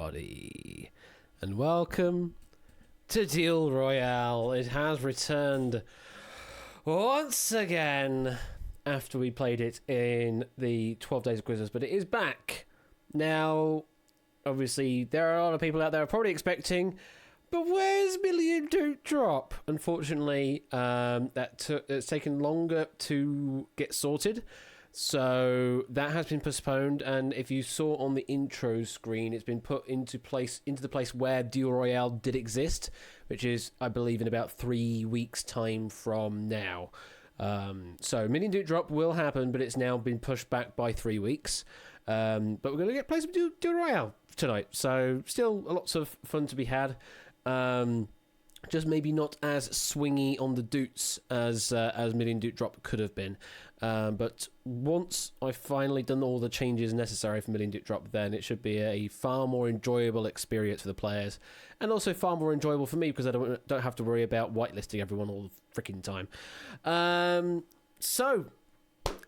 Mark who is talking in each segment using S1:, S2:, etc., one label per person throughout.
S1: everybody, and welcome to Deal Royale. It has returned once again after we played it in the 12 Days of Quizzes, but it is back. Now, obviously, there are a lot of people out there probably expecting, but where's Million Don't Drop? Unfortunately, it's taken longer to get sorted. So that has been postponed, and if you saw on the intro screen, it's been put into the place where Deal Royale did exist, which is, I believe, in about 3 weeks' time from now. So Million Don't Drop will happen, but it's now been pushed back by 3 weeks. But we're going to play some Deal Royale tonight, so still lots of fun to be had. Just maybe not as swingy on the doots as Million Don't Drop could have been. But once I've finally done all the changes necessary for Million Don't Drop, then it should be a far more enjoyable experience for the players, and also far more enjoyable for me because I don't have to worry about whitelisting everyone all the freaking time. So,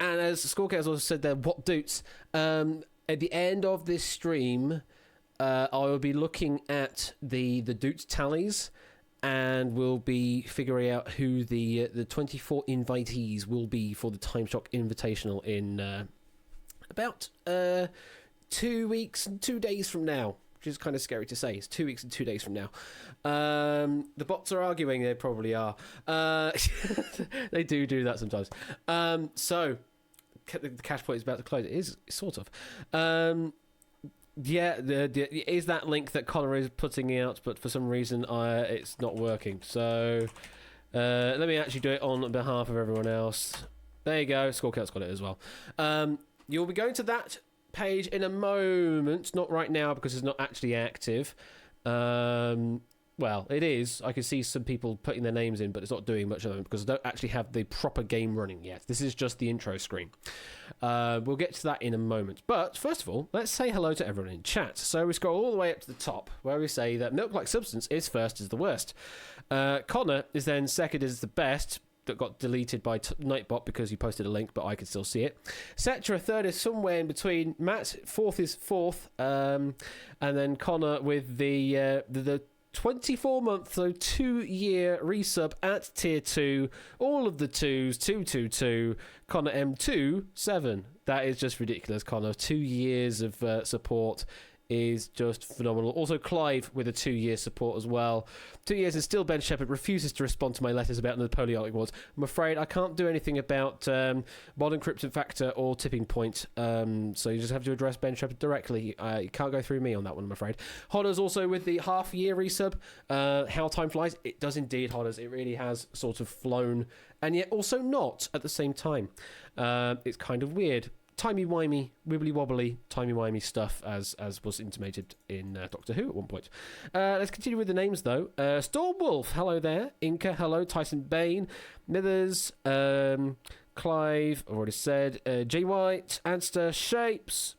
S1: and as Scorecast also said there, what doots? At the end of this stream, I will be looking at the doots tallies, and we'll be figuring out who the 24 invitees will be for the Time Shock Invitational in about 2 weeks and 2 days from now, which is kind of scary to say. It's 2 weeks and 2 days from now. The bots are arguing. They probably are. They do that sometimes. So the cash point is about to close. It is sort of. Yeah, is that link that Connor is putting out, but for some reason it's not working. So let me actually do it on behalf of everyone else. There you go, Scorecast's got it as well. You'll be going to that page in a moment, not right now because it's not actually active. Well, it is. I can see some people putting their names in, but it's not doing much of them because I don't actually have the proper game running yet. This is just the intro screen. We'll get to that in a moment. But first of all, let's say hello to everyone in chat. So we scroll all the way up to the top where we say that Milk-like Substance is first is the worst. Connor is then second is the best. That got deleted by Nightbot because he posted a link, but I could still see it. Cetra third is somewhere in between. Matt fourth is fourth, and then Connor with the 24-month, so 2-year resub at tier 2. All of the 2s, 222. Connor M27. That is just ridiculous, Connor. 2 years of support is just phenomenal. Also, Clive with a 2-year support as well. 2 years and still Ben Shepherd refuses to respond to my letters about Napoleonic Wars. I'm afraid I can't do anything about modern Krypton Factor or Tipping Point, so you just have to address Ben Shepherd directly. You can't go through me on that one, I'm afraid. Hodders also with the half-year resub. How time flies. It does indeed, Hodders. It really has sort of flown, and yet also not at the same time. It's kind of weird. Timey-wimey, wibbly-wobbly, timey-wimey stuff, as was intimated in Doctor Who at one point. Let's continue with the names, though. Stormwolf, hello there. Inca, hello. Tyson Bain. Mithers, Clive, I've already said. J. White, Anster, Shapes,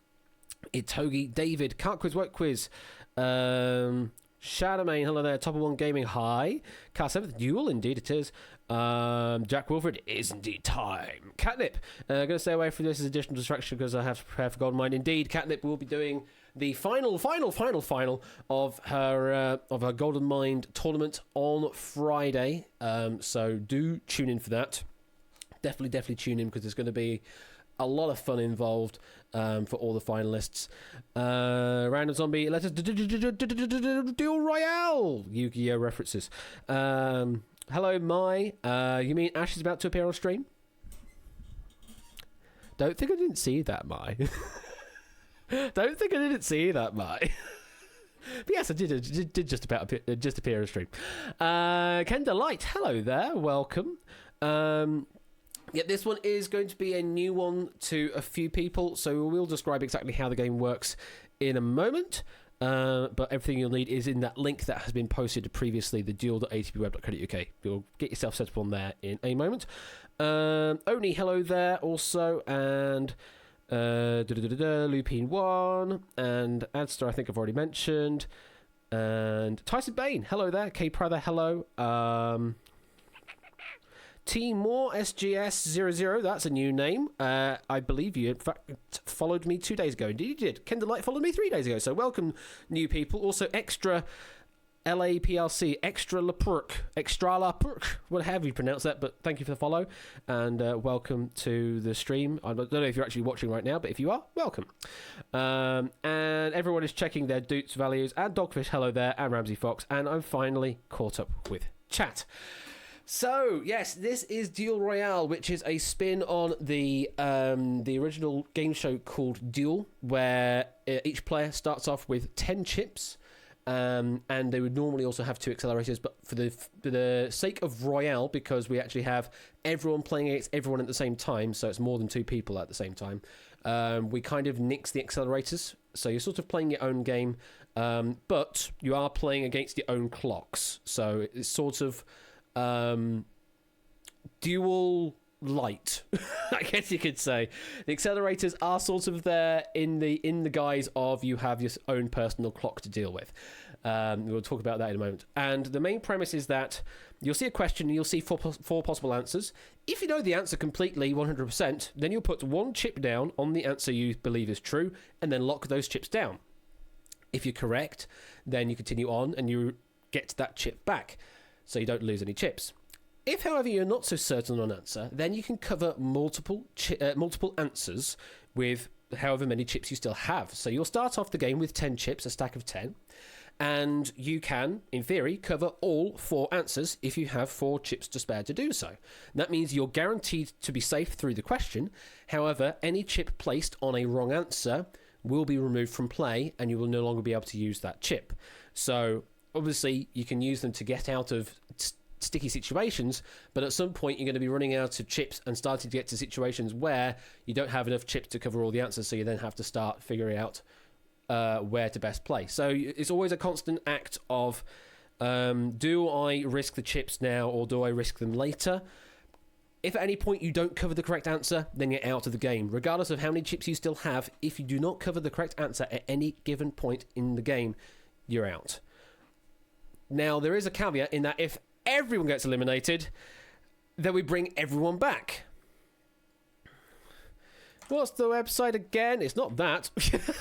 S1: Itogi, David, Can't Quiz, Work Quiz. Shadowmane, hello there. Top of One Gaming, hi. Car 7th Duel, indeed it is. Jack Wilford, it is indeed time. Catnip, going to stay away from this as additional distraction because I have to prepare for Golden Mind. Indeed, Catnip will be doing the final of her Golden Mind tournament on Friday. So do tune in for that. Definitely tune in because there's going to be a lot of fun involved for all the finalists. Random Zombie, let us Deal Royale! Yu-Gi-Oh! References. Hello, Mai. You mean Ash is about to appear on stream? Don't think I didn't see that, Mai. Don't think I didn't see that, Mai. But yes, I did just appear on stream. Kendra Light, hello there. Welcome. Yeah, this one is going to be a new one to a few people, so we'll describe exactly how the game works in a moment. But everything you'll need is in that link that has been posted previously, the duel.atbweb.co.uk. You'll get yourself set up on there in a moment. Oni, hello there also, and Lupine 1, and Adster, I think I've already mentioned, and Tyson Bain, hello there. K Prather, hello. Timor SGS00, that's a new name. I believe you, in fact, followed me 2 days ago. Indeed, you did. Kendalight followed me 3 days ago. So welcome, new people. Also, Extra LAPLC, Extra Lapurk, whatever you pronounce that, but thank you for the follow, and welcome to the stream. I don't know if you're actually watching right now, but if you are, welcome. And everyone is checking their Doots values, and Dogfish, hello there, and Ramsey Fox, and I'm finally caught up with chat. So, yes, this is Duel Royale, which is a spin on the original game show called Duel, where each player starts off with 10 chips, and they would normally also have 2 accelerators, but for the sake of Royale, because we actually have everyone playing against everyone at the same time, so it's more than 2 people at the same time, we kind of nix the accelerators, so you're sort of playing your own game, but you are playing against your own clocks, so it's sort of Duel light, I guess you could say. The accelerators are sort of there in the guise of you have your own personal clock to deal with. We'll talk about that in a moment. And the main premise is that you'll see a question and you'll see four possible answers. If you know the answer completely, 100%, then you'll put 1 chip down on the answer you believe is true and then lock those chips down. If you're correct, then you continue on and you get that chip back, so you don't lose any chips. If, however, you're not so certain on an answer, then you can cover multiple answers with however many chips you still have. So you'll start off the game with 10 chips, a stack of 10, and you can, in theory, cover all 4 answers if you have 4 chips to spare to do so. That means you're guaranteed to be safe through the question. However, any chip placed on a wrong answer will be removed from play, and you will no longer be able to use that chip. So obviously, you can use them to get out of sticky situations, but at some point you're going to be running out of chips and starting to get to situations where you don't have enough chips to cover all the answers, so you then have to start figuring out where to best play. So it's always a constant act of, do I risk the chips now or do I risk them later? If at any point you don't cover the correct answer, then you're out of the game. Regardless of how many chips you still have, if you do not cover the correct answer at any given point in the game, you're out. Now, there is a caveat in that if everyone gets eliminated, then we bring everyone back. What's the website again? It's not that.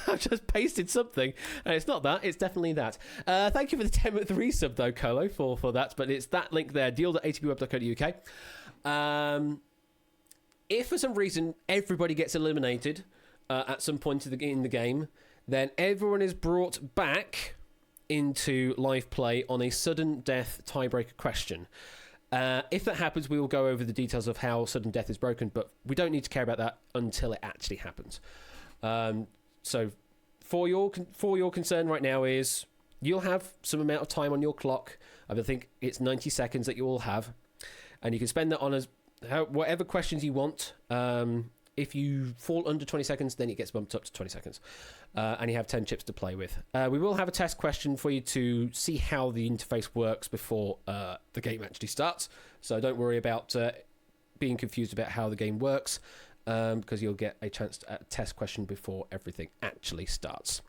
S1: I just pasted something, and it's not that. It's definitely that. Thank you for the 10th resub, though, Colo, for that. But it's that link there, deal.atbweb.co.uk. If for some reason everybody gets eliminated at some point in the game, then everyone is brought back into live play on a sudden death tiebreaker question. If that happens, we will go over the details of how sudden death is broken, but we don't need to care about that until it actually happens. So for your concern right now is you'll have some amount of time on your clock. I think it's 90 seconds that you all have, and you can spend that on whatever questions you want. If you fall under 20 seconds, then it gets bumped up to 20 seconds. And you have 10 chips to play with. We will have a test question for you to see how the interface works before the game actually starts. So don't worry about being confused about how the game works, because you'll get a chance to test question before everything actually starts.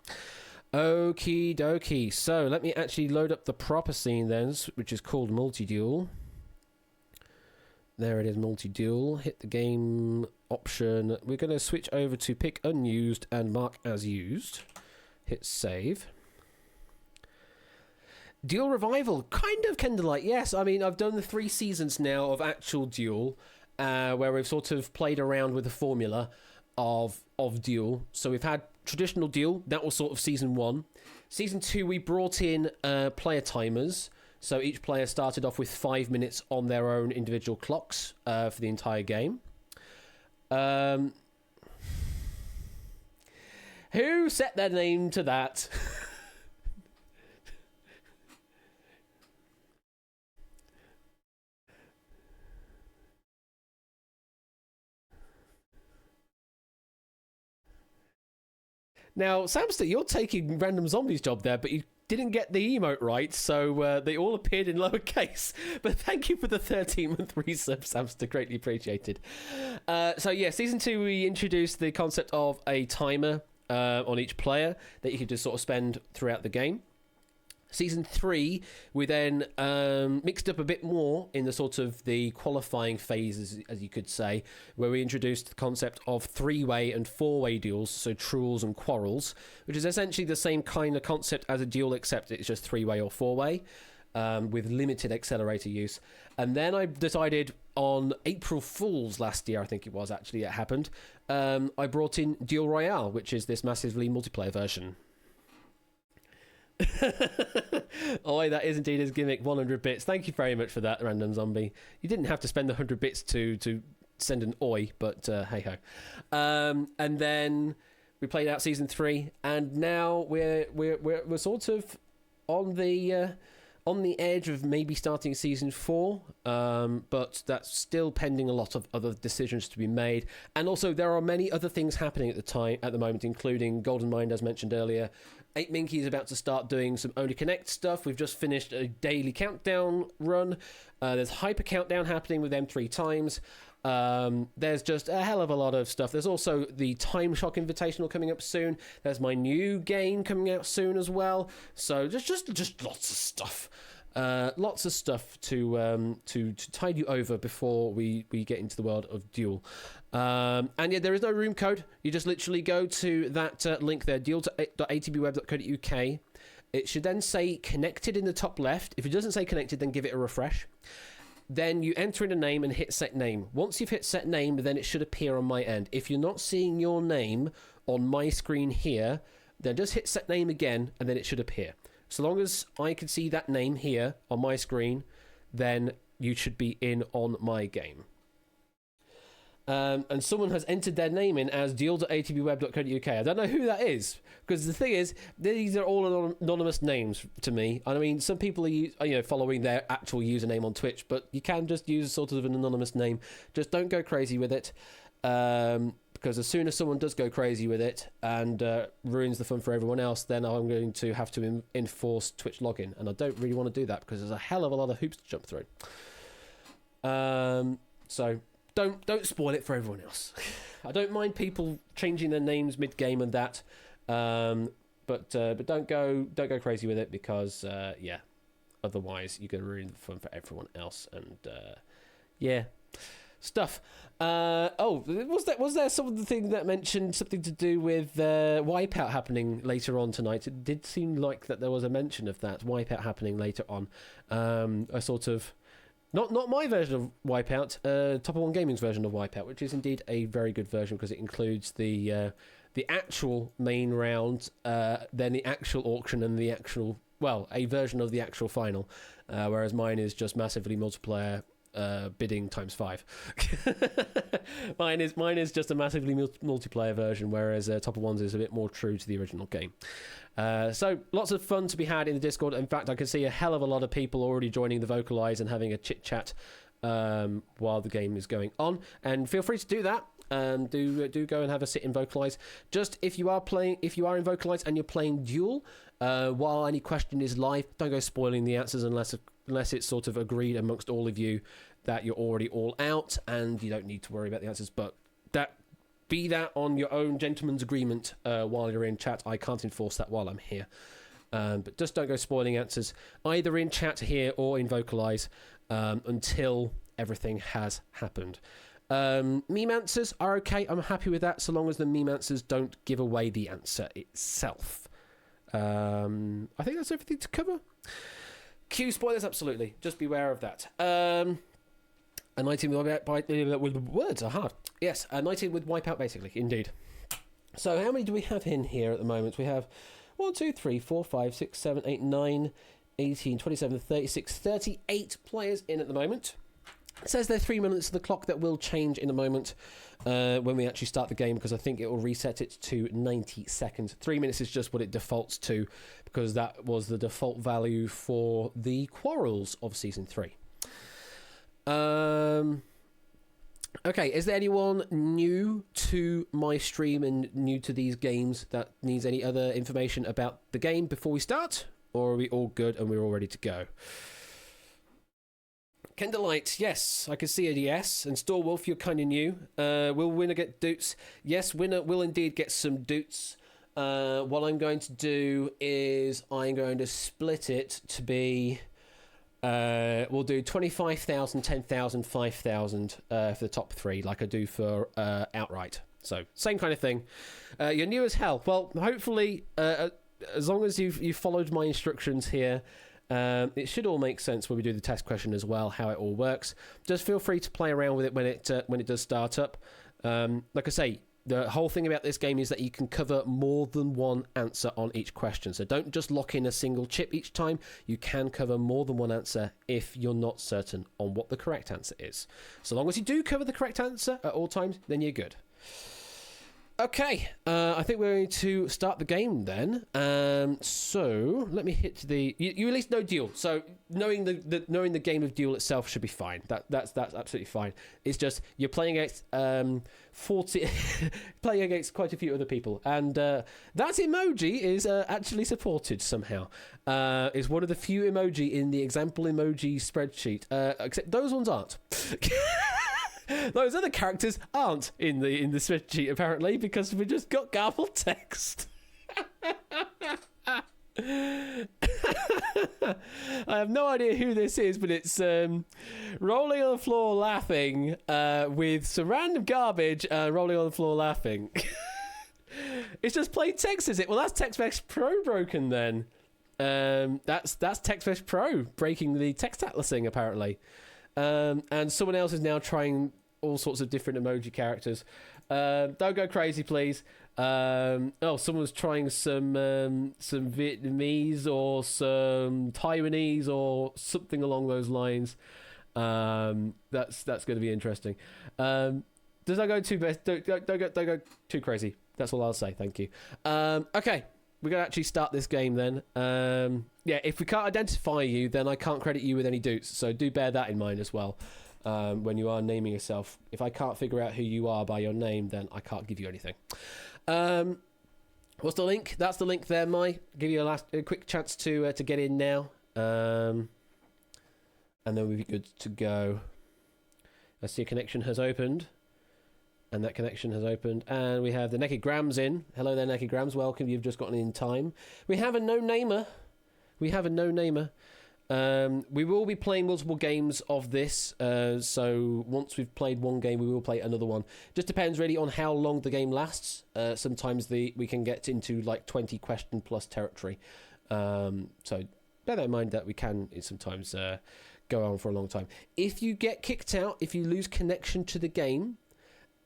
S1: Okie dokie. So let me actually load up the proper scene then, which is called Multi-Duel. There it is, Multi-Duel. Hit the game option. We're going to switch over to pick unused and mark as used. Hit save. Duel Revival, kind of Candlelight, yes. I mean, I've done the 3 seasons now of actual Duel, where we've sort of played around with the formula of Duel. So we've had traditional Duel, that was sort of season 1. Season 2, we brought in player timers. So each player started off with 5 minutes on their own individual clocks for the entire game. Who set their name to that? Now, Samster, you're taking Random Zombie's job there, but you didn't get the emote right, so they all appeared in lowercase. But thank you for the 13-month resub, Samster. Greatly appreciated. So yeah, Season 2, we introduced the concept of a timer on each player that you could just sort of spend throughout the game. Season 3, we then mixed up a bit more in the sort of the qualifying phase, as you could say, where we introduced the concept of 3-way and 4-way duels, so truels and quarrels, which is essentially the same kind of concept as a duel, except it's just 3-way or 4-way, with limited accelerator use. And then I decided on April Fool's last year, I think it was actually, it happened, I brought in Duel Royale, which is this massively multiplayer version. Oh, that is indeed his gimmick. 100 bits. Thank you very much for that, Random Zombie. You didn't have to spend the 100 bits to send an oi, but hey ho. And then we played out season 3, and now we're sort of on the edge of maybe starting season 4, but that's still pending a lot of other decisions to be made. And also, there are many other things happening at the moment, including Golden Mind, as mentioned earlier. 8 Minky is about to start doing some Only Connect stuff. We've just finished a daily countdown run. There's Hyper Countdown happening with them 3 times. There's just a hell of a lot of stuff. There's also the Time Shock Invitational coming up soon. There's my new game coming out soon as well. So just lots of stuff. Lots of stuff to tide you over before we get into the world of Duel. And yeah, there is no room code. You just literally go to that link there, duel.atbweb.co.uk. It should then say connected in the top left. If it doesn't say connected, then give it a refresh. Then you enter in a name and hit set name. Once you've hit set name, then it should appear on my end. If you're not seeing your name on my screen here, then just hit set name again, and then it should appear. So long as I can see that name here on my screen, then you should be in on my game. And someone has entered their name in as duel.atbweb.co.uk. I don't know who that is, because the thing is, these are all anonymous names to me. I mean, some people are following their actual username on Twitch, but you can just use sort of an anonymous name. Just don't go crazy with it, because as soon as someone does go crazy with it and ruins the fun for everyone else, then I'm going to have to enforce Twitch login, and I don't really want to do that because there's a hell of a lot of hoops to jump through. So don't spoil it for everyone else. I don't mind people changing their names mid-game and that, but don't go crazy with it, because otherwise you're going to ruin the fun for everyone else. And stuff. Was there something that mentioned something to do with Wipeout happening later on tonight? It did seem like that there was a mention of that Wipeout happening later on. A sort of not my version of Wipeout, Top of One Gaming's version of Wipeout, which is indeed a very good version, because it includes the actual main round, then the actual auction, and the actual a version of the actual final, whereas mine is just massively multiplayer. Bidding times 5. Mine is just a massively multiplayer version, whereas Top of Ones is a bit more true to the original game. So lots of fun to be had in the Discord. In fact, I can see a hell of a lot of people already joining the Vocalize and having a chit chat while the game is going on. And feel free to do that. Do go and have a sit in Vocalize. Just if you are in Vocalize and you're playing Duel, while any question is live, don't go spoiling the answers unless it's sort of agreed amongst all of you that you're already all out and you don't need to worry about the answers. But be that on your own gentleman's agreement while you're in chat. I can't enforce that while I'm here. But just don't go spoiling answers either in chat here or in Vocalize until everything has happened. Meme answers are okay. I'm happy with that, so long as the meme answers don't give away the answer itself. I think that's everything to cover. Q spoilers, absolutely. Just beware of that. A 19 with words are hard. Yes, a 19 with Wipeout, basically, indeed. So how many do we have in here at the moment? We have 1, 2, 3, 4, 5, 6, 7, 8, 9, 18, 27, 36, 38 players in at the moment. It says there are 3 minutes of the clock. That will change in a moment when we actually start the game, because I think it will reset it to 90 seconds. 3 minutes is just what it defaults to, because that was the default value for the Quarrels of Season 3. Okay, is there anyone new to my stream and new to these games that needs any other information about the game before we start? Or are we all good and we're all ready to go? Kendallite, yes, I can see a yes. And Storewolf, you're kind of new. Will winner get doots? Yes, winner will indeed get some doots. what I'm going to do is I'm going to split it to be... we'll do 25,000, 10,000, 5,000 for the top three, like I do for outright. So same kind of thing. You're new as hell. Well, hopefully, as long as you've followed my instructions here, it should all make sense when we do the test question as well, how it all works. Just feel free to play around with it when it does start up. Like I say, the whole thing about this game is that you can cover more than one answer on each question. So don't just lock in a single chip each time. You can cover more than one answer if you're not certain on what the correct answer is. So long as you do cover the correct answer at all times, then you're good. Okay, I think we're going to start the game then. So let me hit the. You at least know Duel, so knowing the game of Duel itself should be fine. That's absolutely fine. It's just you're playing against 40, playing against quite a few other people, and that emoji is actually supported somehow. It's one of the few emoji in the example emoji spreadsheet, except those ones aren't. Those other characters aren't in the spreadsheet apparently because we just got garbled text. I have no idea who this is, but it's rolling on the floor laughing with some random garbage rolling on the floor laughing. It's just plain text, is it? Well, that's TextMesh Pro broken then. That's TextMesh Pro breaking the text atlasing apparently. And someone else is now trying all sorts of different emoji characters. Don't go crazy, please. Someone's trying some Vietnamese or some Taiwanese or something along those lines. That's going to be interesting. Does that go too best? Don't go too crazy. That's all I'll say. Thank you. Okay. We're going to actually start this game then. If we can't identify you, then I can't credit you with any doots. So do bear that in mind as well when you are naming yourself. If I can't figure out who you are by your name, then I can't give you anything. What's the link? That's the link there, Mai. Give you a quick chance to get in now. And then we'll be good to go. I see a connection has opened. And that connection has opened. And we have the Naked Grams in. Hello there, Naked Grams. Welcome. You've just gotten in time. We have a no-namer. We will be playing multiple games of this. So once we've played one game, we will play another one. Just depends really on how long the game lasts. Sometimes we can get into like 20 question plus territory. So bear that in mind that we can sometimes go on for a long time. If you get kicked out, if you lose connection to the game,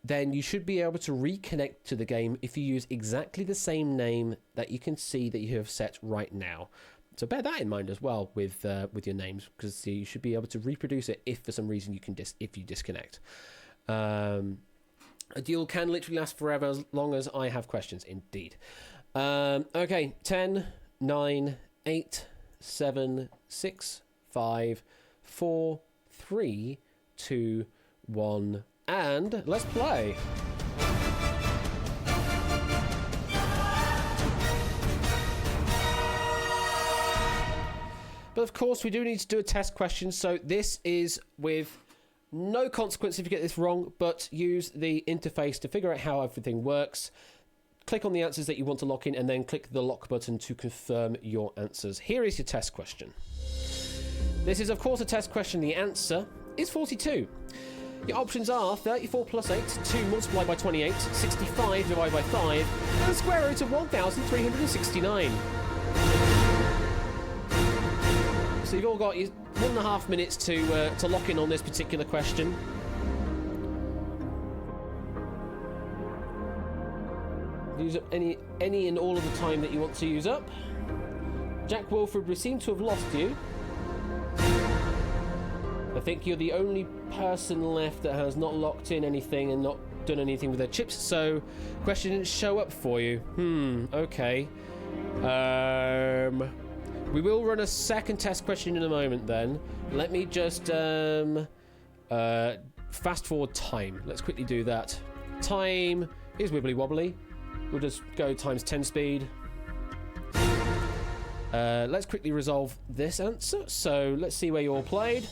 S1: then you should be able to reconnect to the game if you use exactly the same name that you can see that you have set right now. So bear that in mind as well with your names, because you should be able to reproduce it if for some reason if you disconnect. A duel can literally last forever as long as I have questions, indeed. Okay, 10, 9, 8, 7, 6, 5, 4, 3, 2, 1... And let's play. But of course, we do need to do a test question. So this is with no consequence if you get this wrong, but use the interface to figure out how everything works. Click on the answers that you want to lock in and then click the lock button to confirm your answers. Here is your test question. This is, of course, a test question. The answer is 42. Your options are 34 plus 8, 2 multiplied by 28, 65 divided by 5, and the square root of 1,369. So you've all got 1.5 minutes to lock in on this particular question. Use up any and all of the time that you want to use up. Jack Wilford, we seem to have lost you. I think you're the only person left that has not locked in anything and not done anything with their chips, so question didn't show up for you. Okay. We will run a second test question in a moment then. Let me just fast forward time. Let's quickly do that. Time is wibbly wobbly. We'll just go times 10 speed. Let's quickly resolve this answer. So let's see where you all played.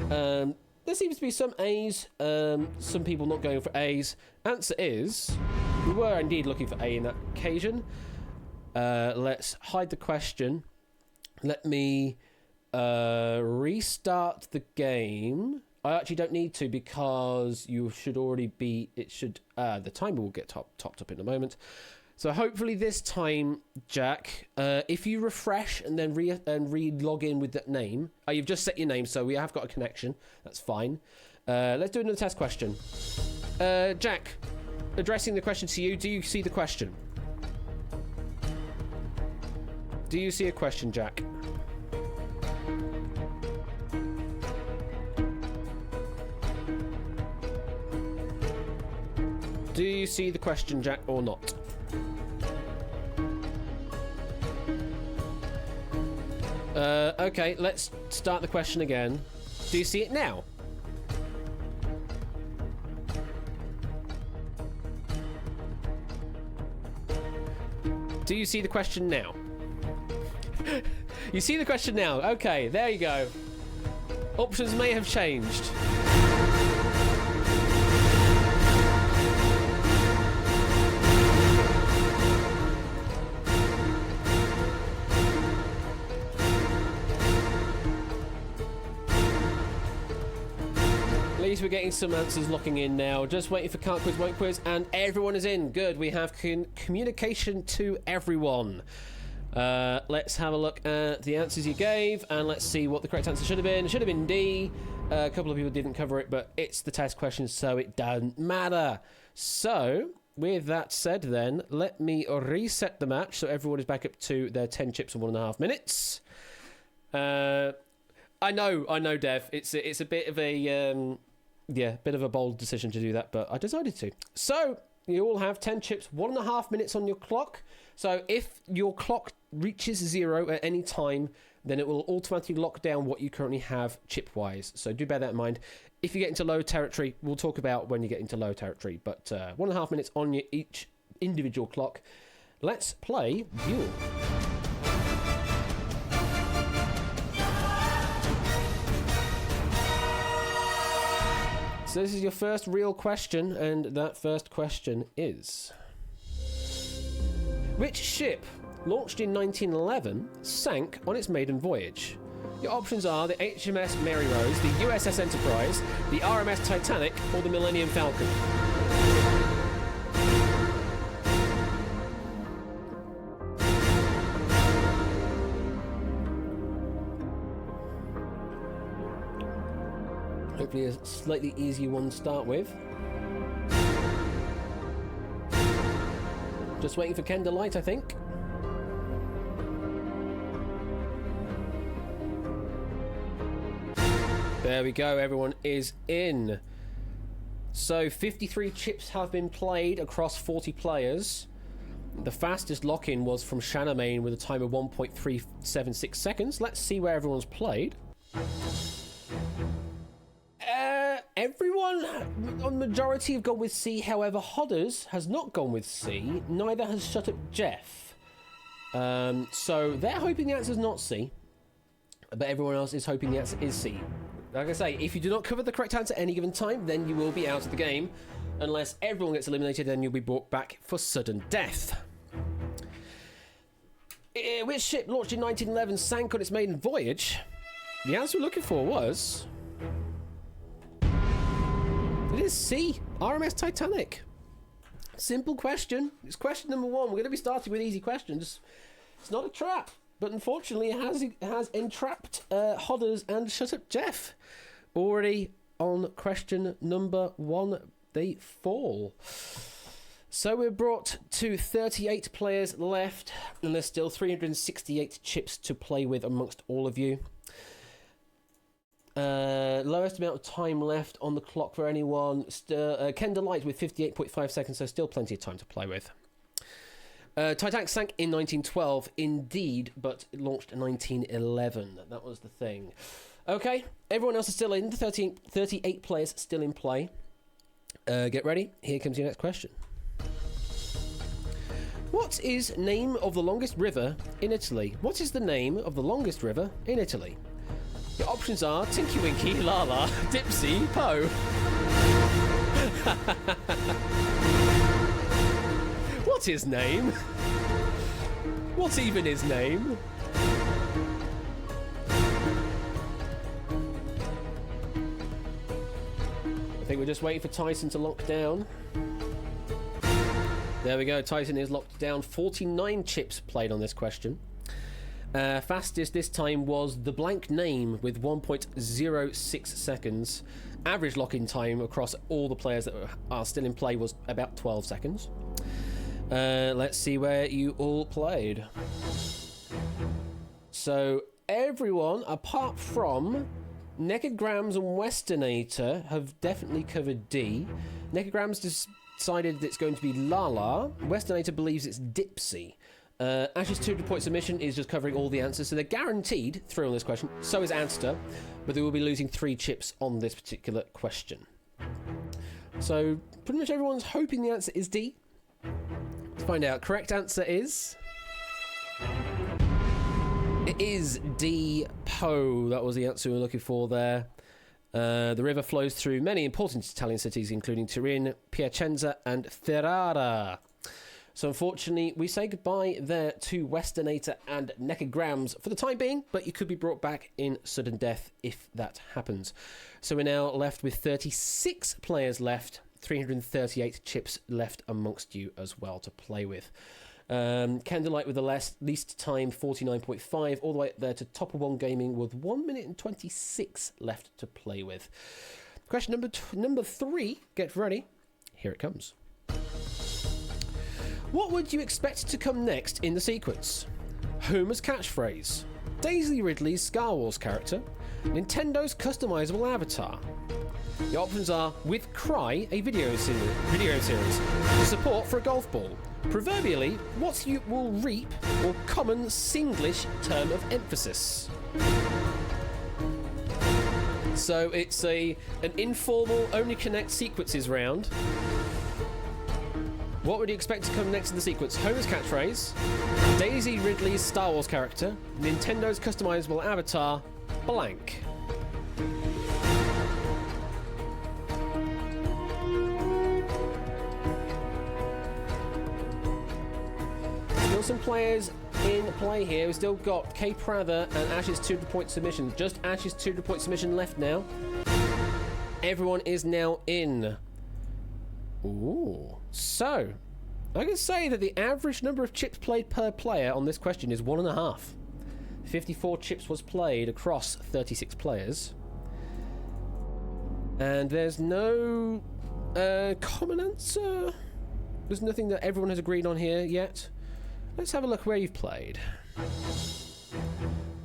S1: There seems to be some A's, some people not going for A's. Answer is We were indeed looking for A in that occasion. Let's hide the question. Let me restart the game. I actually don't need to because you should already be... the timer will get topped up in a moment. So hopefully this time, Jack, if you refresh and then re-log in with that name... you've just set your name, so we have got a connection. That's fine. Let's do another test question. Jack, addressing the question to you, do you see the question? Do you see a question, Jack? Do you see the question, Jack, or not? Okay, let's start the question again. Do you see it now? Do you see the question now? You see the question now. Okay, there you go. Options may have changed. At least we're getting some answers locking in now. Just waiting for Can't Quiz, Won't Quiz, and everyone is in. Good, we have communication to everyone. Let's have a look at the answers you gave, and let's see what the correct answer should have been. It should have been D. A couple of people didn't cover it, but it's the test question, so it doesn't matter. So, with that said then, let me reset the match so everyone is back up to their 10 chips in 1.5 minutes. I know, Dev. It's a bit of a bit of a bold decision to do that, but I decided to. So you all have 10 chips, 1.5 minutes on your clock. So if your clock reaches 0 at any time, then it will automatically lock down what you currently have chip-wise. So do bear that in mind. If you get into low territory, we'll talk about when you get into low territory. But 1.5 minutes on your each individual clock. Let's play Buell. So this is your first real question, and that first question is... Which ship, launched in 1911, sank on its maiden voyage? Your options are the HMS Mary Rose, the USS Enterprise, the RMS Titanic, or the Millennium Falcon. Hopefully a slightly easier one to start with. Just waiting for Ken to light, I think. There we go, everyone is in. So 53 chips have been played across 40 players. The fastest lock-in was from Shanamain with a time of 1.376 seconds. Let's see where everyone's played. Everyone on majority have gone with C. However, Hodders has not gone with C. Neither has Shut Up Jeff. So they're hoping the answer is not C. But everyone else is hoping the answer is C. Like I say, if you do not cover the correct answer at any given time, then you will be out of the game. Unless everyone gets eliminated, then you'll be brought back for sudden death. Which ship launched in 1911 sank on its maiden voyage? The answer we're looking for was... It is C, RMS Titanic. Simple question. It's question number 1. We're going to be starting with easy questions. It's not a trap, but unfortunately it has entrapped Hodders and Shut Up Jeff. Already on question number 1, they fall. So we're brought to 38 players left, and there's still 368 chips to play with amongst all of you. Lowest amount of time left on the clock for anyone. Ken Delight with 58.5 seconds, so still plenty of time to play with. Titanic sank in 1912, indeed, but it launched in 1911. That was the thing. Okay, everyone else is still in. 38 players still in play. Get ready. Here comes your next question. What is name of the longest river in Italy? What is the name of the longest river in Italy? Your options are Tinky Winky, Lala, Dipsy, Po. Not his name. What's even his name? I think we're just waiting for Tyson to lock down. There we go. Tyson is locked down. 49 chips played on this question. Fastest this time was the blank name with 1.06 seconds. Average lock-in time across all the players that are still in play was about 12 seconds. Let's see where you all played. So everyone, apart from Naked Grams and Westernator, have definitely covered D. Naked Grams decided that it's going to be Lala. Westernator believes it's Dipsy. Ash's 200-point submission is just covering all the answers, so they're guaranteed through on this question. So is Anster, but they will be losing 3 chips on this particular question. So pretty much everyone's hoping the answer is D. Let's find out. Correct answer is... It is D, Po. That was the answer we were looking for there. The river flows through many important Italian cities, including Turin, Piacenza, and Ferrara. So unfortunately, we say goodbye there to Westernator and Naked Grams for the time being, but you could be brought back in sudden death if that happens. So we're now left with 36 players left, 338 chips left amongst you as well to play with. Candlelight with the least time, 49.5, all the way up there to Top of One Gaming with 1 minute and 26 left to play with. Question number 3, get ready, here it comes. What would you expect to come next in the sequence? Homer's catchphrase, Daisy Ridley's Star Wars character, Nintendo's customizable avatar. The options are with Cry, a video series, support for a golf ball, proverbially what you will reap, or common Singlish term of emphasis. So it's an informal only connect sequences round. What would you expect to come next in the sequence? Homer's catchphrase, Daisy Ridley's Star Wars character, Nintendo's customizable avatar, blank. Still some players in play here. We've still got Kay Prather and Ash's 200-point submission. Just Ash's 200-point submission left now. Everyone is now in. Ooh. So, I can say that the average number of chips played per player on this question is 1.5. 54 chips was played across 36 players. And there's no common answer. There's nothing that everyone has agreed on here yet. Let's have a look where you've played.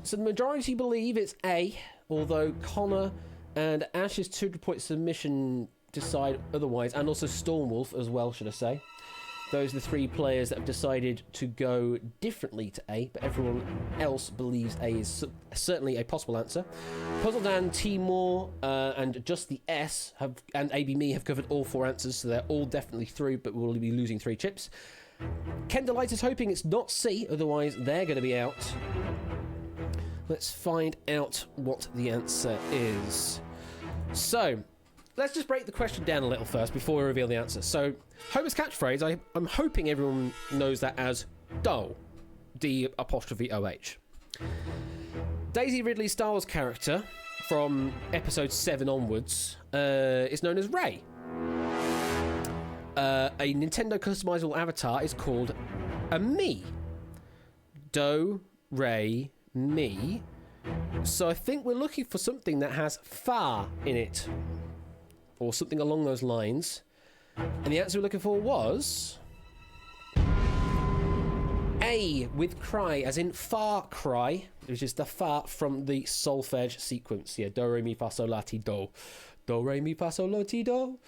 S1: So the majority believe it's A, although Connor and Ash's 200-point submission decide otherwise, and also Stormwolf as well, should I say. Those are the 3 players that have decided to go differently to A, but everyone else believes A is certainly a possible answer. Puzzle Dan, Timor, and Just the S and AB Me have covered all 4 answers, so they're all definitely through, but we'll be losing 3 chips. Kendallite is hoping it's not C, otherwise they're going to be out. Let's find out what the answer is. So, let's just break the question down a little first before we reveal the answer. So, Homer's catchphrase, I'm hoping everyone knows that as DOH. D''OH. Daisy Ridley's Star Wars character from episode 7 onwards is known as Rey. A Nintendo customizable avatar is called a Me. Do, Rey, Me. So I think we're looking for something that has Fa in it, or something along those lines. And the answer we're looking for was A, with Cry, as in Far Cry, which is the Fa from the solfege sequence. Yeah, Do, Re, Mi, Fa, Sol, La, Ti, Do. Do, Re, Mi, Fa, Sol, La, Ti, Do.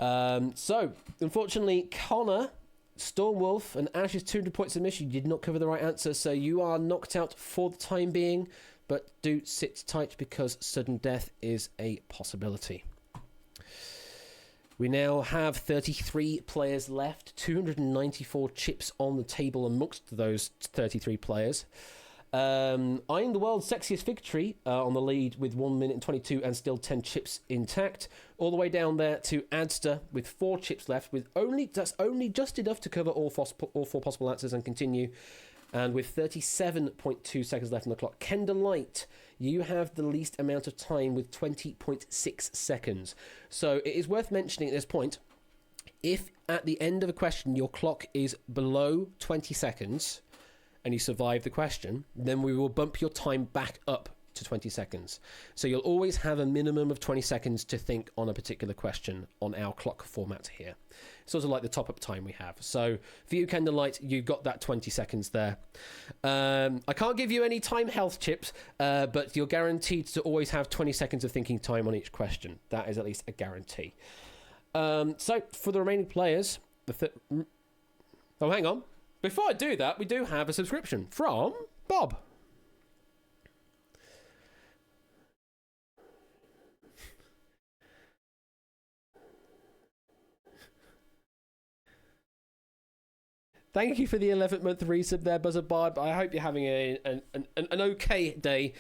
S1: So, unfortunately, Connor, Stormwolf, and Ash's 200-point submission did not cover the right answer, so you are knocked out for the time being, but do sit tight because sudden death is a possibility. We now have 33 players left, 294 chips on the table amongst those 33 players. I'm the world's sexiest fig tree on the lead with 1 minute and 22 and still 10 chips intact. All the way down there to Adster with 4 chips left, with that's only just enough to cover all 4 possible answers and continue. And with 37.2 seconds left on the clock, Kenda Light, you have the least amount of time with 20.6 seconds. So it is worth mentioning at this point, if at the end of a question your clock is below 20 seconds and you survive the question, then we will bump your time back up to 20 seconds. So you'll always have a minimum of 20 seconds to think on a particular question on our clock format here. Sort of like the top-up time we have. So for you, Kenda Light, you've got that 20 seconds there. I can't give you any time health chips, but you're guaranteed to always have 20 seconds of thinking time on each question. That is at least a guarantee. So for the remaining players, oh, hang on. Before I do that, we do have a subscription from Bob. Thank you for the 11th month resub there, Buzzer Bob. I hope you're having an okay day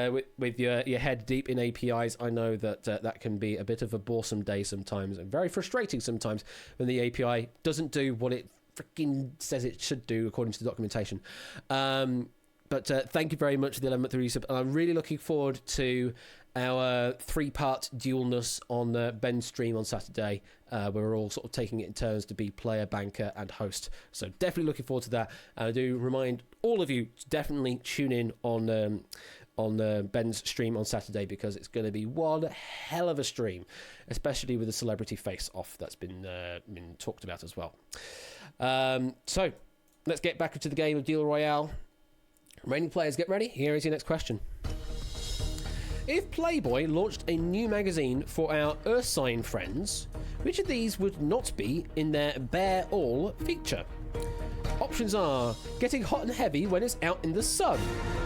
S1: with your head deep in APIs. I know that that can be a bit of a boresome day sometimes and very frustrating sometimes when the API doesn't do what it freaking says it should do according to the documentation. But thank you very much for the 11th month resub. And I'm really looking forward to our 3-part dualness on Ben's stream on Saturday. We're all sort of taking it in turns to be player, banker, and host. So definitely looking forward to that. And I do remind all of you to definitely tune in on Ben's stream on Saturday, because it's going to be one hell of a stream, especially with the celebrity face-off that's been talked about as well. So let's get back into the game of Deal Royale. Remaining players, get ready. Here is your next question. If Playboy launched a new magazine for our Ursine friends, which of these would not be in their Bare All feature? Options are: getting hot and heavy when it's out in the sun,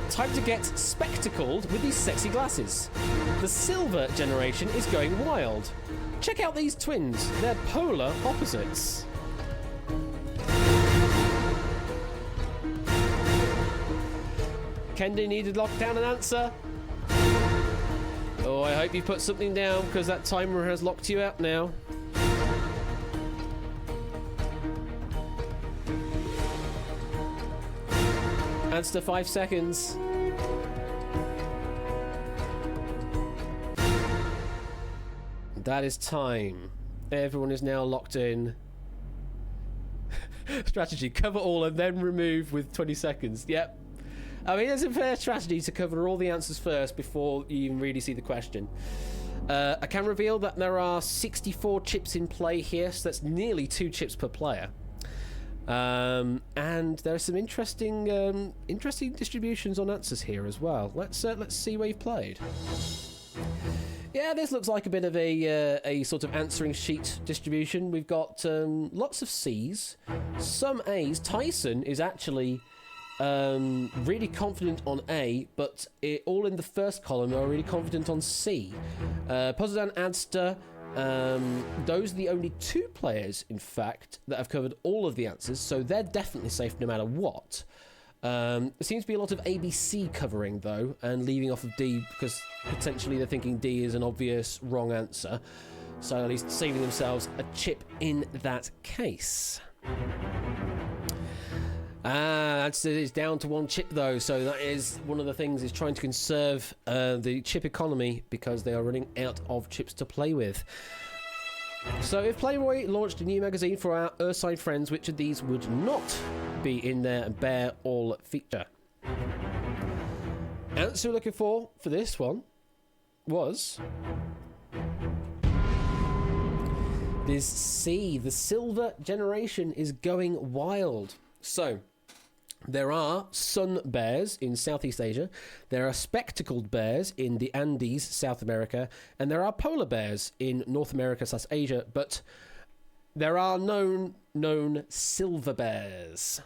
S1: time to get spectacled with these sexy glasses, the silver generation is going wild, check out these twins, they're polar opposites. Kendi needed lock down an answer. Oh, I hope you put something down, because that timer has locked you out now. Answer 5 seconds. That is time. Everyone is now locked in. Strategy: cover all and then remove with 20 seconds. Yep. I mean, it's a fair strategy to cover all the answers first before you even really see the question. I can reveal that there are 64 chips in play here, so that's nearly 2 chips per player. And there are some interesting distributions on answers here as well. Let's see where you've played. Yeah, this looks like a bit of a sort of answering sheet distribution. We've got lots of C's, some A's. Tyson is actually really confident on A, but all in the first column are really confident on C. Pozdan, Adster, those are the only 2 players, in fact, that have covered all of the answers, so they're definitely safe no matter what. There seems to be a lot of ABC covering, though, and leaving off of D, because potentially they're thinking D is an obvious wrong answer, so at least saving themselves a chip in that case. It's down to 1 chip, though, so that is one of the things, is trying to conserve the chip economy, because they are running out of chips to play with. So if Playboy launched a new magazine for our Ursine friends, which of these would not be in their Bare All feature? Answer we're looking for this one was this C. The silver generation is going wild. So there are sun bears in Southeast Asia, there are spectacled bears in the Andes, South America, and there are polar bears in North America / Asia, but there are known silver bears.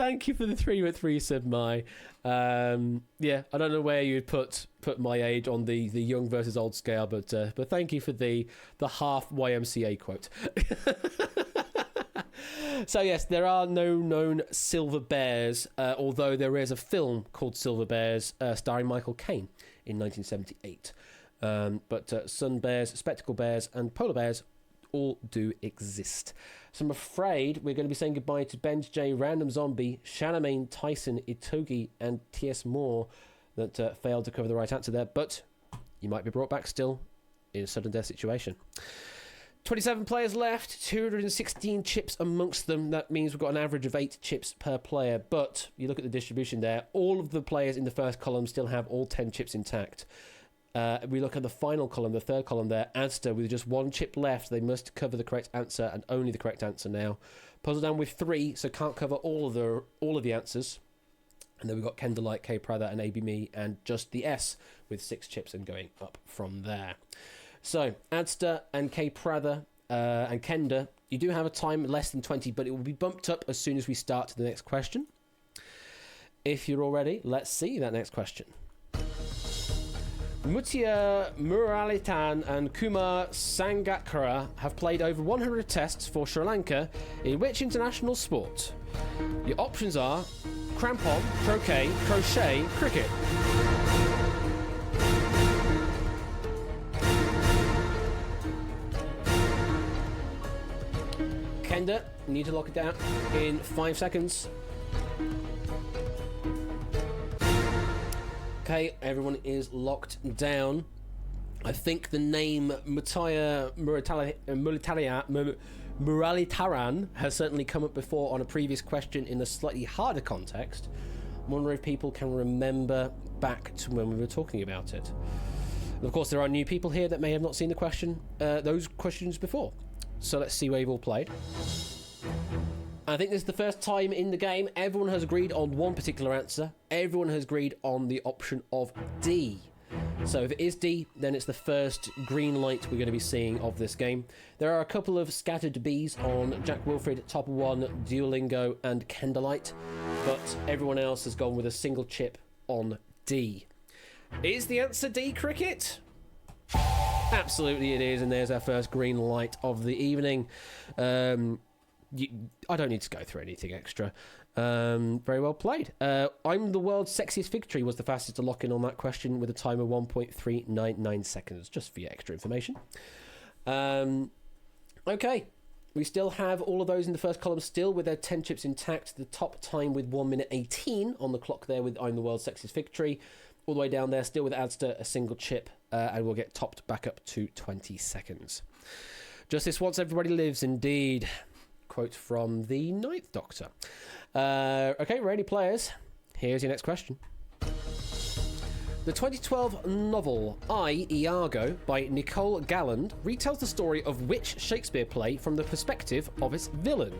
S1: Thank you for the 3 sub, my. Yeah, I don't know where you'd put my age on the young versus old scale, but thank you for the half YMCA quote. So yes, there are no known silver bears, although there is a film called Silver Bears starring Michael Caine in 1978. But sun bears, spectacle bears, and polar bears all do exist. So I'm afraid we're going to be saying goodbye to Benj J, Random Zombie, Shanamain, Tyson, Itogi, and T.S. Moore that failed to cover the right answer there. But you might be brought back still in a sudden death situation. 27 players left, 216 chips amongst them. That means we've got an average of 8 chips per player. But you look at the distribution there, all of the players in the first column still have all 10 chips intact. We look at the final column, the third column there, Asda with just 1 chip left. They must cover the correct answer and only the correct answer now. Puzzle down with 3, so can't cover all of the answers. And then we've got Kendallite, K Prather, and AB Me, and just the S with 6 chips and going up from there. So, Adster and K Prather and Kenda, you do have a time less than 20, but it will be bumped up as soon as we start the next question. If you're all ready, let's see that next question. Mutia Muralitan and Kumar Sangakkara have played over 100 tests for Sri Lanka in which international sport? Your options are crampon, croquet, crochet, cricket. Kenda, you need to lock it down in 5 seconds. Okay, everyone is locked down. I think the name Mutaya Muralitaran has certainly come up before on a previous question in a slightly harder context. I wonder if people can remember back to when we were talking about it. And of course, there are new people here that may have not seen those questions before. So let's see where you've all played. I think this is the first time in the game everyone has agreed on one particular answer. Everyone has agreed on the option of D. So if it is D, then it's the first green light we're going to be seeing of this game. There are a couple of scattered Bs on Jack Wilfred, Top 1, Duolingo, and Kendallite, but everyone else has gone with a single chip on D. Is the answer D, Cricket? Absolutely it is, and there's our first green light of the evening. I don't need to go through anything extra. Very well played. I'm the world's sexiest fig tree was the fastest to lock in on that question with a time of 1.399 seconds, just for your extra information. Okay, we still have all of those in the first column still with their 10 chips intact. The top time with 1 minute 18 on the clock there with I'm the world's sexiest fig tree. All the way down there still with Adster, a single chip, and we'll get topped back up to 20 seconds. Justice once everybody lives, indeed. Quote from the Ninth Doctor. Okay, ready, players? Here's your next question. The 2012 novel I, Iago by Nicole Galland retells the story of which Shakespeare play from the perspective of its villain?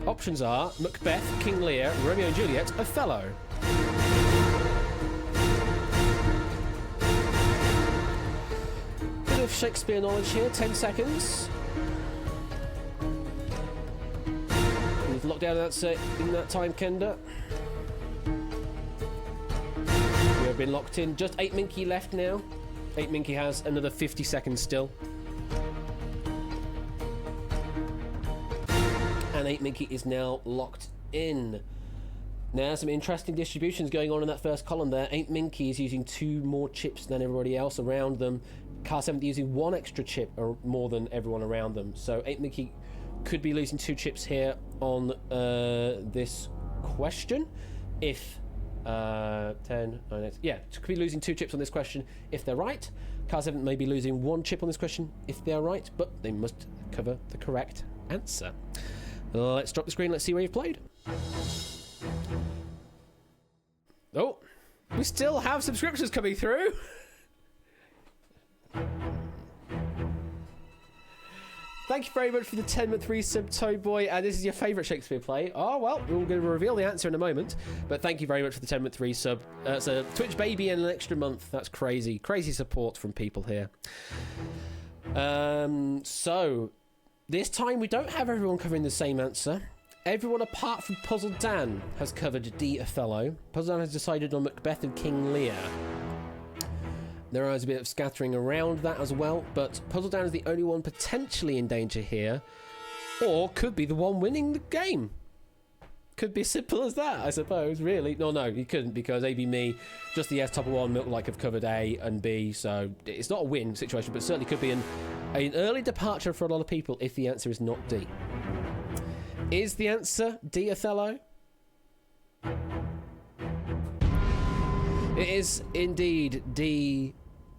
S1: Options are Macbeth, King Lear, Romeo and Juliet, Othello. Bit of Shakespeare knowledge here, 10 seconds. Lock down answer in that time, Kenda. We have been locked in. Just 8 Minky left now. 8 Minky has another 50 seconds still. And 8 Minky is now locked in. Now, some interesting distributions going on in that first column there. 8 Minky is using 2 more chips than everybody else around them. Car 70 using 1 extra chip or more than everyone around them. So 8 Minky could be losing 2 chips here on this question if 10, 9, 8, yeah, could be losing 2 chips on this question if they're right. Car 7 may be losing 1 chip on this question if they're right, but they must cover the correct answer. Let's drop the screen, let's see where you've played. Oh, we still have subscriptions coming through. Thank you very much for the 10-month resub, Toyboy, and this is your favourite Shakespeare play. Oh, well, we're going to reveal the answer in a moment, but thank you very much for the 10-month resub. So Twitch baby and an extra month. That's crazy. Crazy support from people here. So, this time we don't have everyone covering the same answer. Everyone apart from Puzzle Dan has covered D. Othello. Puzzle Dan has decided on Macbeth and King Lear. There is a bit of scattering around that as well, but Puzzle Dan is the only one potentially in danger here, or could be the one winning the game. Could be as simple as that, I suppose, really. No, you couldn't, because AB Me, Just the S, Top of One, Milk Like have covered A and B, so it's not a win situation, but certainly could be an early departure for a lot of people if the answer is not D. Is the answer D. Othello? It is indeed D.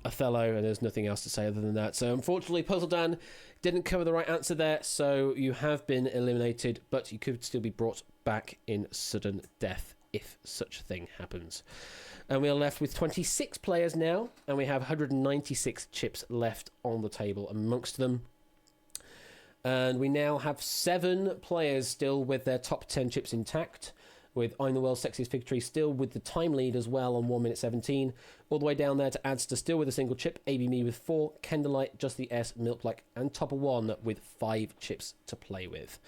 S1: Othello, and there's nothing else to say other than that. So unfortunately, Puzzle Dan didn't cover the right answer there, so you have been eliminated, but you could still be brought back in sudden death if such a thing happens. And we are left with 26 players now, and we have 196 chips left on the table amongst them. And we now have 7 players still with their top 10 chips intact, with I'm the World's Sexiest Fig Tree still with the time lead as well on 1 minute 17. All the way down there to Adster still with a single chip, AB Me with 4, Kendallite, Just the S, Milk Like, and Top of One with 5 chips to play with.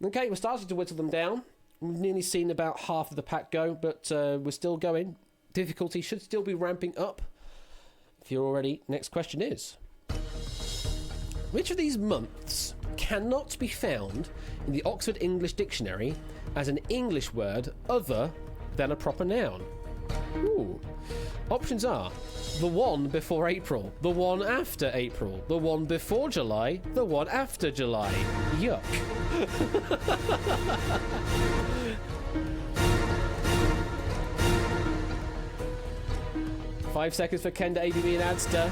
S1: Okay, we're starting to whittle them down. We've nearly seen about half of the pack go, but we're still going. Difficulty should still be ramping up. If you're all ready, next question is: which of these months cannot be found in the Oxford English Dictionary as an English word other than a proper noun? Ooh. Options are the one before April, the one after April, the one before July, the one after July. Yuck. 5 seconds for Kenda, ABB and Adster.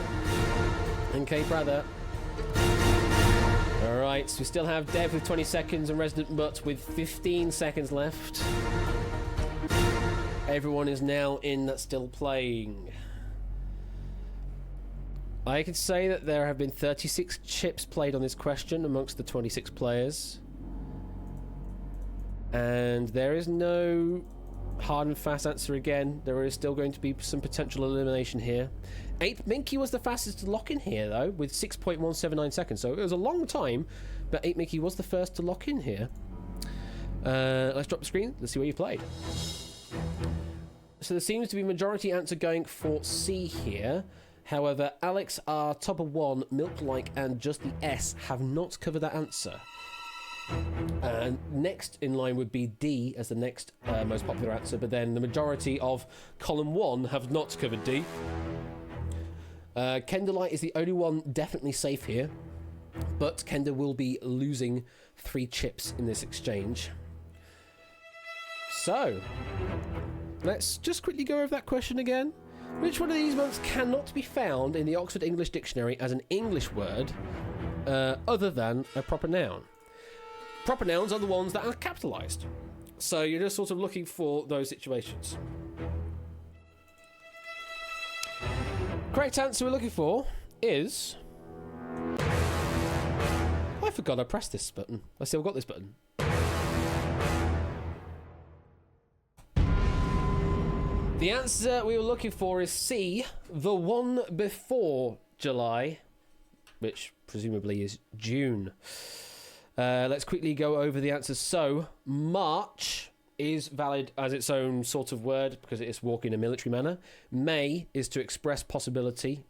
S1: And K Brother. Alright, so we still have Dev with 20 seconds and Resident Mutt with 15 seconds left. Everyone is now in that's still playing. I can say that there have been 36 chips played on this question amongst the 26 players. And there is no hard and fast answer again. There is still going to be some potential elimination here. 8 Minky was the fastest to lock in here, though, with 6.179 seconds. So it was a long time, but 8 Minky was the first to lock in here. Let's drop the screen. Let's see what you've played. So there seems to be majority answer going for C here. However, Alex R, Top of One, Milk Like, and Just the S have not covered that answer. And next in line would be D as the next most popular answer, but then the majority of column 1 have not covered D. Kendallite is the only one definitely safe here, but Kenda will be losing 3 chips in this exchange. So, let's just quickly go over that question again. Which one of these months cannot be found in the Oxford English Dictionary as an English word other than a proper noun? Proper nouns are the ones that are capitalised. So you're just sort of looking for those situations. Correct answer we're looking for is... I forgot I pressed this button. I still got this button. The answer we were looking for is C, the one before July, which presumably is June. Let's quickly go over the answers. So, March is valid as its own sort of word because it is walk in a military manner. May is to express possibility.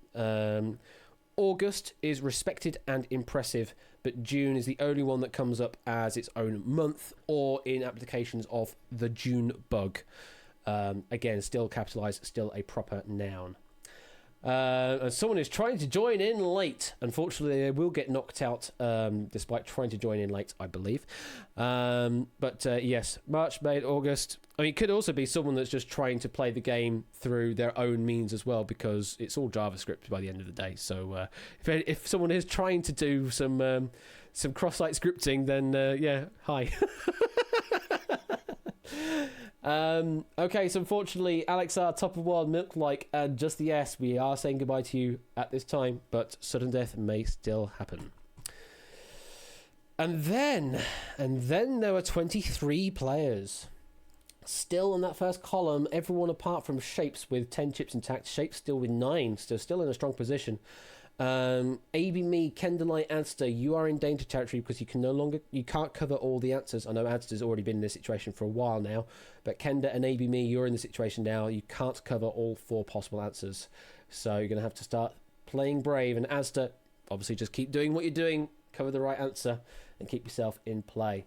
S1: August is respected and impressive, but June is the only one that comes up as its own month or in applications of the June bug. Again, still capitalised, still a proper noun. And someone is trying to join in late. Unfortunately, they will get knocked out despite trying to join in late, I believe. But yes, March, May, August. I mean, it could also be someone that's just trying to play the game through their own means as well, because it's all JavaScript by the end of the day. So if someone is trying to do some cross-site scripting, then yeah, hi. Okay, so unfortunately, Alex R, Top of One, Milk Like, and Just the S, we are saying goodbye to you at this time, but sudden death may still happen. And then there were 23 players. Still in that first column, everyone apart from Shapes with 10 chips intact. Shapes still with 9, so still in a strong position. AB Me, Kendallite, Adster, you are in danger territory because you can't cover all the answers. I know Adster's already been in this situation for a while now, but Kenda and AB Me, you're in the situation now. You can't cover all 4 possible answers, so you're going to have to start playing brave. And Adster, obviously, just keep doing what you're doing, cover the right answer, and keep yourself in play.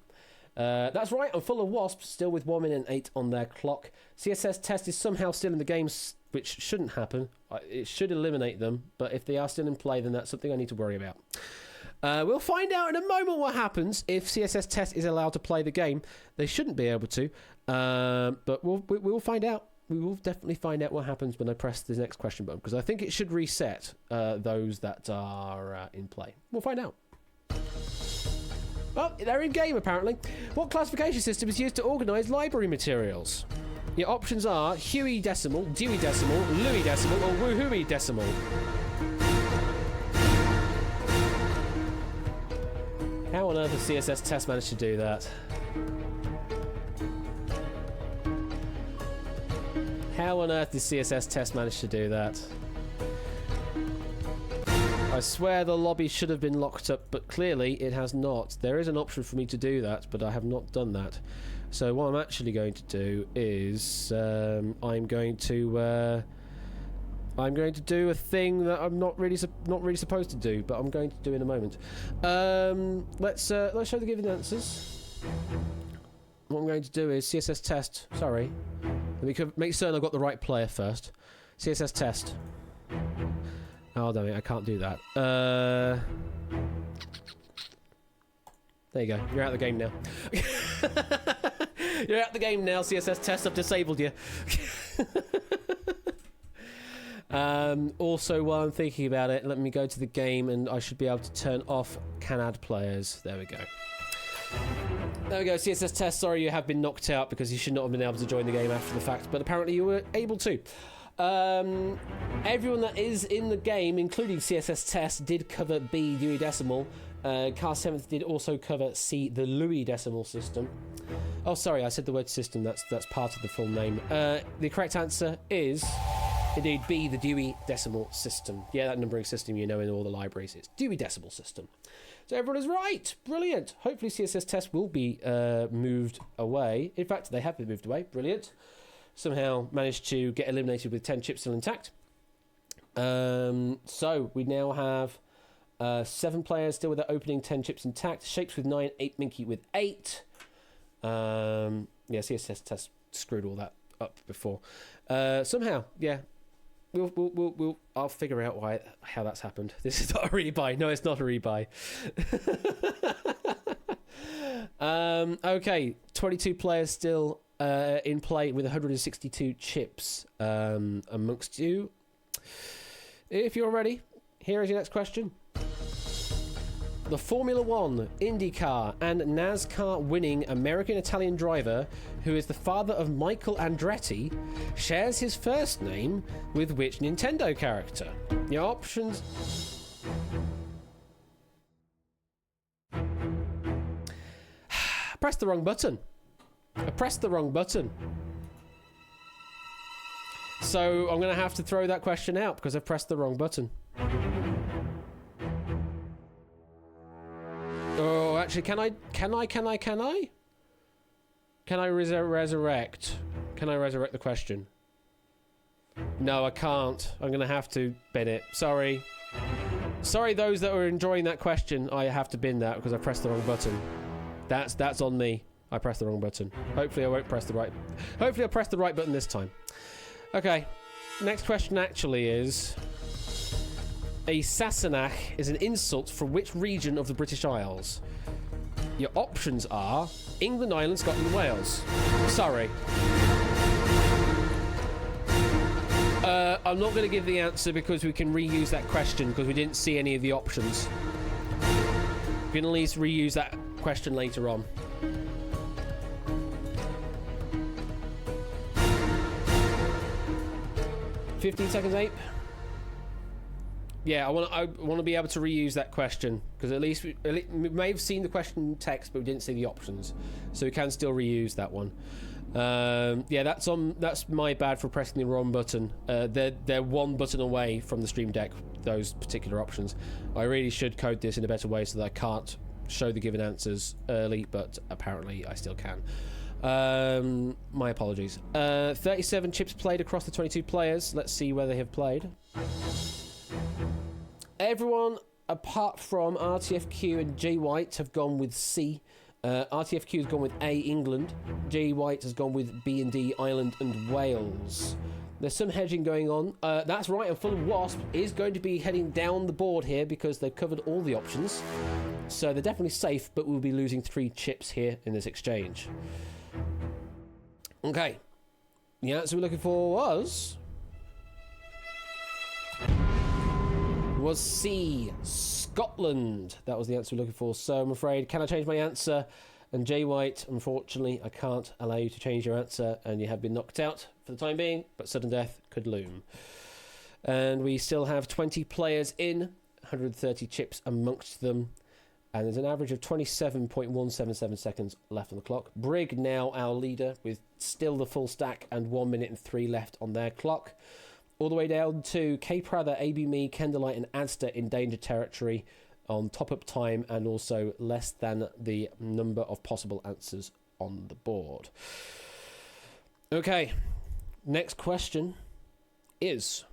S1: That's right, I'm full of wasps, still with 1 minute and 8 on their clock. CSS test is somehow still in the game, which shouldn't happen. It should eliminate them, but if they are still in play, then that's something I need to worry about. We'll find out in a moment what happens if CSS test is allowed to play the game. They shouldn't be able to, but we'll find out. We will definitely find out what happens when I press the next question button, because I think it should reset those that are in play. We'll find out. Well, they're in game apparently. What classification system is used to organise library materials? Your options are Huey decimal, Dewey decimal, Louis decimal, or Woohooey decimal. How on earth has CSS test managed to do that? How on earth did CSS test manage to do that? I swear the lobby should have been locked up, but clearly it has not. There is an option for me to do that, but I have not done that. So what I'm actually going to do is I'm going to do a thing that I'm not really supposed to do, but I'm going to do in a moment. Let's show the given answers. What I'm going to do is CSS test. Sorry, let me make certain I've got the right player first. CSS test. Oh, damn it, I can't do that. There you go. You're out of the game now. You're out of the game now, CSS test. I've disabled you. Also, while I'm thinking about it, let me go to the game and I should be able to turn off can add players. There we go. There we go, CSS test. Sorry you have been knocked out because you should not have been able to join the game after the fact, but apparently you were able to. Everyone that is in the game, including CSS test, did cover B, Dewey Decimal. Car 7th did also cover C, the Louis Decimal system. Oh, sorry, I said the word system. That's part of the full name. The correct answer is indeed B, the Dewey Decimal system. Yeah, that numbering system you know in all the libraries. It's Dewey Decimal system. So everyone is right. Brilliant. Hopefully CSS test will be moved away. In fact, they have been moved away. Brilliant. Somehow managed to get eliminated with 10 chips still intact. So we now have 7 players still with their opening 10 chips intact. Shapes with 9, 8 Minky with 8. Yeah, CSS test screwed all that up before. Somehow, yeah. I'll figure out how that's happened. This is not a rebuy. No, it's not a rebuy. Okay, 22 players still in play with 162 chips amongst you. If you're ready, here is your next question. The Formula One, IndyCar, and NASCAR winning American-Italian driver, who is the father of Michael Andretti, shares his first name with which Nintendo character? Your options... Press the wrong button. I pressed the wrong button. So I'm going to have to throw that question out because I pressed the wrong button. Oh, actually, can I resurrect? Can I resurrect the question? No, I can't. I'm going to have to bin it. Sorry. Sorry, those that were enjoying that question. I have to bin that because I pressed the wrong button. That's on me. I pressed the wrong button. Hopefully I won't press the right... Hopefully I'll press the right button this time. Okay. Next question actually is... A Sassenach is an insult from which region of the British Isles? Your options are England, Ireland, Scotland, Wales. Sorry. I'm not going to give the answer because we can reuse that question because we didn't see any of the options. We can at least reuse that question later on. $15 seconds, Ape. Yeah, I want to be able to reuse that question because at least we may have seen the question text, but we didn't see the options, so we can still reuse that one. Yeah, that's my bad for pressing the wrong button. They're one button away from the Stream Deck. those particular options. I really should code this in a better way so that I can't show the given answers early, but apparently I still can. My apologies. 37 chips played across the 22 players. Let's see where they have played. Everyone apart from RTFQ and J White have gone with C. RTFQ has gone with A, England. J White has gone with B and D, Ireland and Wales. There's some hedging going on. That's right, and Fulham Wasp is going to be heading down the board here because they've covered all the options. So they're definitely safe, but we'll be losing 3 chips here in this exchange. Okay. The answer we're looking for was C, Scotland. That was the answer we're looking for. So I'm afraid, can I change my answer? And Jay White, unfortunately, I can't allow you to change your answer, and you have been knocked out for the time being, but sudden death could loom. And we still have 20 players in, 130 chips amongst them, and there's an average of 27.177 seconds left on the clock. Brig now our leader, with still the full stack and 1 minute and 3 left on their clock. All the way down to K Prather, AB Me, Kendallite and Adster in danger territory on top-up time, and also less than the number of possible answers on the board. Okay, next question is: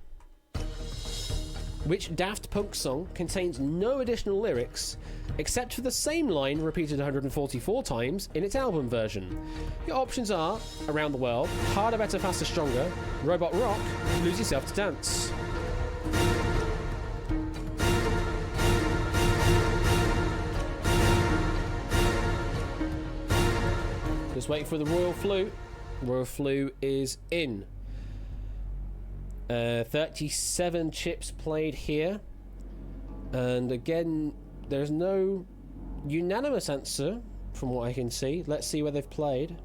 S1: which Daft Punk song contains no additional lyrics except for the same line repeated 144 times in its album version? Your options are Around the World, Harder, Better, Faster, Stronger, Robot Rock, Lose Yourself to Dance. Just waiting for the Royal Flu. Royal Flu is in. 37 chips played here. And again, there's no unanimous answer from what I can see. Let's see where they've played.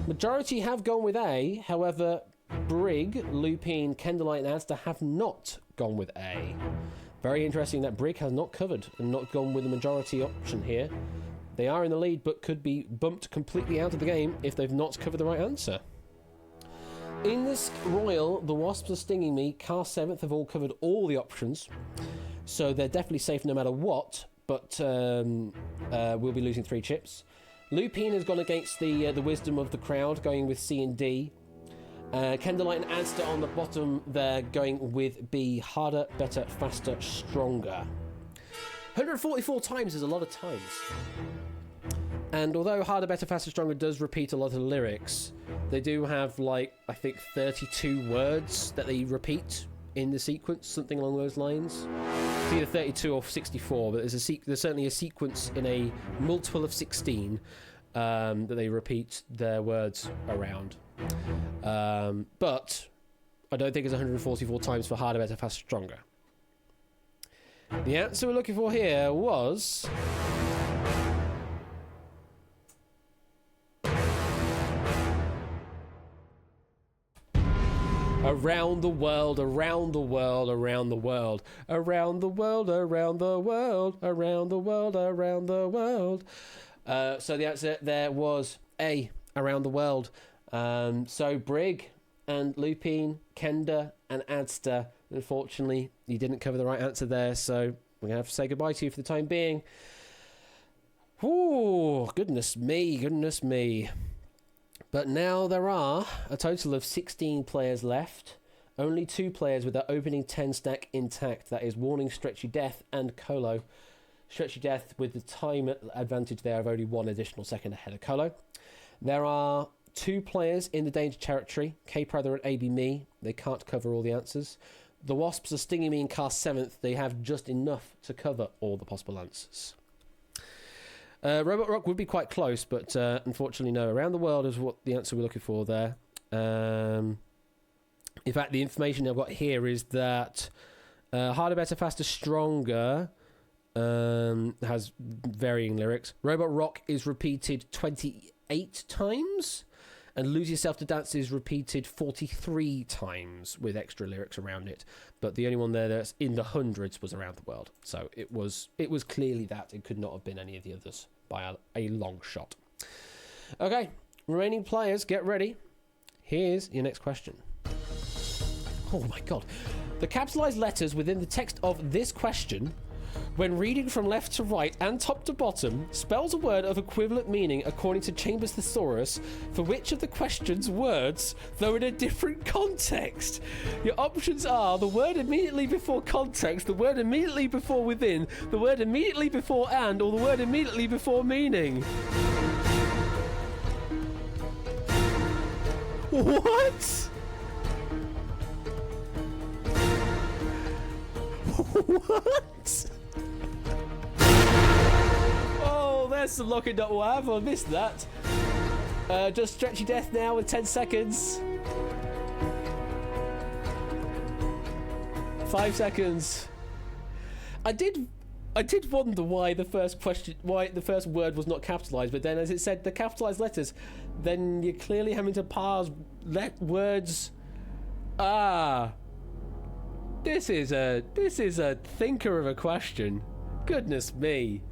S1: Majority have gone with A. However, Brig, Lupine, Kendallite and Adster have not gone with A. Very interesting that Brig has not covered and not gone with the majority option here. They are in the lead, but could be bumped completely out of the game if they've not covered the right answer. In this Royal, the Wasps are stinging me. Car 7th have all covered all the options, so they're definitely safe no matter what, but we'll be losing 3 chips. Lupine has gone against the wisdom of the crowd, going with C and D. Kendallite and Adster on the bottom, they're going with B. Harder, Better, Faster, Stronger. 144 times is a lot of times. And although Harder, Better, Faster, Stronger does repeat a lot of lyrics, they do have, like, I think 32 words that they repeat in the sequence, something along those lines. It's either 32 or 64, but there's certainly a sequence in a multiple of 16 that they repeat their words around. But I don't think it's 144 times for Harder, Better, Faster, Stronger. The answer we're looking for here was... Around the world, around the world, around the world, around the world, around the world, around the world, around the world. So the answer there was A, around the world. So Brig and Lupine, Kenda and Adster, unfortunately, you didn't cover the right answer there, so we're going to have to say goodbye to you for the time being. Ooh, goodness me, goodness me. But now there are a total of 16 players left. Only 2 players with their opening 10 stack intact. That is Warning, Stretchy Death and Colo. Stretchy Death with the time advantage there of only 1 additional second ahead of Colo. There are 2 players in the danger territory. K Prather and AB Me. They can't cover all the answers. The Wasps are stinging me in car 7th. They have just enough to cover all the possible answers. Robot Rock would be quite close, but unfortunately no. Around the world is what the answer we're looking for there. In fact, the information I've got here is that Harder, Better, Faster, Stronger has varying lyrics. Robot Rock is repeated 28 times, and Lose Yourself to Dance is repeated 43 times with extra lyrics around it. But the only one there that's in the hundreds was Around the World. So it was clearly that. It could not have been any of the others by a long shot. Okay, remaining players, get ready. Here's your next question. Oh my god. The capitalized letters within the text of this question, when reading from left to right and top to bottom, spells a word of equivalent meaning according to Chambers' thesaurus for which of the question's words, though in a different context. Your options are the word immediately before context, the word immediately before within, the word immediately before and, or the word immediately before meaning. What? What? Oh, there's some locking up WAV. I missed that. Just stretchy death now with 10 seconds. 5 seconds. I did wonder why the first word was not capitalized, but then as it said the capitalized letters, then you're clearly having to parse words. This is a thinker of a question. Goodness me.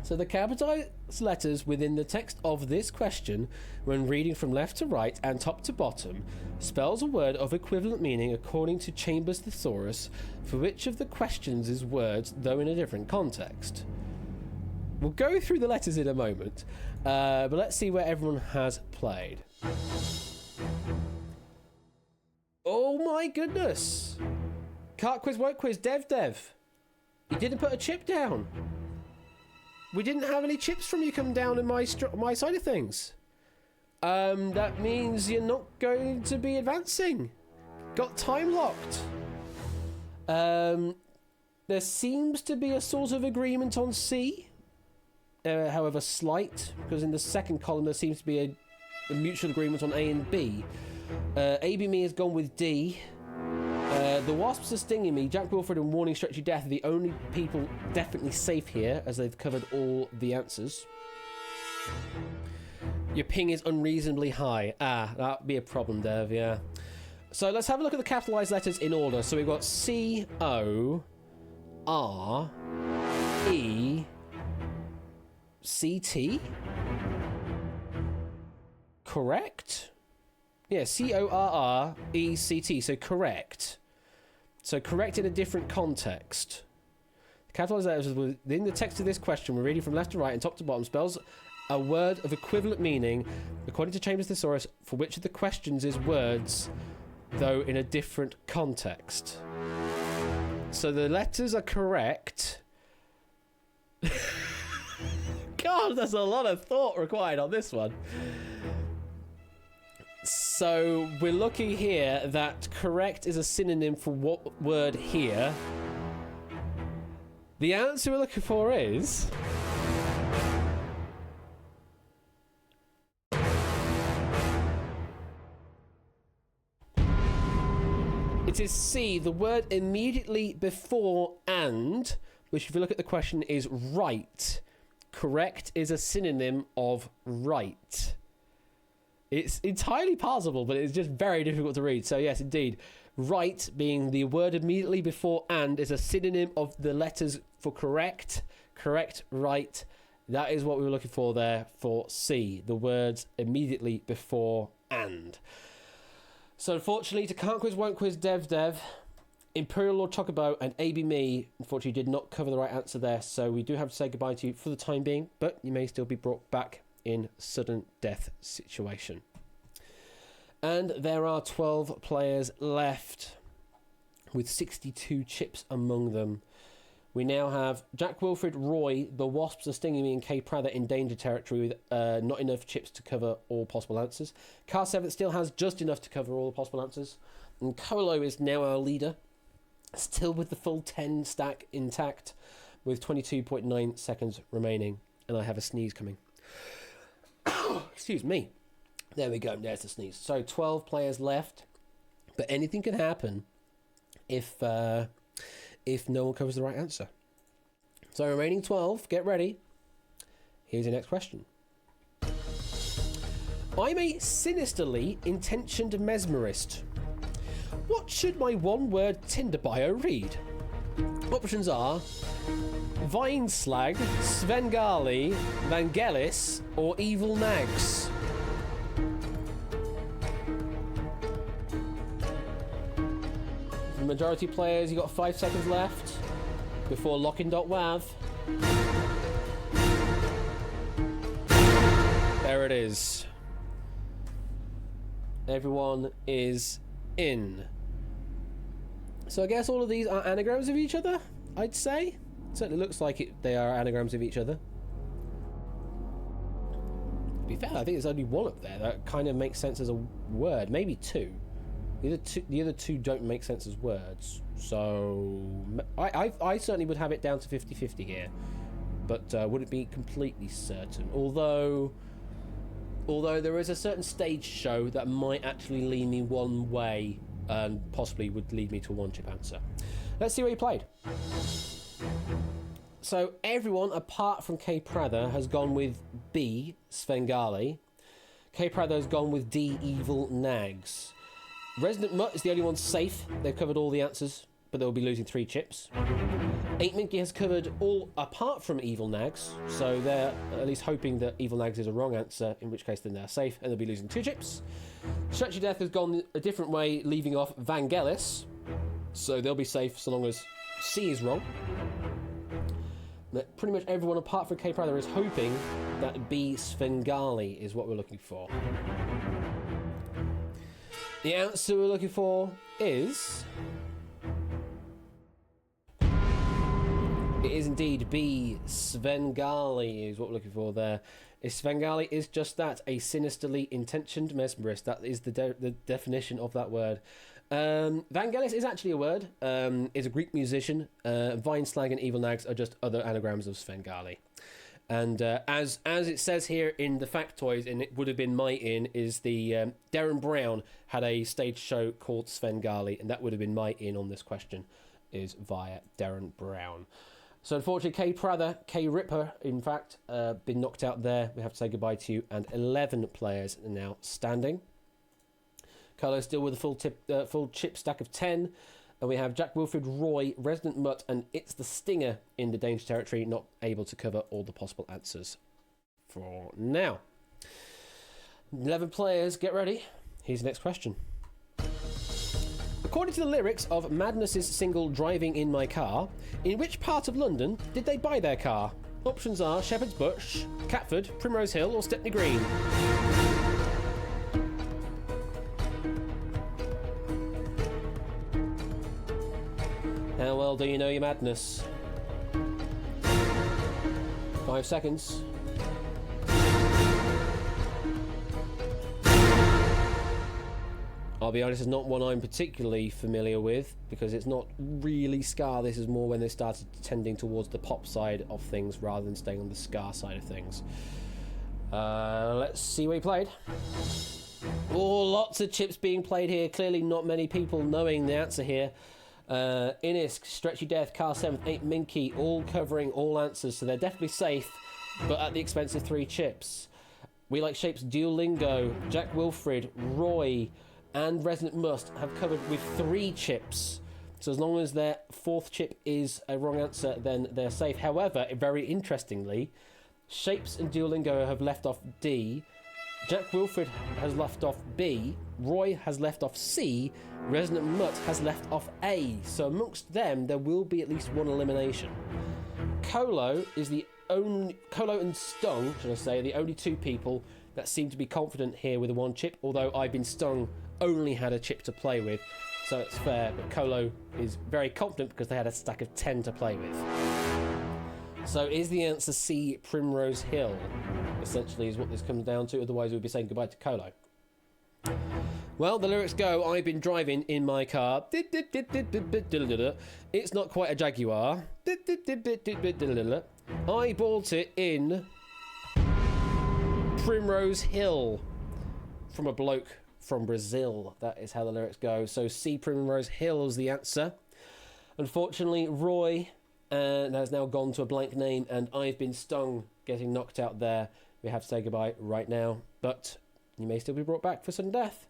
S1: So the capitalized letters within the text of this question, when reading from left to right and top to bottom, spells a word of equivalent meaning according to Chambers' thesaurus for which of the questions is words, though in a different context. We'll go through the letters in a moment, but let's see where everyone has played. Oh my goodness! Can't quiz, won't quiz, Dev. You didn't put a chip down. We didn't have any chips from you come down in my side of things. That means you're not going to be advancing. Got time locked. There seems to be a sort of agreement on C. However slight, because in the second column there seems to be a mutual agreement on A and B. AB Me has gone with D. The wasps are stinging me. Jack Wilfred and Warning Stretchy Death are the only people definitely safe here, as they've covered all the answers. Your ping is unreasonably high. That'd be a problem, Dev, yeah. So let's have a look at the capitalized letters in order. So we've got C, O, R, E, C, T. Correct? Yeah, C-O-R-R-E-C-T, so correct. So correct in a different context. The capitalized letters within the text of this question, we're reading from left to right and top to bottom, spells a word of equivalent meaning, according to Chambers' thesaurus, for which of the questions is words, though in a different context. So the letters are correct. God, there's a lot of thought required on this one. So we're looking here that correct is a synonym for what word here? The answer we're looking for is... it is C, the word immediately before and, which if you look at the question is right. Correct is a synonym of right. It's entirely parsable, but it's just very difficult to read. So yes, indeed. Right being the word immediately before and is a synonym of the letters for correct. Correct, right. That is what we were looking for there for C. The words immediately before and. So unfortunately, to Can't Quiz, Won't Quiz, Dev, Imperial Lord Chocobo and AB Me, unfortunately, did not cover the right answer there. So we do have to say goodbye to you for the time being, but you may still be brought back in sudden death situation. And there are 12 players left with 62 chips among them. We now have Jack Wilfred, Roy, the Wasps are stinging me, and Kay Prather in danger territory with not enough chips to cover all possible answers. Car 7 still has just enough to cover all the possible answers. And Colo is now our leader, still with the full 10 stack intact, with 22.9 seconds remaining. And I have a sneeze coming. Excuse me. There we go. There's the sneeze. So 12 players left, but anything can happen if no one covers the right answer. So remaining 12. Get ready. Here's your next question. I'm a sinisterly intentioned mesmerist. What should my one-word Tinder bio read? Options are Vine Slag, Svengali, Vangelis, or Evil Nags. majority players, you got 5 seconds left before locking.wav. There it is. Everyone is in. So I guess all of these are anagrams of each other, I'd say. It certainly looks like they are anagrams of each other. To be fair, I think there's only one up there that kind of makes sense as a word. Maybe two. The other two don't make sense as words. So I certainly would have it down to 50-50 here. But wouldn't be completely certain. Although there is a certain stage show that might actually lean me one way and possibly would lead me to a one-chip answer. Let's see what he played. So everyone apart from K Prather has gone with B, Svengali. K Prather has gone with D, Evil Nags. Resident Mutt is the only one safe. They've covered all the answers, but they'll be losing 3 chips. 8 Minky has covered all apart from Evil Nags, so they're at least hoping that Evil Nags is a wrong answer, in which case then they're safe and they'll be losing 2 chips. Stretchy Death has gone a different way, leaving off Vangelis, so they'll be safe so long as C is wrong. Pretty much everyone apart from K Prather is hoping that B, Svengali is what we're looking for. The answer we're looking for is... It is indeed B, Svengali is what we're looking for there. Svengali is just that, a sinisterly intentioned mesmerist. That is the definition of that word. Vangelis is actually a word. Is a Greek musician. Vine Slag and Evil Nags are just other anagrams of Svengali. And as it says here in the factoids, and it would have been my in, is the Darren Brown had a stage show called Svengali, and that would have been my in on this question, is via Darren Brown. So unfortunately, K Prather, K Ripper, in fact, been knocked out there. We have to say goodbye to you, and 11 players are now standing. Carlo still with a full chip stack of 10. And we have Jack Wilfred, Roy, Resident Mutt, and It's the Stinger in the danger territory, not able to cover all the possible answers for now. 11 players, get ready. Here's the next question. According to the lyrics of Madness's single Driving in My Car, in which part of London did they buy their car? Options are Shepherd's Bush, Catford, Primrose Hill, or Stepney Green. How well do you know your madness? 5 seconds. I'll be honest, it's not one I'm particularly familiar with, because it's not really ska. This is more when they started tending towards the pop side of things rather than staying on the ska side of things. Let's see what he played. Oh, lots of chips being played here. Clearly not many people knowing the answer here. Inisk, Stretchy Death, Car 7th, 8 Minky, all covering all answers, so they're definitely safe, but at the expense of 3 chips. We Like Shapes, Duolingo, Jack Wilfred, Roy, and Resident Must have covered with 3 chips. So as long as their 4th chip is a wrong answer, then they're safe. However, very interestingly, Shapes and Duolingo have left off D, Jack Wilfred has left off B, Roy has left off C, Resident Mutt has left off A. So amongst them, there will be at least one elimination. Colo and Stung, should I say, are the only 2 people that seem to be confident here with a 1 chip, although I've been Stung only had a chip to play with, so it's fair, but Colo is very confident because they had a stack of 10 to play with. So is the answer C, Primrose Hill? Essentially is what this comes down to, otherwise we'd be saying goodbye to Colo. Well, the lyrics go, I've been driving in my car. It's not quite a Jaguar. I bought it in Primrose Hill. From a bloke from Brazil. That is how the lyrics go. So C, Primrose Hill is the answer. Unfortunately, Roy has now gone to a blank name, and I've been Stung, getting knocked out there. We have to say goodbye right now, but you may still be brought back for sudden death.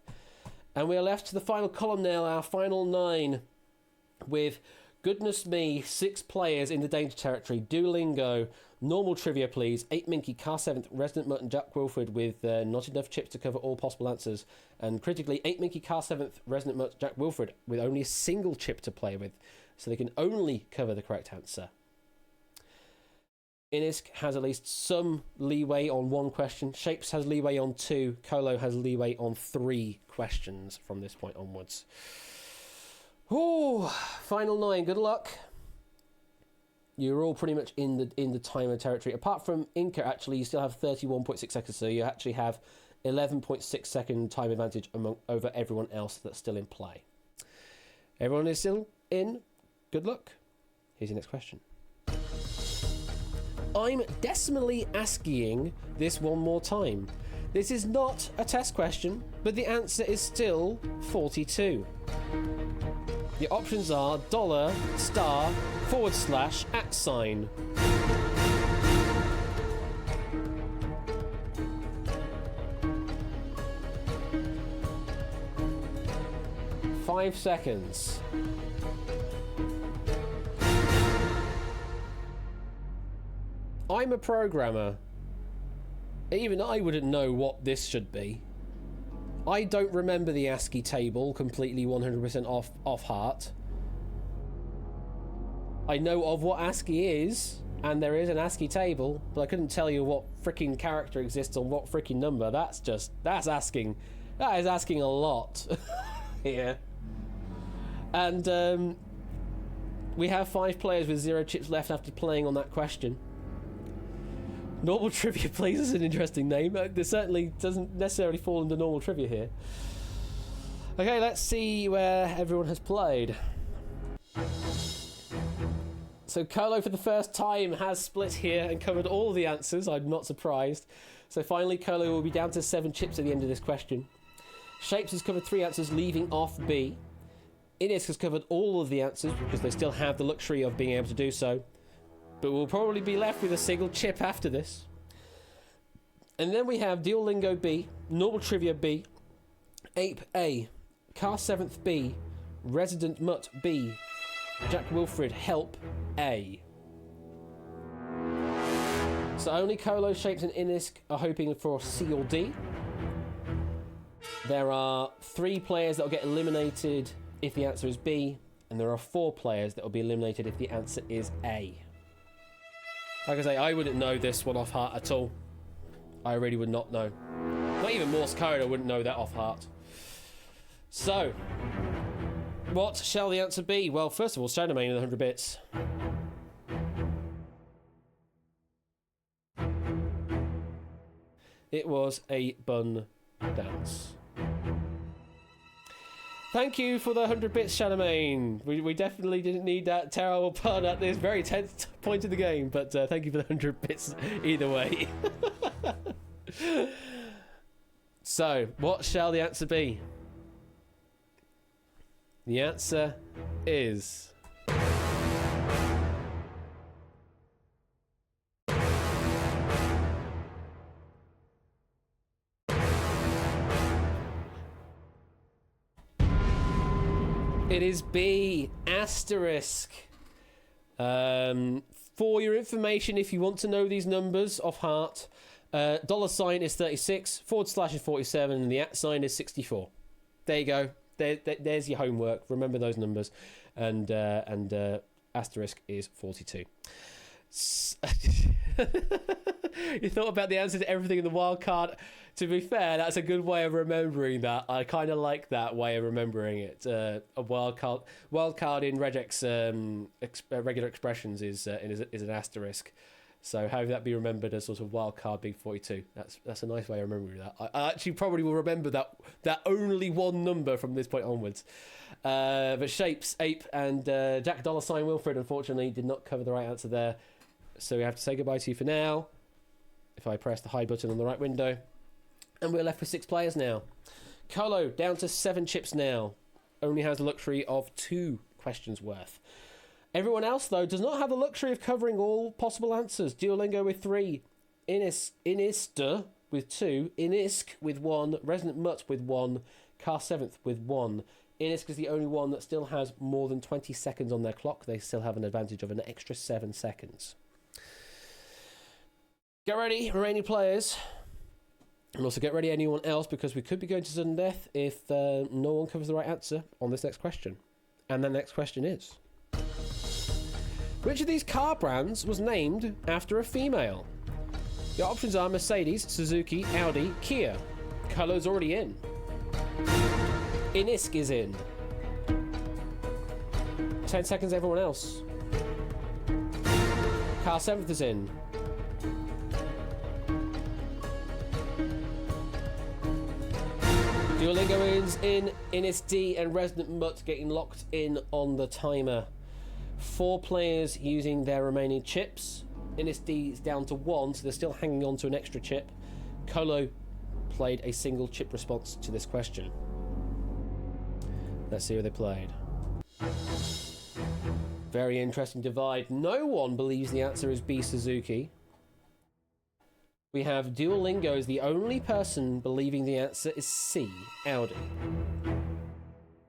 S1: And we are left to the final column now, our final 9, with Goodness me, 6 players in the danger territory. Duolingo, normal trivia, please. 8 Minky, Car 7th, Resident Mutt, and Jack Wilfred with not enough chips to cover all possible answers. And critically, 8 Minky, Car 7th, Resident Mutt, Jack Wilfred with only a single chip to play with. So they can only cover the correct answer. Inisk has at least some leeway on 1 question. Shapes has leeway on 2. Colo has leeway on 3 questions from this point onwards. Ooh, final 9. Good luck. You're all pretty much in the timer territory. Apart from Inca, actually, you still have 31.6 seconds, so you actually have 11.6 second time advantage over everyone else that's still in play. Everyone is still in. Good luck. Here's your next question. I'm decimally asking this one more time. This is not a test question, but the answer is still 42. The options are $, star, /@. 5 seconds. I'm a programmer. Even I wouldn't know what this should be. I don't remember the ASCII table completely 100% off heart. I know of what ASCII is, and there is an ASCII table, but I couldn't tell you what freaking character exists on what freaking number. That is asking a lot here. And we have 5 players with 0 chips left after playing on that question. Normal trivia, please, is an interesting name. There certainly doesn't necessarily fall into normal trivia here. Okay, let's see where everyone has played. So Colo, for the first time, has split here and covered all the answers. I'm not surprised. So finally, Colo will be down to 7 chips at the end of this question. Shapes has covered 3 answers, leaving off B. Ines has covered all of the answers because they still have the luxury of being able to do so. But we'll probably be left with a single chip after this. And then we have Duolingo B, Normal Trivia B, Ape A, Car 7th B, Resident Mutt B, Jack Wilfred Help A. So only Colo, Shapes and Inisk are hoping for C or D. There are 3 players that will get eliminated if the answer is B, and there are 4 players that will be eliminated if the answer is A. Like I say, I wouldn't know this one off heart at all. I really would not know. Not even Morse code, I wouldn't know that off heart. So, what shall the answer be? Well, first of all, Shadowmane in the 100 bits. It was a bun dance. Thank you for the 100 bits, Shadowmane. We definitely didn't need that terrible pun at this very tense point of the game, but thank you for the 100 bits either way. So, what shall the answer be? The answer is... It is B, asterisk. For your information, if you want to know these numbers off heart, $sign is 36, / is 47, and the @ is 64. There you go. There's your homework. Remember those numbers. And asterisk is 42. You thought about the answer to everything in the wild card. To be fair, that's a good way of remembering that. I kind of like that way of remembering it. A wild card in regex regular expressions is an asterisk. So have that be remembered as sort of wild card being 42. That's a nice way of remembering that. I actually probably will remember that only one number from this point onwards. But Shapes, Ape, and Jack $sign Wilfred unfortunately did not cover the right answer there. So we have to say goodbye to you for now. If I press the hide button on the right window. And we're left with 6 players now. Colo, down to 7 chips now. Only has the luxury of 2 questions worth. Everyone else, though, does not have the luxury of covering all possible answers. Duolingo with 3. Inista with 2. Inisk with 1. Resident Mutt with 1. Car 7th with 1. Inisk is the only one that still has more than 20 seconds on their clock. They still have an advantage of an extra 7 seconds. Get ready, remaining players. And also get ready, anyone else, because we could be going to sudden death if no one covers the right answer on this next question. And the next question is... which of these car brands was named after a female? Your options are Mercedes, Suzuki, Audi, Kia. Colour's already in. Inisk is in. 10 seconds, everyone else. Car 7th is in. Duolingo is in. Inisk D and Resident Mutt getting locked in on the timer. 4 players using their remaining chips. Inisk D is down to 1, so they're still hanging on to an extra chip. Colo played a single chip response to this question. Let's see who they played. Very interesting divide. No one believes the answer is B, Suzuki. We have Duolingo as the only person believing the answer is C, Audi.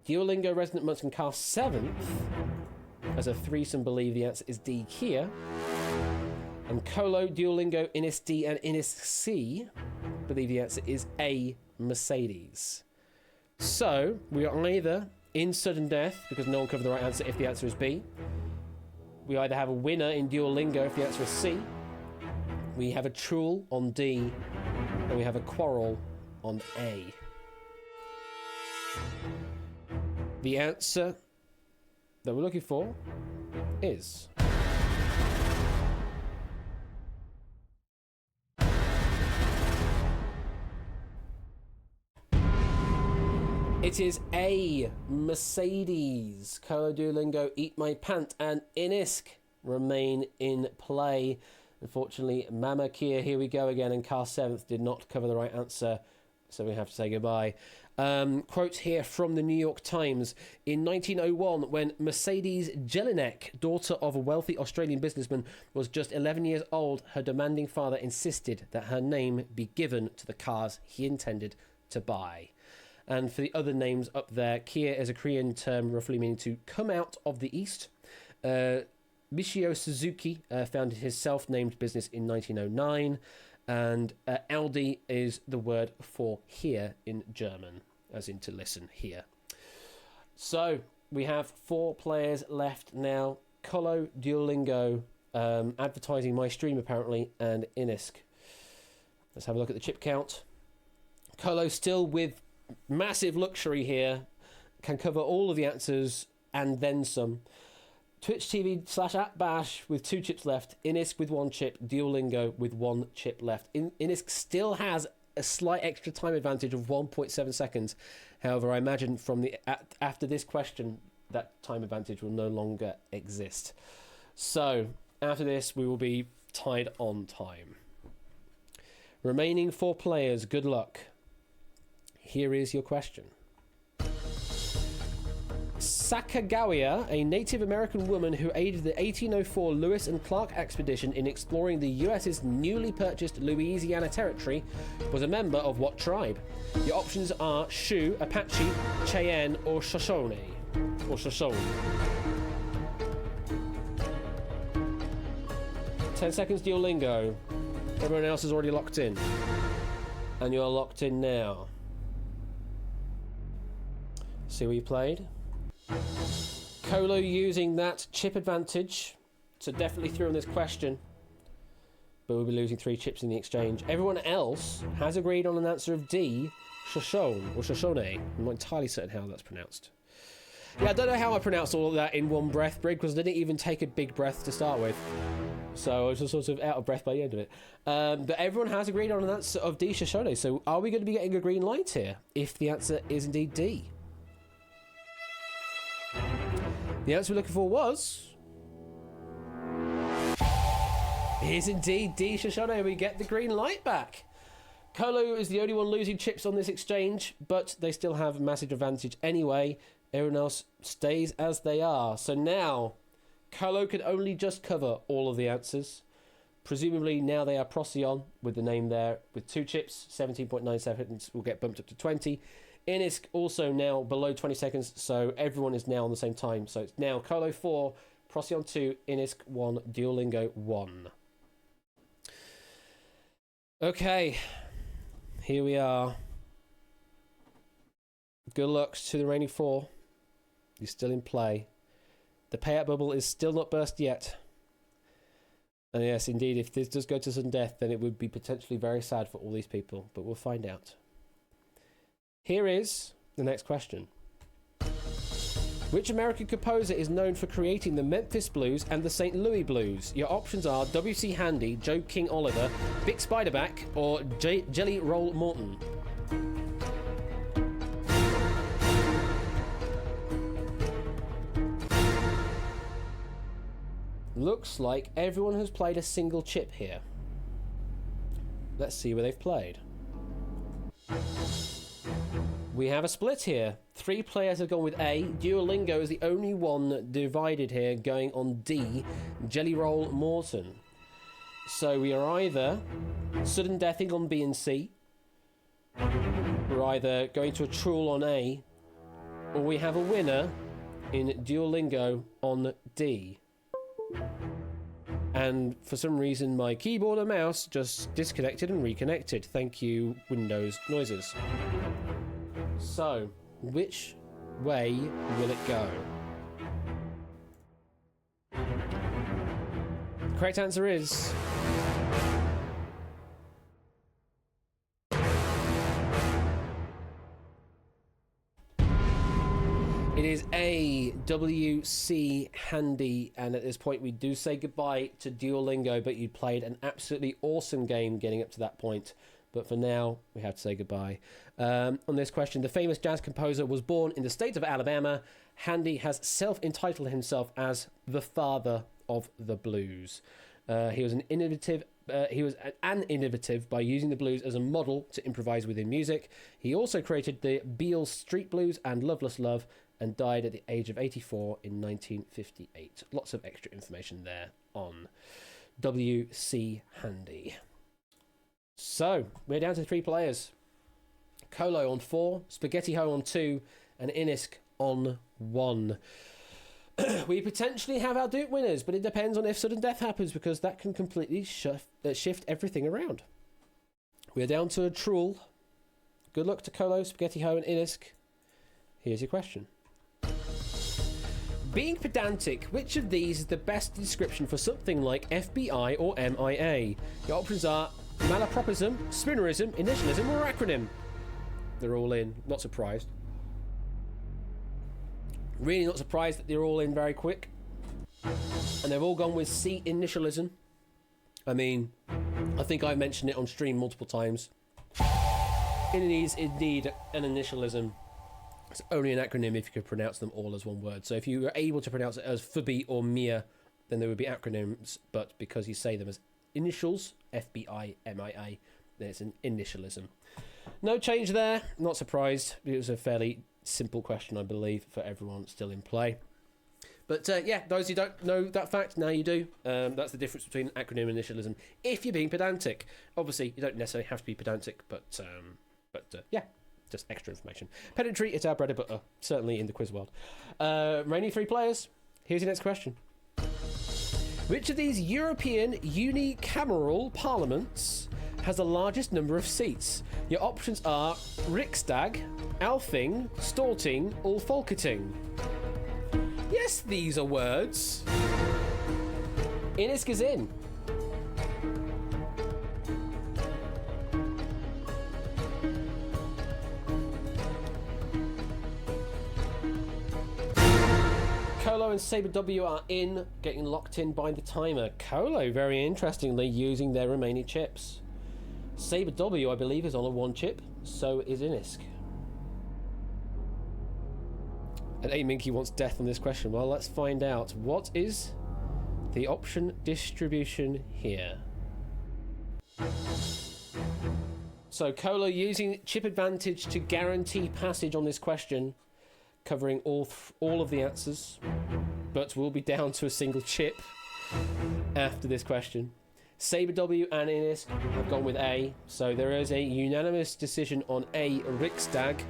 S1: Duolingo, Resident Mutt and Car 7th as a threesome believe the answer is D, Kia. And Colo, Duolingo, Inisk D and Inisk C believe the answer is A, Mercedes. So, we are either in sudden death, because no one covered the right answer if the answer is B. We either have a winner in Duolingo if the answer is C. We have a truel on D. And we have a quarrel on A. The answer that we're looking for is... it is A, Mercedes. Colo, Duolingo, Eat My Pant, and Inisk remain in play. Unfortunately, Mama Kia, here we go again, and Car 7th did not cover the right answer, so we have to say goodbye. Quote here from the New York Times. In 1901, when Mercedes Jelinek, daughter of a wealthy Australian businessman, was just 11 years old, her demanding father insisted that her name be given to the cars he intended to buy. And for the other names up there, Kia is a Korean term roughly meaning to come out of the east. Michio Suzuki founded his self-named business in 1909. And Audi is the word for hear in German, as in to listen, hear. So we have 4 players left now. Colo, Duolingo, advertising my stream apparently, and Inisk. Let's have a look at the chip count. Colo still with massive luxury here, can cover all of the answers and then some. Twitch TV /@bash with 2 chips left. Inisk with 1 chip. Duolingo with 1 chip left. Inisk still has a slight extra time advantage of 1.7 seconds. However, I imagine from the after this question, that time advantage will no longer exist. So, after this, we will be tied on time. Remaining 4 players, good luck. Here is your question. Sacagawea, a Native American woman who aided the 1804 Lewis and Clark expedition in exploring the US's newly purchased Louisiana Territory, was a member of what tribe? Your options are Sioux, Apache, Cheyenne, or Shoshone. 10 seconds, Duolingo. Everyone else is already locked in. And you are locked in now. See what you played? Colo using that chip advantage, so definitely through on this question, but we'll be losing 3 chips in the exchange. Everyone else has agreed on an answer of D, Shoshone, or Shoshone. I'm not entirely certain how that's pronounced. Yeah, I don't know how I pronounced all of that in one breath, Brig, because I didn't even take a big breath to start with. So I was just sort of out of breath by the end of it. But everyone has agreed on an answer of D, Shoshone. So are we going to be getting a green light here if the answer is indeed D? The answer we're looking for was... it is indeed D, Shoshone. We get the green light back. Colo is the only one losing chips on this exchange, but they still have a massive advantage anyway. Everyone else stays as they are. So now, Colo can only just cover all of the answers. Presumably now they are Procyon with the name there with 2 chips. 17.9 seconds will get bumped up to 20. Inisk also now below 20 seconds, so everyone is now on the same time. So it's now Colo 4, Procyon 2, Inisk 1, Duolingo 1. Okay, here we are. Good luck to the remaining 4. You're still in play. The payout bubble is still not burst yet. And yes, indeed, if this does go to sudden death, then it would be potentially very sad for all these people. But we'll find out. Here is the next question. Which American composer is known for creating the Memphis Blues and the St. Louis Blues? Your options are W.C. Handy, Joe King Oliver, Vic Spiderback, or Jelly Roll Morton. Looks like everyone has played a single chip here. Let's see where they've played. We have a split here. 3 players have gone with A. Duolingo is the only one divided here, going on D. Jelly Roll Morton. So we are either sudden deathing on B and C, we're either going to a truel on A, or we have a winner in Duolingo on D. And for some reason my keyboard and mouse just disconnected and reconnected. Thank you, Windows noises. So, which way will it go? The correct answer is... it is A, W.C. Handy, and at this point we do say goodbye to Duolingo, but you played an absolutely awesome game getting up to that point. But for now, we have to say goodbye. On this question, the famous jazz composer was born in the state of Alabama. Handy has self-entitled himself as the father of the blues. He was an innovative by using the blues as a model to improvise within music. He also created the Beale Street Blues and Loveless Love, and died at the age of 84 in 1958. Lots of extra information there on W.C. Handy. So, we're down to 3 players. Colo on 4, Spaghetti Ho on 2, and Inisk on 1. We potentially have our Duke winners, but it depends on if sudden death happens, because that can completely shift everything around. We're down to a truel. Good luck to Colo, Spaghetti Ho, and Inisk. Here's your question. Being pedantic, which of these is the best description for something like FBI or MIA? Your options are malapropism, spoonerism, initialism, or acronym. They're all in. Not surprised. Really not surprised that they're all in very quick. And they've all gone with C, initialism. I mean, I think I've mentioned it on stream multiple times. It is indeed an initialism. It's only an acronym if you could pronounce them all as one word. So if you were able to pronounce it as FBI or MIA, then there would be acronyms. But because you say them as initials, FBI, MIA, then it's an initialism. No change there. Not surprised. It was a fairly simple question, I believe, for everyone still in play. But yeah, those who don't know that fact, now you do. That's the difference between acronym and initialism. If you're being pedantic, obviously you don't necessarily have to be pedantic, but yeah. Just extra information. Pedantry, it's our bread and butter, certainly in the quiz world. Remaining 3 players. Here's your next question. Which of these European unicameral parliaments has the largest number of seats? Your options are Riksdag, Althing, Storting, or Folketing. Yes, these are words. Inisk is in. Colo and Saber W are in, getting locked in by the timer. Colo, very interestingly, using their remaining chips. Saber W, I believe, is on a 1 chip. So is Inisk. And A Minky wants death on this question. Well, let's find out. What is the option distribution here? So Colo using chip advantage to guarantee passage on this question, covering all of the answers, but we'll be down to a single chip after this question. Saber W and Inisk have gone with A, so there is a unanimous decision on A, Riksdag.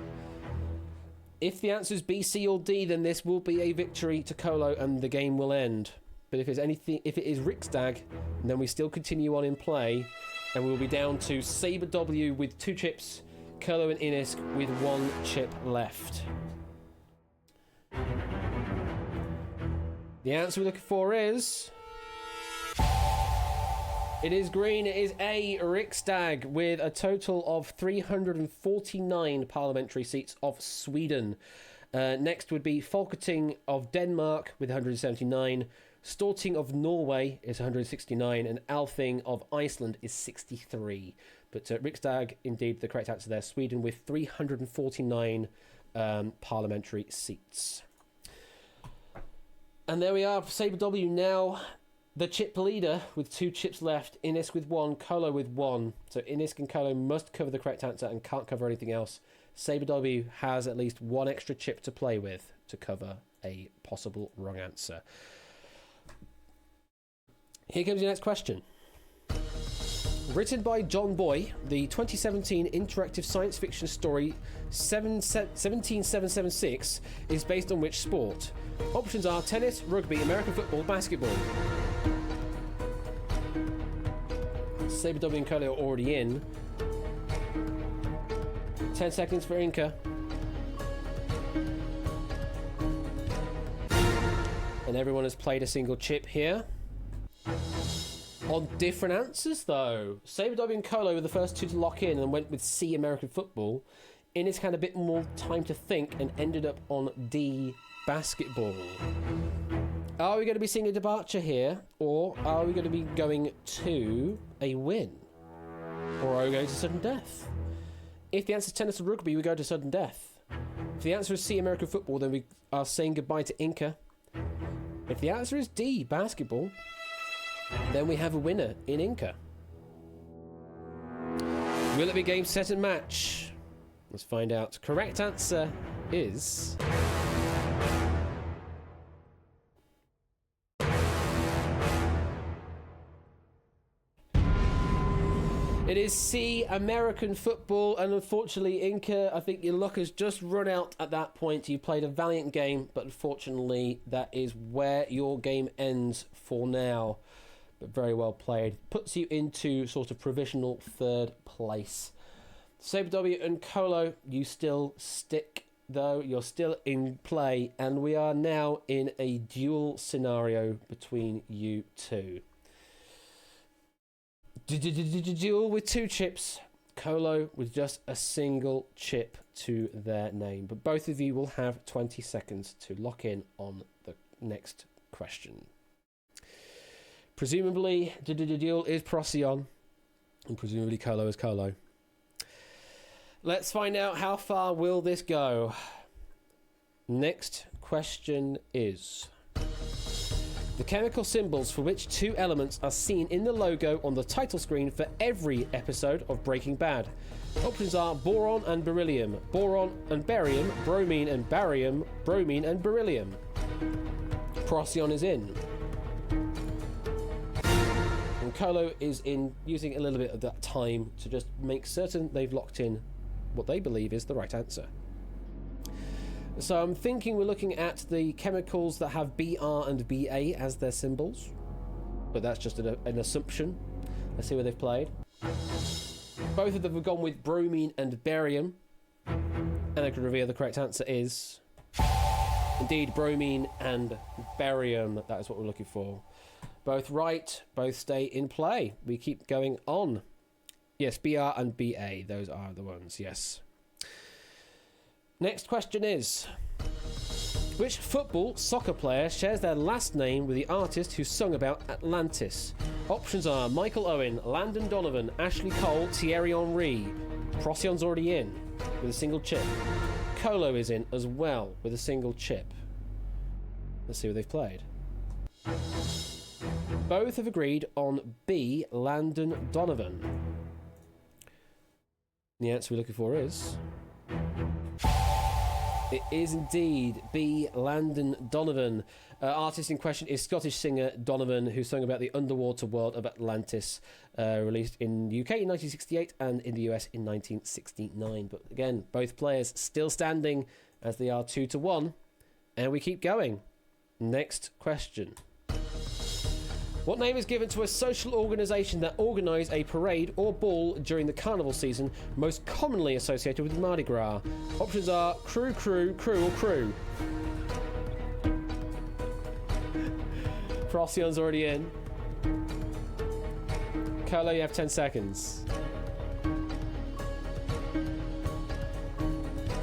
S1: If the answer is B, C, or D, then this will be a victory to Colo and the game will end. But if it is Riksdag, then we still continue on in play, and we'll be down to Saber W with 2 chips, Colo and Inisk with 1 chip left. The answer we're looking for is... It is green. It is A, Riksdag, with a total of 349 parliamentary seats of Sweden. Next would be Folketing of Denmark with 179. Storting of Norway is 169. And Althing of Iceland is 63. But Riksdag, indeed, the correct answer there. Sweden with 349 parliamentary seats. And there we are. Saber W now the chip leader with 2 chips left. Inisk with 1, Colo with 1. So Inisk and Colo must cover the correct answer and can't cover anything else. Saber W has at least 1 extra chip to play with to cover a possible wrong answer. Here comes your next question. Written by John Boy, the 2017 interactive science fiction story 17776 is based on which sport? Options are tennis, rugby, American football, basketball. Saber W and Colo are already in. 10 seconds for Inca. And everyone has played a single chip here. On different answers, though. Saber W and Colo were the first 2 to lock in and went with C, American football. Inisk had a bit more time to think and ended up on D, basketball. Are we going to be seeing a departure here, or are we going to be going to a win? Or are we going to sudden death? If the answer is tennis or rugby, we go to sudden death. If the answer is C, American football, then we are saying goodbye to Inca. If the answer is D, basketball, then we have a winner in Inca. Will it be game, set, and match? Let's find out. Correct answer is... It is C, American football, and unfortunately, Inca, I think your luck has just run out at that point. You played a valiant game, but unfortunately, that is where your game ends for now. But very well played. Puts you into sort of provisional 3rd place. Saber W and Colo, you still stick, though. You're still in play, and we are now in a duel scenario between you two. Duel with 2 chips, Colo with just a single chip to their name. But both of you will have 20 seconds to lock in on the next question. Presumably, duel is Procyon, and presumably Colo is Colo. Let's find out how far will this go. Next question is... The chemical symbols for which 2 elements are seen in the logo on the title screen for every episode of Breaking Bad. Options are boron and beryllium, boron and barium, bromine and barium, bromine and beryllium. Procyon is in. And Colo is in, using a little bit of that time to just make certain they've locked in what they believe is the right answer. So I'm thinking we're looking at the chemicals that have Br and Ba as their symbols. But that's just an assumption. Let's see where they've played. Both of them have gone with bromine and barium. And I can reveal the correct answer is... Indeed, bromine and barium. That is what we're looking for. Both right, both stay in play. We keep going on. Yes, Br and Ba. Those are the ones, yes. Next question is, which football soccer player shares their last name with the artist who sung about Atlantis? Options are Michael Owen, Landon Donovan, Ashley Cole, Thierry Henry. Procyon's already in with a single chip. Colo is in as well with a single chip. Let's see what they've played. Both have agreed on B, Landon Donovan. The answer we're looking for is... It is indeed B, Landon Donovan. Artist in question is Scottish singer Donovan, who sung about the underwater world of Atlantis, released in the UK in 1968 and in the US in 1969. But again, both players still standing as they are 2-1. And we keep going. Next question. What name is given to a social organisation that organise a parade or ball during the carnival season, most commonly associated with Mardi Gras? Options are crew, crew, crew, or crew. Procyon's already in. Colo, you have 10 seconds.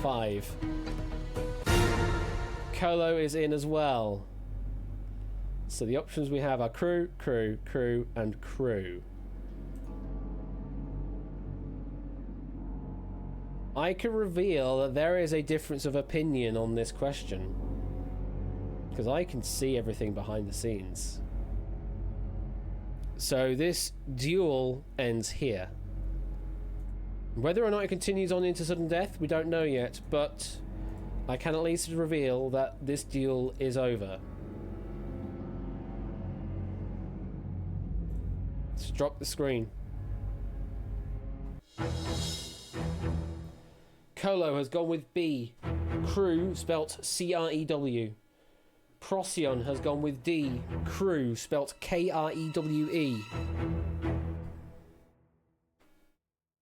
S1: 5. Colo is in as well. So the options we have are crew, crew, crew, and crew. I can reveal that there is a difference of opinion on this question, because I can see everything behind the scenes. So this duel ends here. Whether or not it continues on into sudden death, we don't know yet, but I can at least reveal that this duel is over. Let's drop the screen. Colo has gone with B. Crew, spelt C-R-E-W. Procyon has gone with D. Crew, spelt K-R-E-W-E.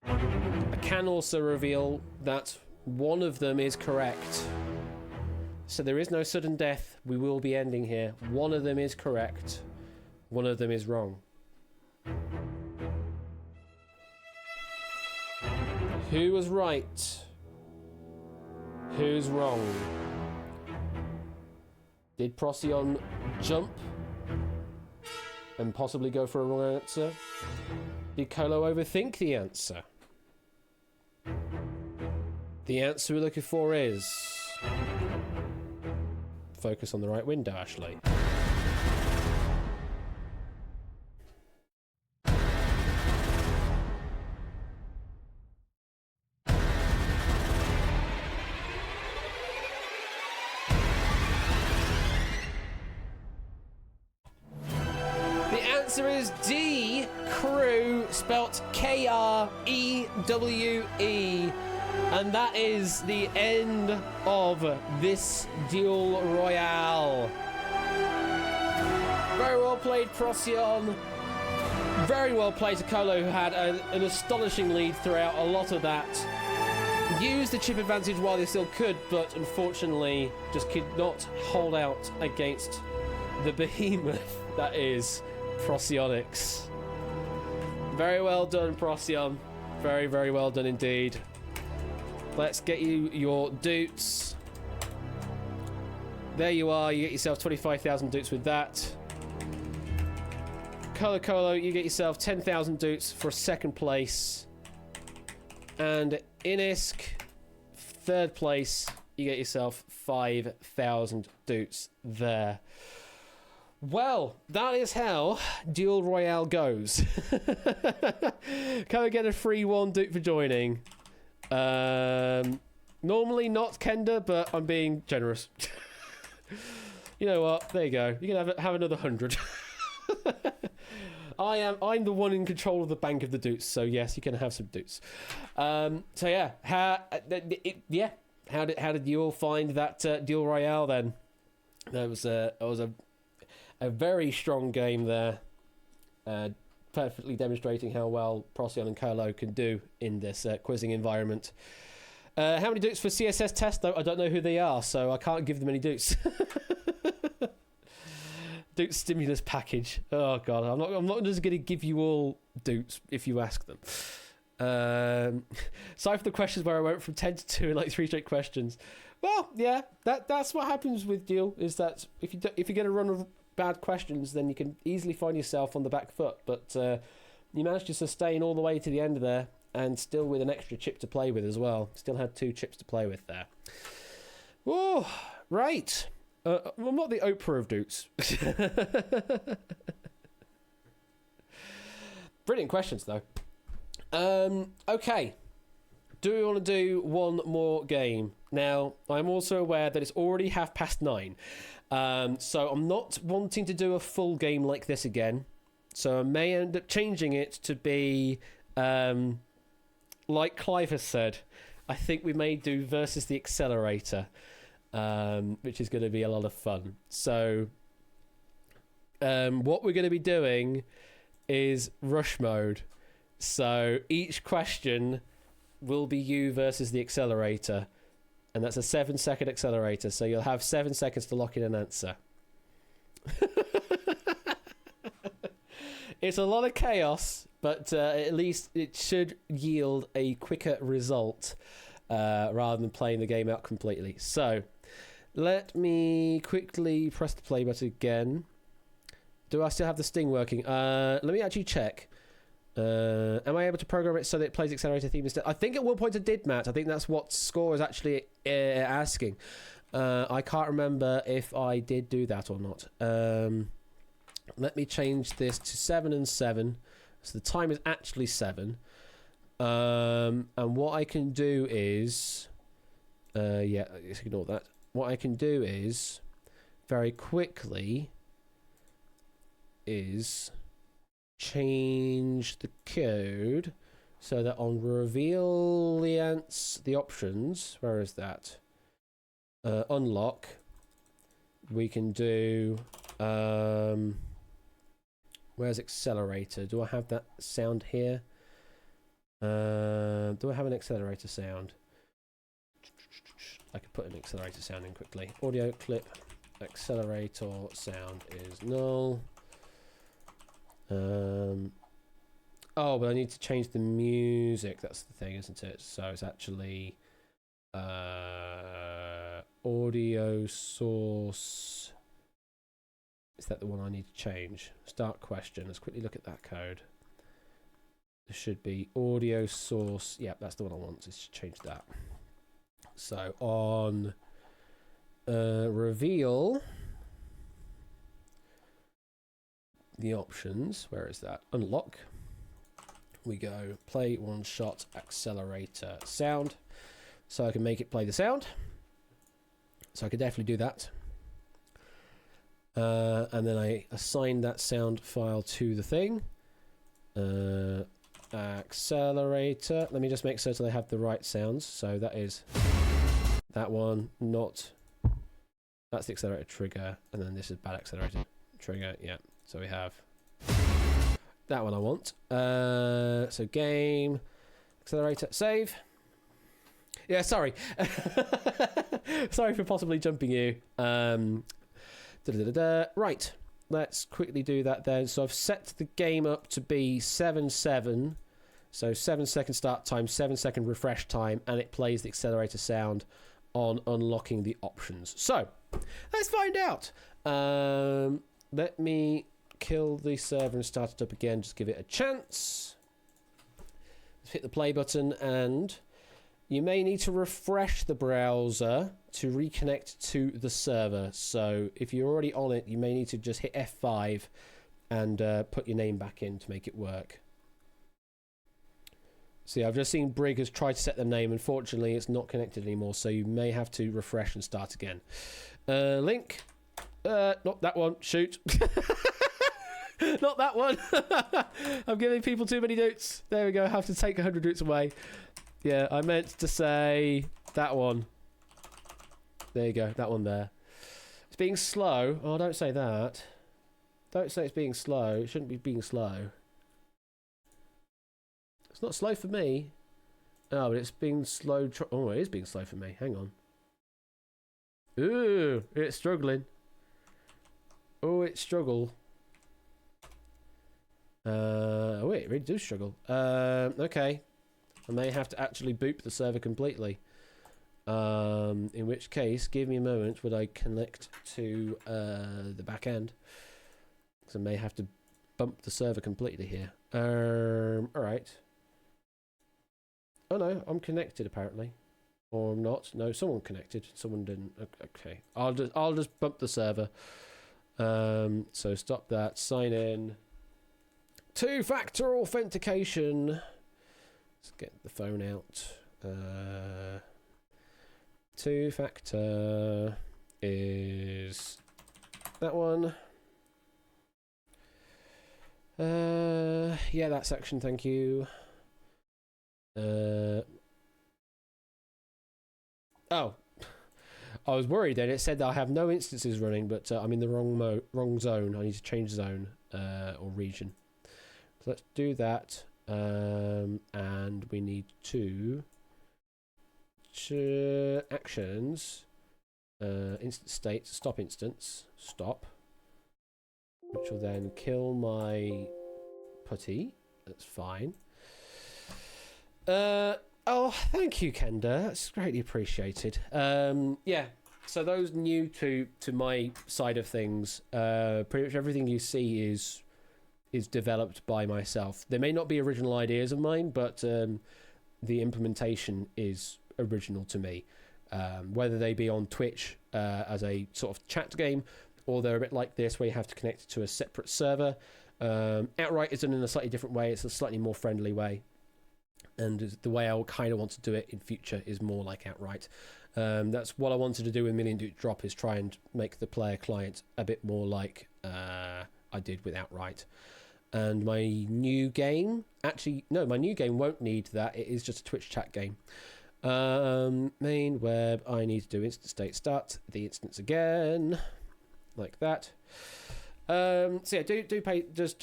S1: I can also reveal that one of them is correct. So there is no sudden death. We will be ending here. One of them is correct. One of them is wrong. Who was right? Who's wrong? Did Procyon jump and possibly go for a wrong answer? Did Colo overthink the answer? The answer we're looking for is... Focus on the right window, Ashley. The answer is D. Crew, spelt K-R-E-W-E. And that is the end of this Duel Royale. Very well played, Procyon. Very well played to Colo, who had an astonishing lead throughout a lot of that. Used the chip advantage while they still could, but unfortunately just could not hold out against the behemoth that is Procyonics. Very well done, Procyon. Very, very well done indeed. Let's get you your doots. There you are. You get yourself 25,000 doots with that. Colo, you get yourself 10,000 doots for second place. And Inisk, third place, you get yourself 5,000 doots there. Well, that is how Duel Royale goes. Can I get a free 1 doot for joining? Normally not Kenda, but I'm being generous. You know what? There you go. You can have another 100. I'm the one in control of the bank of the doots, so yes, you can have some doots. So yeah, how did you all find that Duel Royale then? That was a very strong game there. Perfectly demonstrating how well Procyon and Colo can do in this quizzing environment. How many doots for CSS test though? I don't know who they are, so I can't give them any doots. Doot stimulus package. Oh god, I'm not just going to give you all doots if you ask them. Aside from the questions where I went from 10 to 2 in like 3 straight questions. Well, yeah, that's what happens with Duel, is that if you get a run of bad questions, then you can easily find yourself on the back foot, but you managed to sustain all the way to the end there, and still with an extra chip to play with as well. Still had 2 chips to play with there. Oh, right. I'm not the Oprah of doots. Brilliant questions though. Okay, do we want to do one more game? Now, I'm also aware that it's already 9:30. So I'm not wanting to do a full game like this again. So I may end up changing it to be, like Clive has said, I think we may do versus the accelerator, which is going to be a lot of fun. So, what we're going to be doing is rush mode. So each question will be you versus the accelerator, and that's a 7-second accelerator. So you'll have 7 seconds to lock in an answer. It's a lot of chaos, but at least it should yield a quicker result rather than playing the game out completely. So let me quickly press the play button again. Do I still have the sting working? Let me actually check. Am I able to program it so that it plays accelerator theme instead? I think at one point it did, Matt. I think that's what Score is actually asking. I can't remember if I did do that or not. Let me change this to 7 and 7. So the time is actually 7. And what I can do is... yeah, just ignore that. What I can do is, very quickly, is change the code so that on reveal the options, where is that? Unlock, we can do where's accelerator? Do I have that sound here? Do I have an accelerator sound? I could put an accelerator sound in quickly. Audio clip accelerator sound is null. Oh, but I need to change the music. That's the thing, isn't it? So it's actually audio source. Is that the one I need to change? Start question. Let's quickly look at that code. There should be audio source. Yeah, that's the one I want. Let's change that. So on reveal the options, where is that? Unlock. We go play one shot accelerator sound. So I can make it play the sound. So I could definitely do that. And then I assign that sound file to the thing. Accelerator. Let me just make certain I have the right sounds. So that is that one, not... That's the accelerator trigger. And then this is bad accelerator trigger. Yeah. So we have that one I want. So game, accelerator, save. Yeah, sorry. Sorry for possibly jumping you. Right, let's quickly do that then. So I've set the game up to be 7-7. So 7-second start time, 7-second refresh time, and it plays the accelerator sound on unlocking the options. So let's find out. Let me kill the server and start it up again. Just give it a chance. Let's hit the play button, and you may need to refresh the browser to reconnect to the server. So if you're already on it, you may need to just hit F5 and put your name back in to make it work. See, I've just seen Brig has tried to set the name. Unfortunately, it's not connected anymore, so you may have to refresh and start again. Link. Not that one. Shoot. Not that one. I'm giving people too many doots. There we go. I have to take 100 doots away. Yeah, I meant to say that one. There you go. That one there. It's being slow. Oh, don't say that. Don't say it's being slow. It shouldn't be being slow. It's not slow for me. Oh, but it's being slow. Oh, it is being slow for me. Hang on. Ooh, it's struggling. Oh, it's struggle. Oh, wait, it really does struggle. Okay. I may have to actually boot the server completely. In which case, give me a moment when I connect to the back end. Because I may have to bump the server completely here. Alright. Oh no, I'm connected apparently. Or I'm not. No, someone connected. Someone didn't. Okay. I'll just bump the server. So stop that. Sign in. Two-factor authentication. Let's get the phone out. Two-factor is that one. Yeah, that section, thank you. Oh, I was worried then. It said that I have no instances running, but I'm in the wrong zone. I need to change zone or region. So let's do that. And we need to actions, instant state, stop instance, stop, which will then kill my putty. That's fine. Oh, thank you, Kenda. That's greatly appreciated. Yeah. So those new to my side of things, pretty much everything you see is developed by myself. There may not be original ideas of mine, but the implementation is original to me. Whether they be on Twitch as a sort of chat game, or they're a bit like this where you have to connect it to a separate server. Outright is done in a slightly different way. It's a slightly more friendly way. And the way I kind of want to do it in future is more like Outright. That's what I wanted to do with Million Duke Drop, is try and make the player client a bit more like I did with Outright. And my new game, actually, no, my new game won't need that. It is just a Twitch chat game. Main web, I need to do instant state start the instance again, like that. So yeah, do pay. Just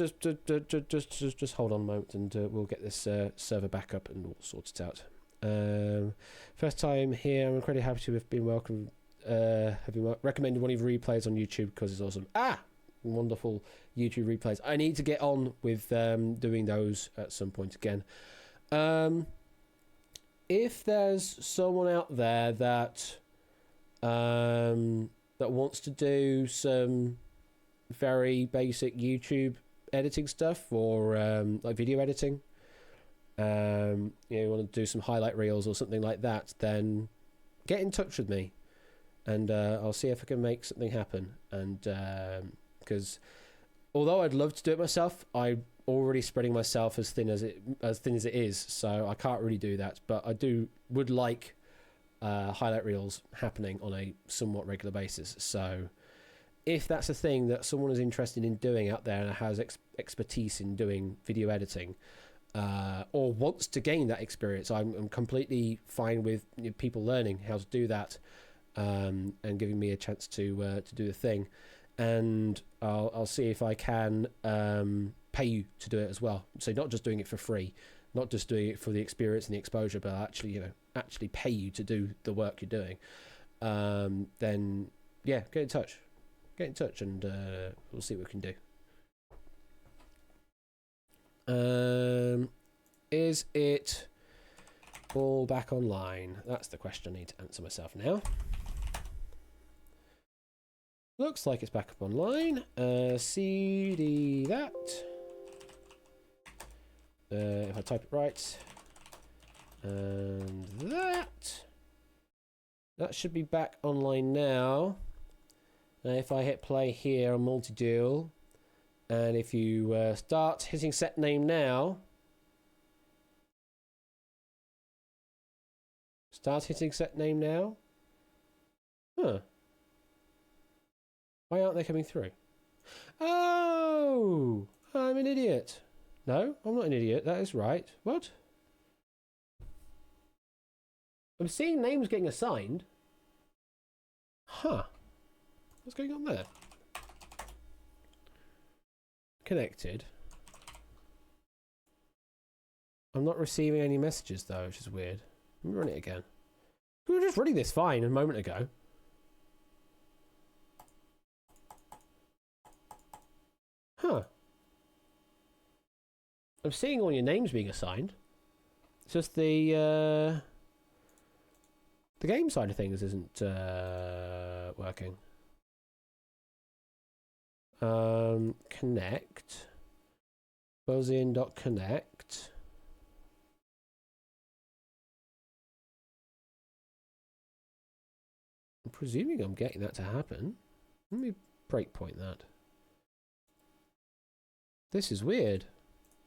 S1: hold on a moment, and we'll get this server back up and we'll sort it out. First time here. I'm incredibly happy to have been welcome. Have been recommended one of your replays on YouTube because it's awesome. Wonderful YouTube replays. I need to get on with doing those at some point again. If there's someone out there that that wants to do some very basic YouTube editing stuff, or like video editing, you want to do some highlight reels or something like that, then get in touch with me, and I'll see if I can make something happen. And because although I'd love to do it myself, I'm already spreading myself as thin as it is, so I can't really do that. But I would like highlight reels happening on a somewhat regular basis. So if that's a thing that someone is interested in doing out there and has expertise in doing video editing, or wants to gain that experience, I'm completely fine with people learning how to do that, and giving me a chance to do the thing. And I'll see if I can pay you to do it as well. So not just doing it for free, not just doing it for the experience and the exposure, but actually pay you to do the work you're doing. Then yeah, get in touch, and we'll see what we can do. Is it all back online? That's the question I need to answer myself now. Looks like it's back up online. CD that. If I type it right. And that should be back online now. If I hit play here on multi-duel, and if you start hitting set name now. Start hitting set name now. Huh. Why aren't they coming through? Oh, I'm an idiot. No, I'm not an idiot. That is right. What? I'm seeing names getting assigned. Huh. What's going on there? Connected. I'm not receiving any messages though, which is weird. Let me run it again. We were just running this fine a moment ago. Huh. I'm seeing all your names being assigned. It's just the game side of things isn't working. Connect. Buzzin.connect. I'm presuming I'm getting that to happen. Let me breakpoint that. This is weird.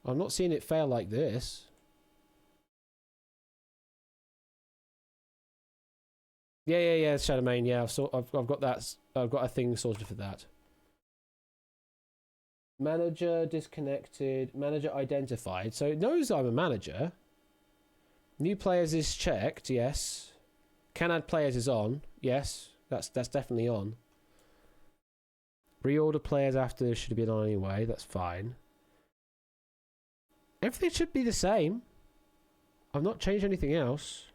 S1: I'm not seeing it fail like this. Yeah, Shadowmane. Yeah, I've got that. I've got a thing sorted for that. Manager disconnected. Manager identified. So it knows I'm a manager. New players is checked. Yes. Can add players is on. Yes, that's definitely on. Reorder players after should have been on anyway. That's fine. Everything should be the same. I've not changed anything else.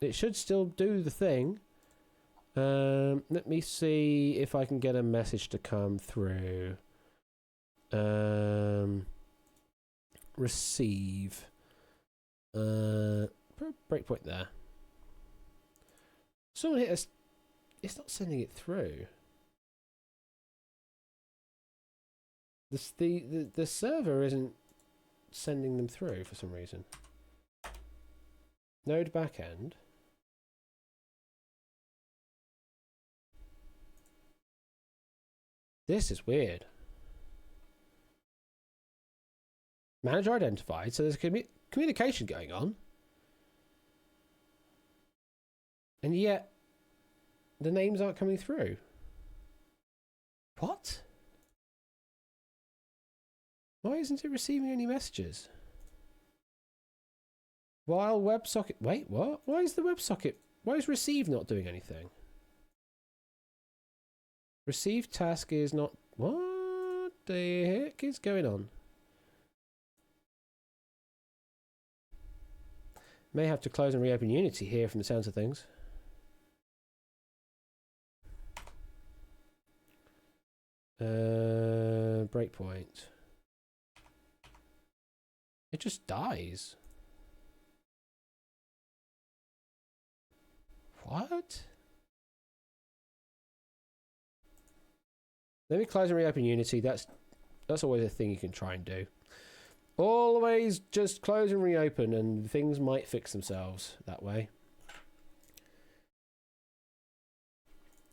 S1: It should still do the thing. Let me see if I can get a message to come through. Receive. Breakpoint there. Someone hit us. It's not sending it through. The server isn't sending them through for some reason. Node backend. This is weird. Manager identified, so there's communication going on. And yet, the names aren't coming through. What? Why isn't it receiving any messages? While WebSocket... Wait, what? Why is the WebSocket... Why is receive not doing anything? Receive task is not... What the heck is going on? May have to close and reopen Unity here from the sounds of things. Breakpoint. It just dies. What? Let me close and reopen Unity. That's always a thing you can try and do. Always just close and reopen and things might fix themselves that way.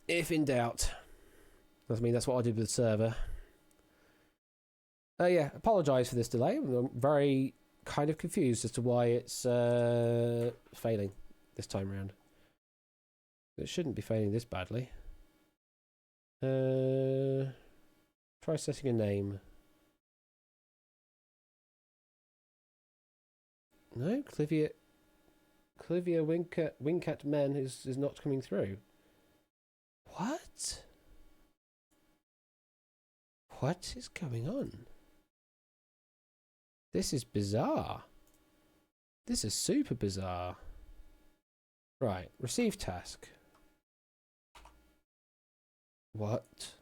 S1: If in doubt. I mean, that's what I did with the server. Yeah, apologise for this delay. I'm very kind of confused as to why it's failing this time round. It shouldn't be failing this badly. Try setting a name. No, Clivia Wink at Men is not coming through. What? What is going on? This is bizarre. This is super bizarre. Right, receive task. What?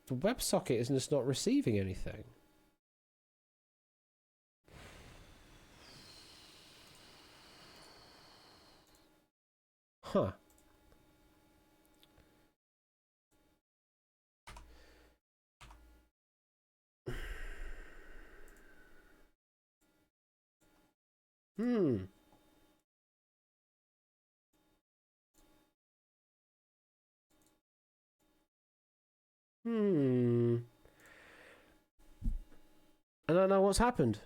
S1: The WebSocket is just not receiving anything. Huh. Hmm. I don't know what's happened.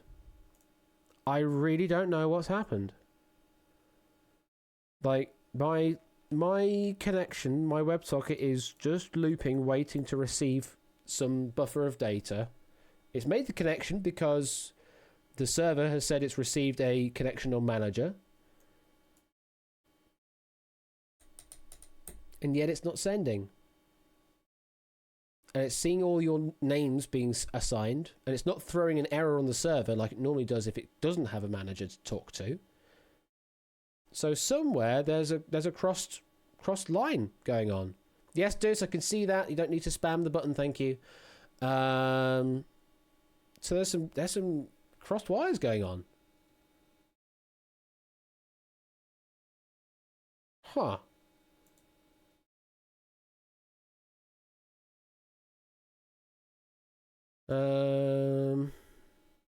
S1: I really don't know what's happened. Like, my connection, my WebSocket is just looping, waiting to receive some buffer of data. It's made the connection because the server has said it's received a connection on manager. And yet it's not sending. And it's seeing all your names being assigned, and it's not throwing an error on the server like it normally does if it doesn't have a manager to talk to. So somewhere there's a crossed line going on. Yes, Deuce, I can see that. You don't need to spam the button, thank you. So there's some crossed wires going on. Huh.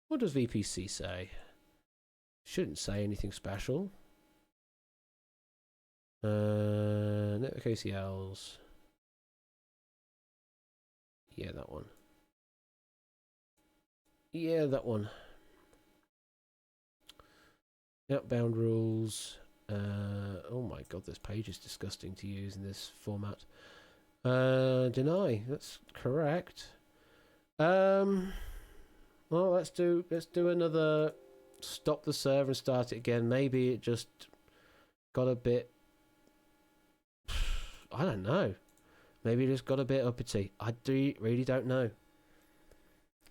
S1: What does VPC say? Shouldn't say anything special. Network ACLs. Yeah, that one. Yeah, that one. Outbound rules. Oh my god, this page is disgusting to use in this format. Deny. That's correct. Let's well, let's do another stop the server and start it again. Maybe it just got a bit, I don't know. Maybe it just got a bit uppity. I really don't know.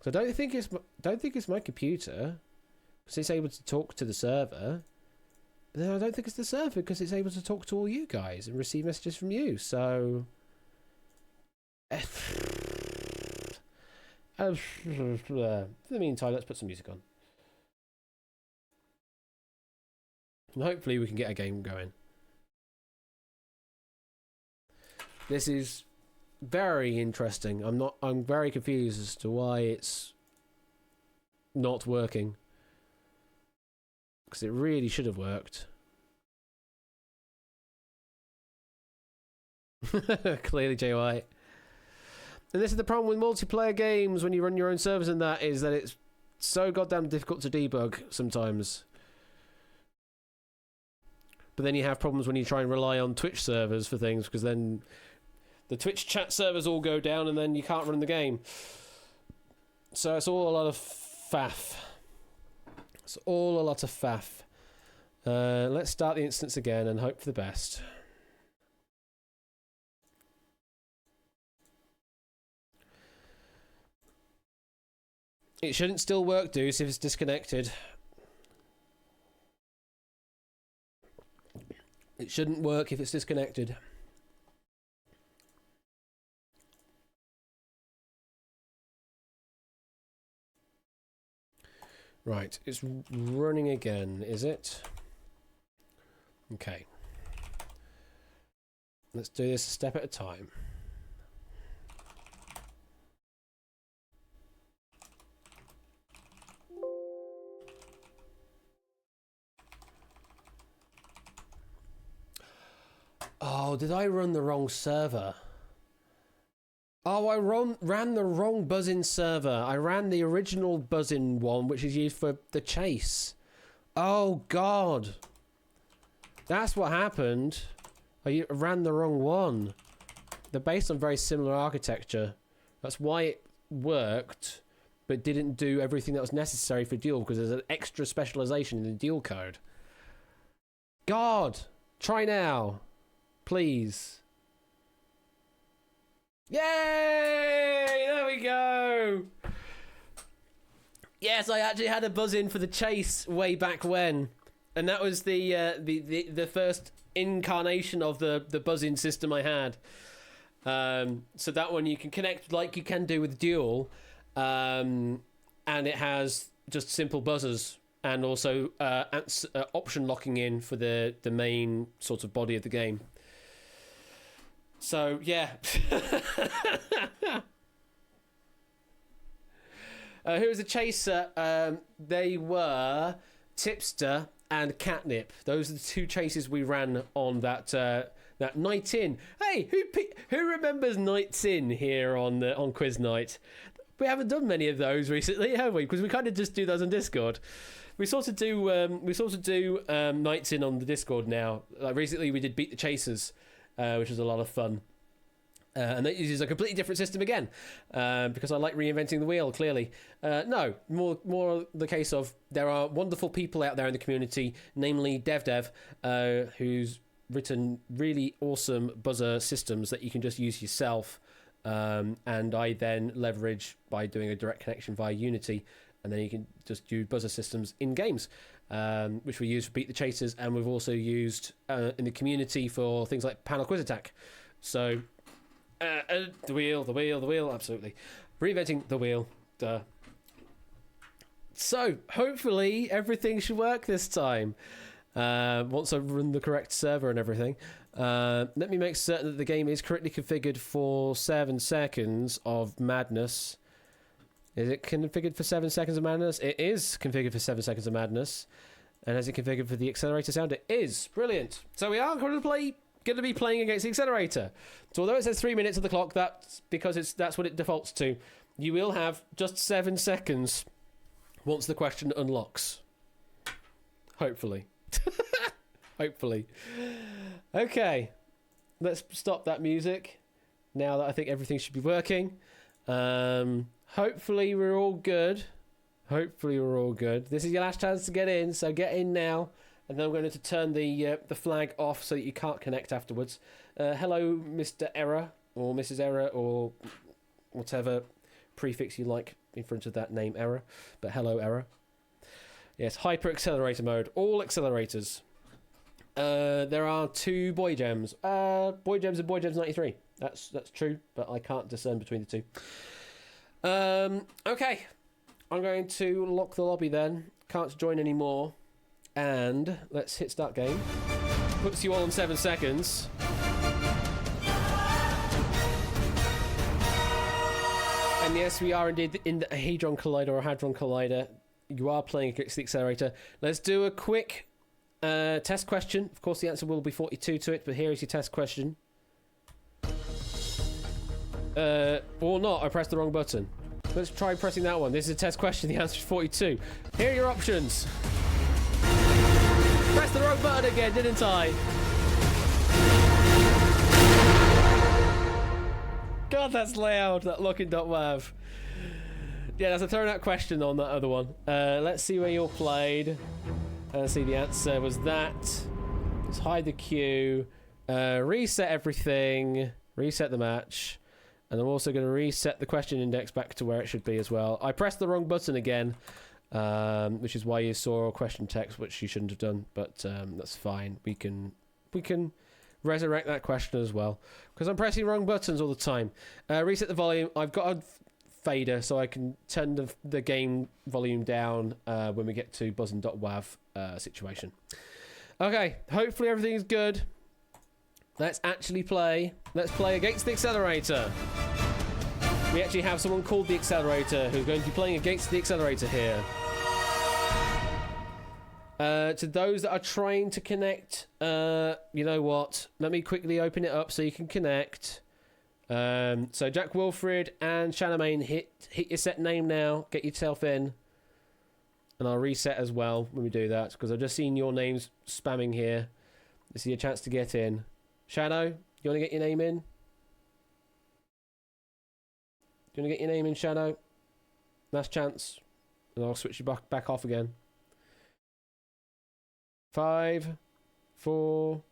S1: So I don't think it's my computer because it's able to talk to the server. But then I don't think it's the server because it's able to talk to all you guys and receive messages from you. So in the meantime, let's put some music on. And hopefully we can get a game going. This is very interesting. I'm very confused as to why it's not working. Because it really should have worked. Clearly, Jay White. And this is the problem with multiplayer games when you run your own servers, and that is that it's so goddamn difficult to debug sometimes. But then you have problems when you try and rely on Twitch servers for things, because then the Twitch chat servers all go down and then you can't run the game. So it's all a lot of faff. It's all a lot of faff. Let's start the instance again and hope for the best. It shouldn't still work, Deuce, if it's disconnected. It shouldn't work if it's disconnected. Right, it's running again, is it? Okay. Let's do this a step at a time. Oh, did I run the wrong server? Oh, I ran the wrong buzzin server. I ran the original buzzin one, which is used for the chase. Oh, God. That's what happened. I ran the wrong one. They're based on very similar architecture. That's why it worked, but didn't do everything that was necessary for dual, because there's an extra specialization in the dual code. God! Try now. Please. Yay! There we go! Yes, I actually had a buzz-in for the chase way back when. And that was the first incarnation of the buzz-in system I had. So that one you can connect like you can do with Duel. And it has just simple buzzers. And also option locking in for the main sort of body of the game. So, yeah. Who was the chaser? They were Tipster and Catnip. Those are the two chases we ran on that night in. Hey, who remembers nights in here on Quiz Night? We haven't done many of those recently, have we? Because we kind of just do those on Discord. We sort of do nights in on the Discord now. Like recently, we did Beat the Chasers. Which was a lot of fun. And that uses a completely different system again, because I like reinventing the wheel, clearly. No, more the case of there are wonderful people out there in the community, namely DevDev, who's written really awesome buzzer systems that you can just use yourself, and I then leverage by doing a direct connection via Unity, and then you can just do buzzer systems in games. Which we use for Beat the Chasers, and we've also used in the community for things like Panel Quiz Attack. So, the wheel, absolutely. Reinventing the wheel, duh. So, hopefully everything should work this time. Once I run the correct server and everything. Let me make certain that the game is correctly configured for 7 seconds of madness. Is it configured for 7 seconds of madness? It is configured for 7 seconds of madness. And is it configured for the accelerator sound? It is. Brilliant. So we are going to be playing against the accelerator. So although it says 3 minutes on the clock, that's because that's what it defaults to. You will have just 7 seconds once the question unlocks. Hopefully. Hopefully. Okay. Let's stop that music now that I think everything should be working. Hopefully we're all good. Hopefully we're all good. This is your last chance to get in, so get in now. And then I'm going to turn the flag off so that you can't connect afterwards. Hello, Mr. Error, or Mrs. Error, or whatever prefix you like in front of that name, Error. But hello, Error. Yes, hyper accelerator mode. All accelerators. There are 2 boy gems. Boy gems and boy gems 93. That's true, but I can't discern between the two. Okay. I'm going to lock the lobby then. Can't join anymore. And let's hit start game. Puts you all on 7 seconds. And yes, we are indeed in the Hadron Collider or Hadron Collider. You are playing against the accelerator. Let's do a quick test question. Of course, the answer will be 42 to it, but here is your test question. Or not, I pressed the wrong button. Let's try pressing that one. This is a test question. The answer is 42. Here are your options. Pressed the wrong button again, didn't I? God, that's loud, that looking.wav. Yeah, that's a thrown out question on that other one. Let's see where you're played. Let's see, the answer was that. Let's hide the queue. Reset everything. Reset the match. And I'm also going to reset the question index back to where it should be as well. I pressed the wrong button again, which is why you saw question text, which you shouldn't have done. But that's fine. We can resurrect that question as well, because I'm pressing wrong buttons all the time. Reset the volume. I've got a fader, so I can turn the game volume down when we get to buzzing.wav situation. Okay, hopefully everything's good. Let's actually play. Let's play against the accelerator. We actually have someone called the accelerator who's going to be playing against the accelerator here. To those that are trying to connect, you know what? Let me quickly open it up so you can connect. So Jack Wilfred and Shanamain, hit your set name now. Get yourself in. And I'll reset as well when we do that, because I've just seen your names spamming here. This is your chance to get in. Shadow, you want to get your name in? Do you want to get your name in, Shadow? Last chance. And I'll switch you back off again. 5, 4.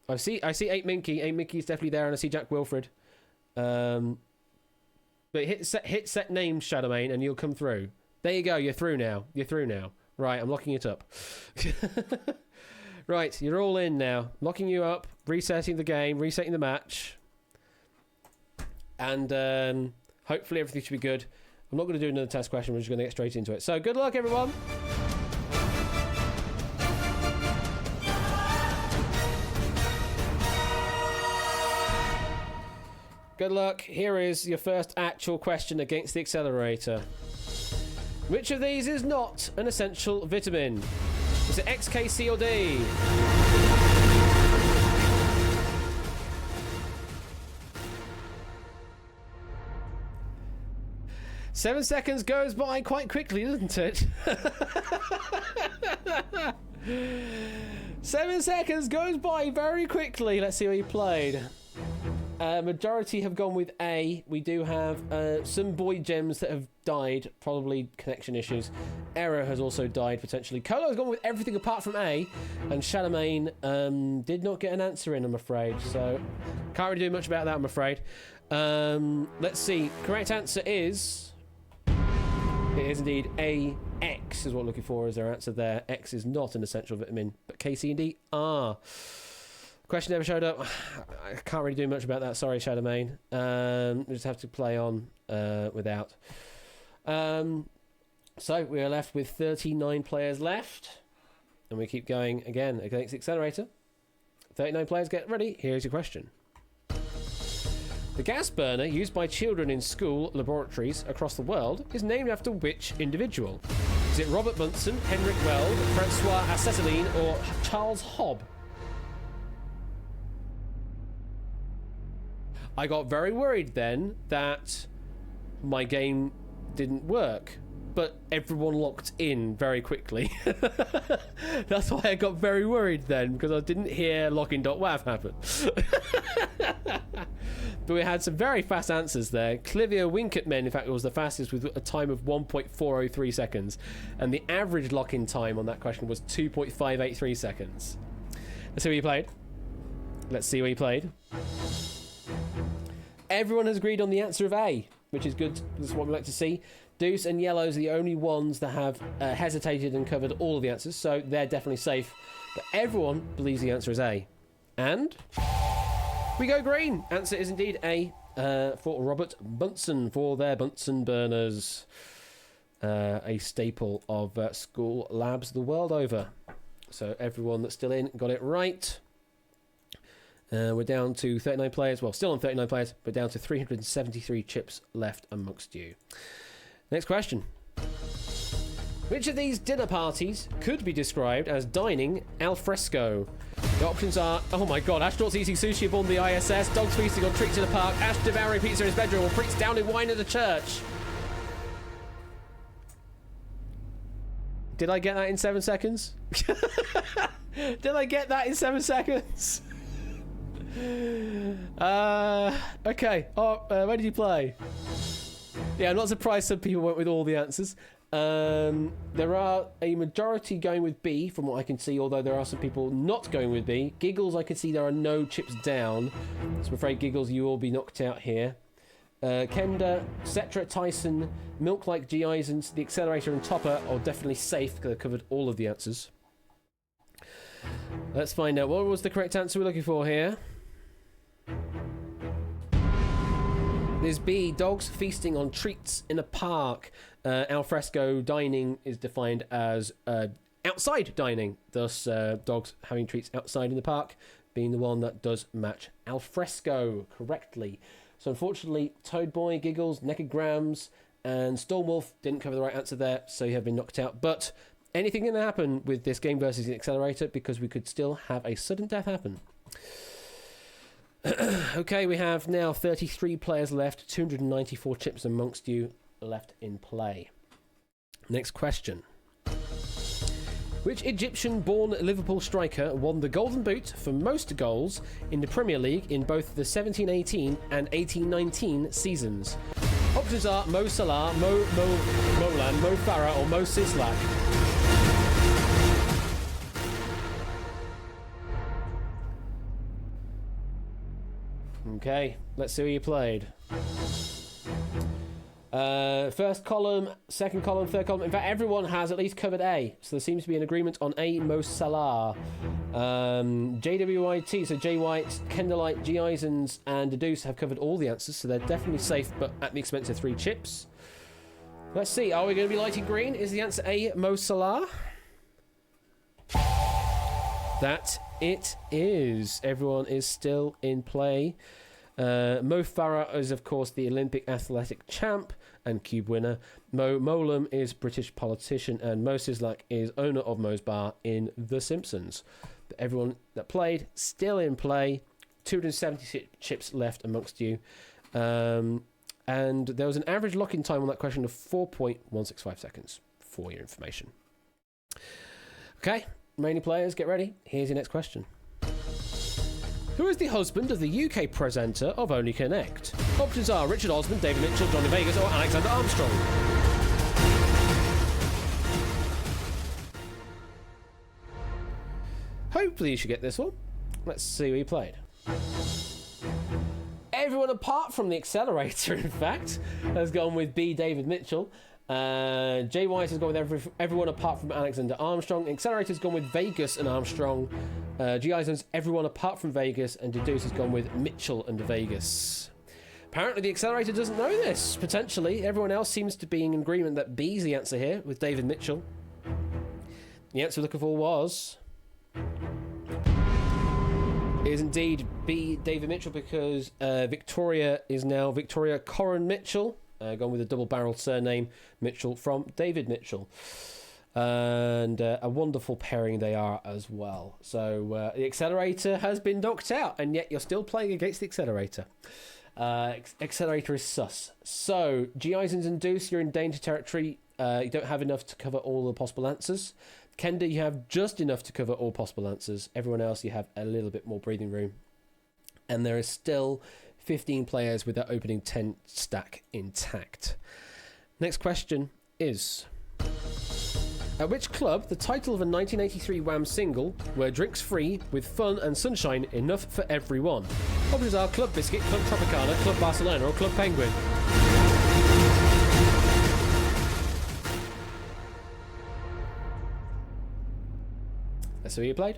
S1: I see 8 Minky. 8 Minky is definitely there, and I see Jack Wilfred. But hit set name, Shadowmane, and you'll come through. There you go. You're through now. Right, I'm locking it up. Right, you're all in now. Locking you up, resetting the game, resetting the match. And hopefully everything should be good. I'm not going to do another test question. We're just going to get straight into it. So good luck, everyone. Good luck. Here is your first actual question against the accelerator. Which of these is not an essential vitamin? Is it X, K, C, or D? Seven seconds goes by quite quickly, doesn't it? 7 seconds goes by very quickly. Let's see where you played. Majority have gone with A. We do have some boy gems that have died, probably connection issues. Error has also died potentially. Colo has gone with everything apart from A, and Shalamain did not get an answer in, I'm afraid. So can't really do much about that, I'm afraid. Let's see. Correct answer is, it is indeed A. X is what we're looking for as their answer there. X is not an essential vitamin, but K, C, and D are. Question never showed up. I can't really do much about that. Sorry, Shadowmane. We just have to play on without. So we are left with 39 players left. And we keep going again against the accelerator. 39 players, get ready. Here's your question. The gas burner used by children in school laboratories across the world is named after which individual? Is it Robert Bunsen, Henrik Weld, Francois Acetylene, or Charles Hobb? I got very worried then that my game didn't work, but everyone locked in very quickly. That's why I got very worried then, because I didn't hear login.wav happen. But we had some very fast answers there. Clivia Winketman, in fact, was the fastest with a time of 1.403 seconds. And the average lock-in time on that question was 2.583 seconds. Let's see what you played. Let's see what you played. Everyone has agreed on the answer of A, which is good. This is what we like to see. Deuce and Yellows are the only ones that have hesitated and covered all of the answers, so they're definitely safe. But everyone believes the answer is A. And we go green. Answer is indeed A for Robert Bunsen for their Bunsen burners. A staple of school labs the world over. So everyone that's still in got it right. We're down to 39 players. Well, still on 39 players, but down to 373 chips left amongst you. Next question. Which of these dinner parties could be described as dining al fresco? The options are, oh my god, astronauts eating sushi aboard the ISS, dogs feasting on treats in a park, Ash devouring pizza in his bedroom, or priests downing wine at a church. Did I get that in 7 seconds? Did I get that in 7 seconds? Okay. Where did you play? Yeah, I'm not surprised some people went with all the answers. There are a majority going with B from what I can see, although there are some people not going with B. Giggles, I can see there are no chips down, so I'm afraid Giggles, you will be knocked out here. Kenda, Cetra, Tyson, Milk Like G. Isons, the Accelerator and Topper are definitely safe because they've covered all of the answers. Let's find out what was the correct answer we're looking for here. There's B, dogs feasting on treats in a park. Al fresco dining is defined as outside dining, thus dogs having treats outside in the park being the one that does match al fresco correctly. So unfortunately, Toad Boy, Giggles, Naked Grams, and Stormwolf didn't cover the right answer there, so you have been knocked out. But anything can happen with this game versus the Accelerator because we could still have a sudden death happen. Okay, we have now 33 players left, 294 chips amongst you left in play. Next question. Which Egyptian-born Liverpool striker won the Golden Boot for most goals in the Premier League in both the 17-18 and 18-19 seasons? Options are Mo Salah, Molan, Mo Farah or Mo Sislak. Okay, let's see who you played. First column, second column, third column. In fact, everyone has at least covered A. So there seems to be an agreement on A, Mo Salah. JWIT, so J White, Kendallite, G Isons, and Deuce have covered all the answers. So they're definitely safe, but at the expense of 3 chips. Let's see, are we going to be lighting green? Is the answer A, Mo Salah? That it is. Everyone is still in play. Mo Farah is, of course, the Olympic athletic champ and cube winner. Mo Molam is British politician, and Mo Sislak is owner of Mo's Bar in The Simpsons. But everyone that played, still in play. 276 chips left amongst you. And there was an average lock-in time on that question of 4.165 seconds, for your information. Okay, remaining players, get ready. Here's your next question. Who is the husband of the UK presenter of Only Connect? Options are Richard Osman, David Mitchell, Johnny Vegas or Alexander Armstrong. Hopefully you should get this one. Let's see who he played. Everyone apart from the Accelerator, in fact, has gone with B, David Mitchell. Jay Wise has gone with everyone apart from Alexander Armstrong. Accelerator's gone with Vegas and Armstrong. G. Ison's everyone apart from Vegas, and Deduce has gone with Mitchell and Vegas. Apparently the Accelerator doesn't know this, potentially. Everyone else seems to be in agreement that B's the answer here, with David Mitchell. The answer we're looking for was... is indeed B, David Mitchell, because Victoria is now Victoria Corrin Mitchell. Gone with a double-barreled surname, Mitchell, from David Mitchell. And a wonderful pairing they are as well. So the Accelerator has been knocked out, and yet you're still playing against the Accelerator. Accelerator is sus. So, G. Isons and Deuce, you're in danger territory. You don't have enough to cover all the possible answers. Kenda, you have just enough to cover all possible answers. Everyone else, you have a little bit more breathing room. And there is still 15 players with their opening 10 stack intact. Next question is... At which club the title of a 1983 Wham single were drinks free with fun and sunshine enough for everyone? Options are Club Biscuit, Club Tropicana, Club Barcelona or Club Penguin. Let's see who you played.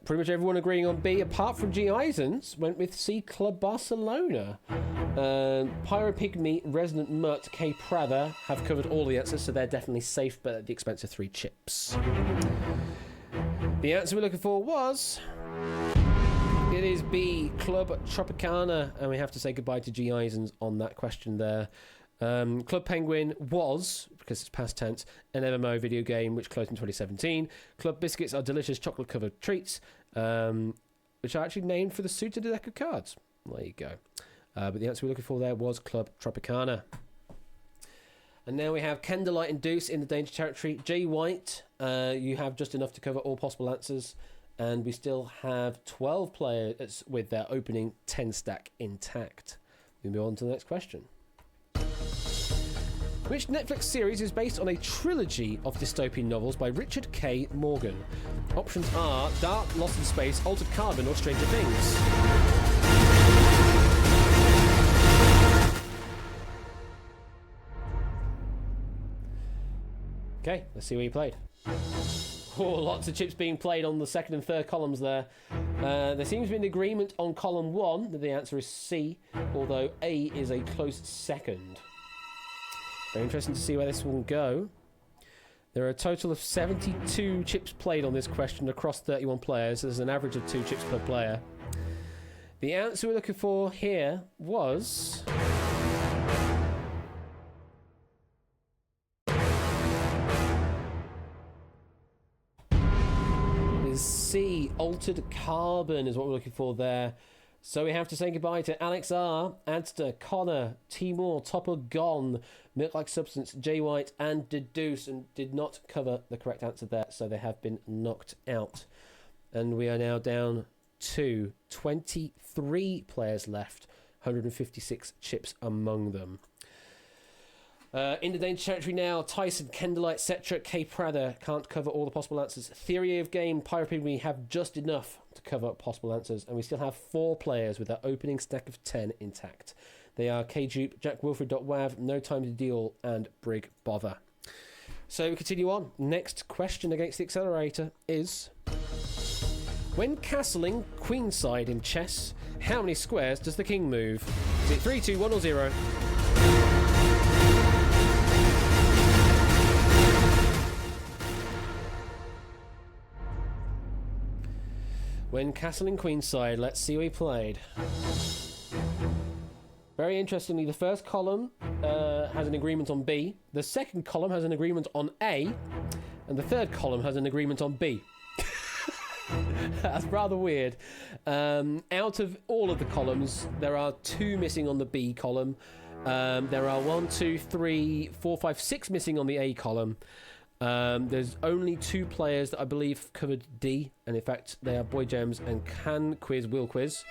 S1: Pretty much everyone agreeing on B, apart from G. Eisens, went with C, Club Barcelona. Pyropygmy, Resonant Mutt, K. Prather have covered all the answers, so they're definitely safe, but at the expense of 3 chips. The answer we're looking for was... It is B, Club Tropicana, and we have to say goodbye to G. Eisens on that question there. Club Penguin was, because it's past tense, an MMO video game which closed in 2017. Club Biscuits are delicious chocolate-covered treats, which are actually named for the suited deck of cards. There you go. But the answer we're looking for there was Club Tropicana. And now we have Candlelight and Deuce in the danger territory. Jay White, you have just enough to cover all possible answers. And we still have 12 players with their opening 10 stack intact. We move on to the next question. Which Netflix series is based on a trilogy of dystopian novels by Richard K. Morgan? Options are Dark, Lost in Space, Altered Carbon, or Stranger Things. Okay, let's see where you played. Oh, lots of chips being played on the second and third columns there. There seems to be an agreement on column 1 that the answer is C, although A is a close second. Very interesting to see where this will go. There are a total of 72 chips played on this question across 31 players. There's an average of 2 chips per player. The answer we're looking for here was... C, Altered Carbon is what we're looking for there. So we have to say goodbye to Alex R, Adster, Connor, Timur, Topper Gone, Milk Like Substance, Jay White, and Deduce, and did not cover the correct answer there, so they have been knocked out. And we are now down to 23 players left, 156 chips among them. In the danger territory now, Tyson, Kendallite, Cetra, K. Prather can't cover all the possible answers. Theory of Game, Pyropygmy have just enough to cover possible answers, and we still have 4 players with their opening stack of 10 intact. They are K-Jupe, Jack Wilfred.wav, No Time to Deal, and Brig Bother. So we continue on. Next question against the accelerator is... When castling queenside in chess, how many squares does the king move? Is it 3, 2, 1 or 0? When castling queenside, let's see what he played. Very interestingly, the first column has an agreement on B, the second column has an agreement on A, and the third column has an agreement on B. That's rather weird. Out of all of the columns, there are 2 missing on the B column. There are 1, 2, 3, 4, 5, 6 missing on the A column. There's only 2 players that I believe covered D, and in fact they are Boy Gems and Can Quiz Will Quiz.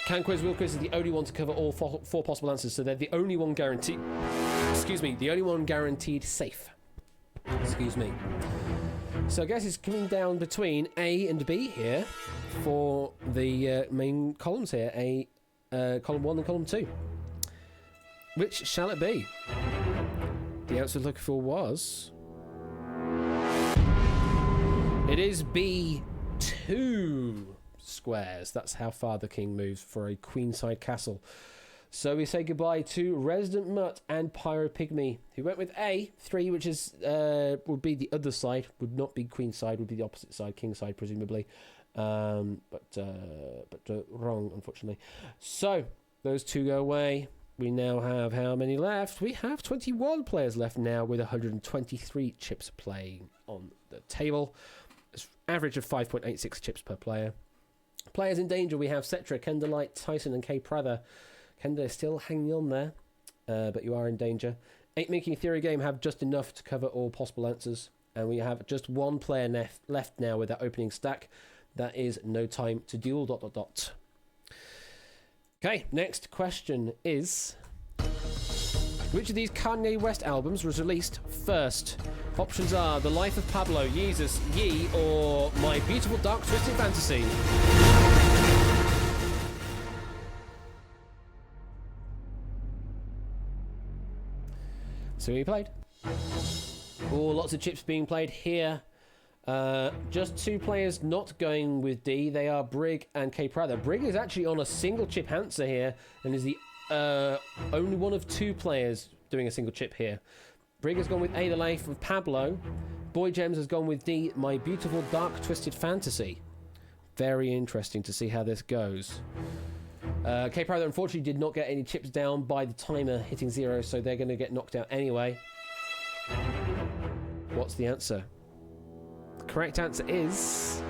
S1: Can Quiz Will Quiz is the only one to cover all 4 possible answers, so they're the only one guaranteed. Excuse me, the only one guaranteed safe. Excuse me. So I guess it's coming down between A and B here for the main columns here. Column 1 and column 2. Which shall it be? The answer we're looking for was... It is B, 2 squares. That's how far the king moves for a queenside castle. So we say goodbye to Resident Mutt and Pyropygmy, who went with A, 3, which is would be the other side, would not be queenside, would be the opposite side, king side presumably, but wrong unfortunately. So those 2 go away. We now have how many left? We have 21 players left now with 123 chips playing on the table. It's average of 5.86 chips per player. Players in danger, we have Cetra, Kendallite, Tyson and K. Prather. Kenda is still hanging on there, but you are in danger. 8 Making Theory Game have just enough to cover all possible answers. And we have just 1 player left now with that opening stack. That is No Time to Duel, ... Okay, next question is... Which of these Kanye West albums was released first? Options are The Life of Pablo, Yeezus, Ye, or My Beautiful Dark Twisted Fantasy. So, who you played? Oh, lots of chips being played here. Just 2 players not going with D. They are Brig and K Prather. Brig is actually on a single chip answer here and is the only one of 2 players doing a single chip here. Brig has gone with A, The Life of Pablo. Boy Gems has gone with D, My Beautiful Dark Twisted Fantasy. Very interesting to see how this goes. K Prather unfortunately did not get any chips down by the timer hitting 0, so they're going to get knocked out anyway. What's the answer? The correct answer is...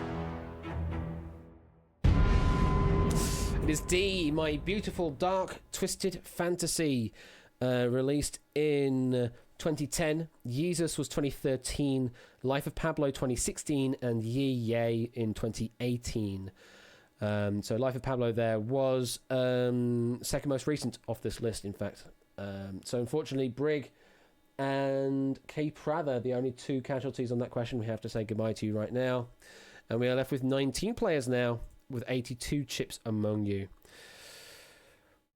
S1: It is D, My Beautiful Dark Twisted Fantasy. Released in 2010. Yeezus was 2013. Life of Pablo 2016. And Ye in 2018. So Life of Pablo there was second most recent off this list, in fact. So unfortunately, Brig and K Prather, the only 2 casualties on that question. We have to say goodbye to you right now. And we are left with 19 players now, with 82 chips among you.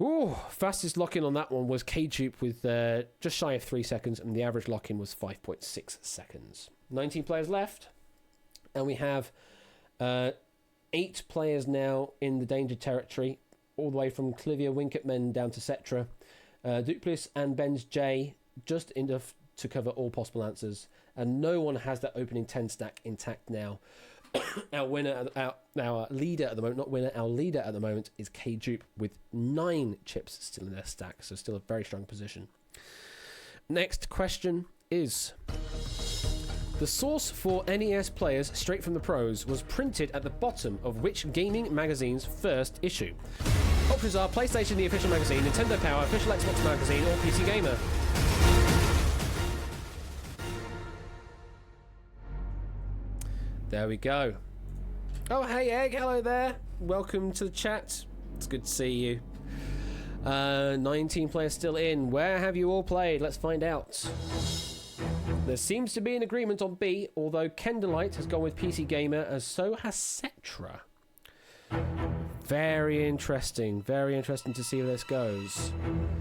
S1: Ooh, fastest lock-in on that one was K-Jupe with just shy of 3 seconds, and the average lock-in was 5.6 seconds. 19 players left, and we have 8 players now in the danger territory, all the way from Clivia Winketmen down to Cetra. Duplis and Ben's J just enough to cover all possible answers, and no one has that opening 10 stack intact now. Our leader at the moment, not winner, our leader at the moment is K-Jupe with 9 chips still in their stack, so still a very strong position. Next question is... The source for NES players straight from the pros was printed at the bottom of which gaming magazine's first issue? Options are PlayStation, the official magazine, Nintendo Power, official Xbox magazine, or PC Gamer. There we go. Oh, hey, Egg. Hello there. Welcome to the chat. It's good to see you. 19 players still in. Where have you all played? Let's find out. There seems to be an agreement on B, although Kendallite has gone with PC Gamer, as so has Cetra. Very interesting. Very interesting to see where this goes.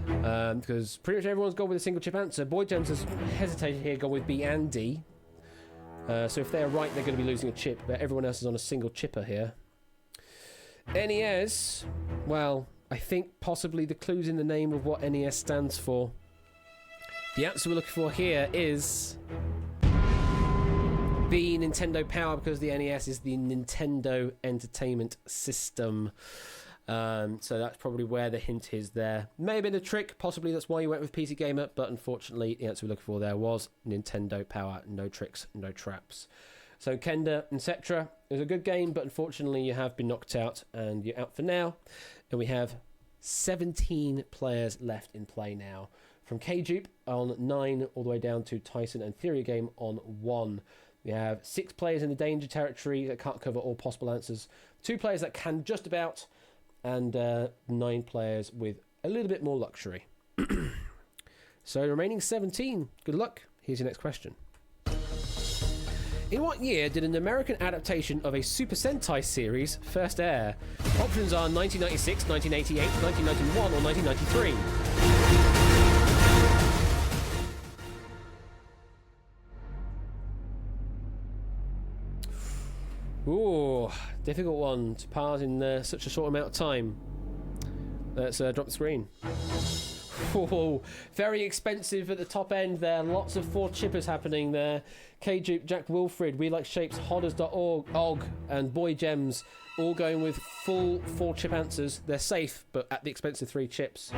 S1: Because pretty much everyone's gone with a single chip answer. Boy Gems has hesitated here, gone with B and D. So if they're right, they're going to be losing a chip, but everyone else is on a single chipper here. NES, well, I think possibly the clue's in the name of what NES stands for. The answer we're looking for here is B, Nintendo Power, because the NES is the Nintendo Entertainment System. So that's probably where the hint is there. May have been a trick, possibly that's why you went with PC Gamer, but unfortunately the answer we're looking for there was Nintendo Power. No tricks, no traps. So Kenda, etc. It was a good game, but unfortunately you have been knocked out and you're out for now. And we have 17 players left in play now. From K-Jupe on 9 all the way down to Tyson and Theory Game on 1. We have 6 players in the danger territory that can't cover all possible answers. 2 players that can just about, and 9 players with a little bit more luxury. So the remaining 17, good luck. Here's your next question. In what year did an American adaptation of a Super Sentai series first air? Options are 1996, 1988, 1991, or 1993. Ooh, difficult one to parse in such a short amount of time. Let's drop the screen. Ooh, very expensive at the top end there. Lots of 4 chippers happening there. K-Jupe, Jack Wilfred, We Like Shapes, Hodders.org, Og, and Boy Gems all going with full 4 chip answers. They're safe, but at the expense of 3 chips.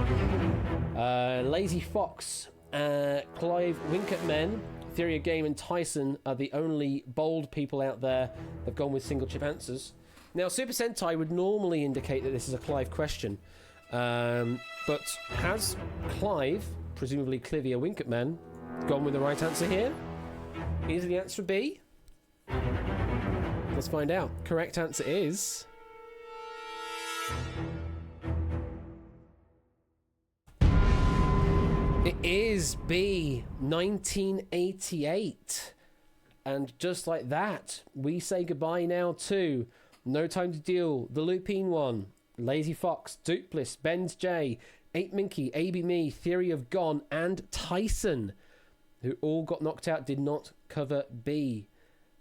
S1: Lazy Fox, Clive Winketmen, Theory of Game, and Tyson are the only bold people out there that have gone with single chip answers. Now, Super Sentai would normally indicate that this is a Clive question. But has Clive, presumably Clivia Winketman, gone with the right answer here? Is the answer B? Let's find out. Correct answer is... It is B, 1988. And just like that, we say goodbye now to No Time to Deal, The Lupine One, Lazy Fox, Dupliss, Ben's J, 8 Minky, AB Me, Theory of Gone, and Tyson, who all got knocked out, did not cover B.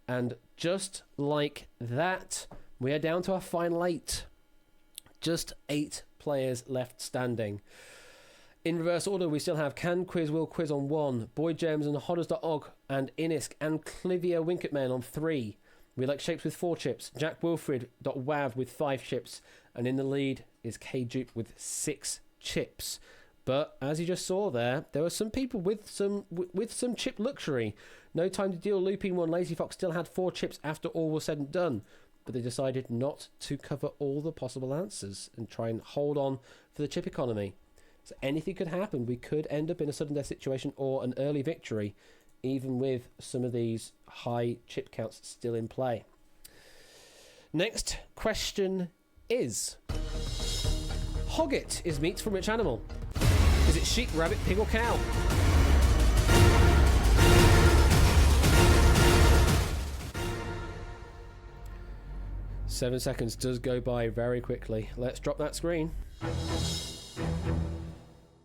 S1: And just like that, we are down to our final 8. Just 8 players left standing. In reverse order, we still have Can Quiz, Will Quiz on 1, Boy Gems and Hodders.og and Inisk and Clivia Winketman on 3. We Like Shapes with 4 chips, Jack Wilfred.wav with 5 chips, and in the lead is K-Dupe with 6 chips. But as you just saw there were some people with some chip luxury. No Time to Deal, Lupine One, Lazy Fox still had 4 chips after all was said and done, but they decided not to cover all the possible answers and try and hold on for the chip economy. So anything could happen. We could end up in a sudden death situation or an early victory, even with some of these high chip counts still in play. Next question is... Hogget is meat from which animal? Is it sheep, rabbit, pig or cow? Seven seconds does go by very quickly. Let's drop that screen.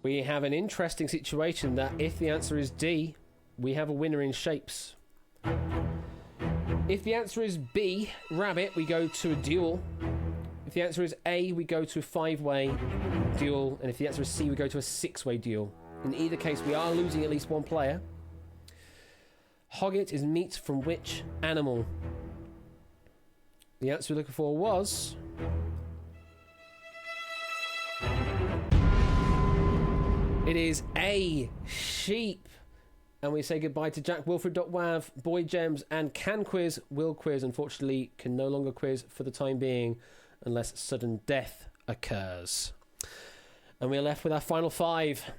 S1: We have an interesting situation that if the answer is D, we have a winner in shapes. If the answer is B, rabbit, we go to a duel. If the answer is A, we go to a 5-way duel. And if the answer is C, we go to a 6-way duel. In either case, we are losing at least one player. Hogget is meat from which animal? The answer we're looking for was... It is A, sheep. And we say goodbye to Jack Wilfred.wav, Boy Gems, and Can Quiz. Will Quiz, unfortunately, can no longer quiz for the time being unless sudden death occurs. And we're left with our final 5.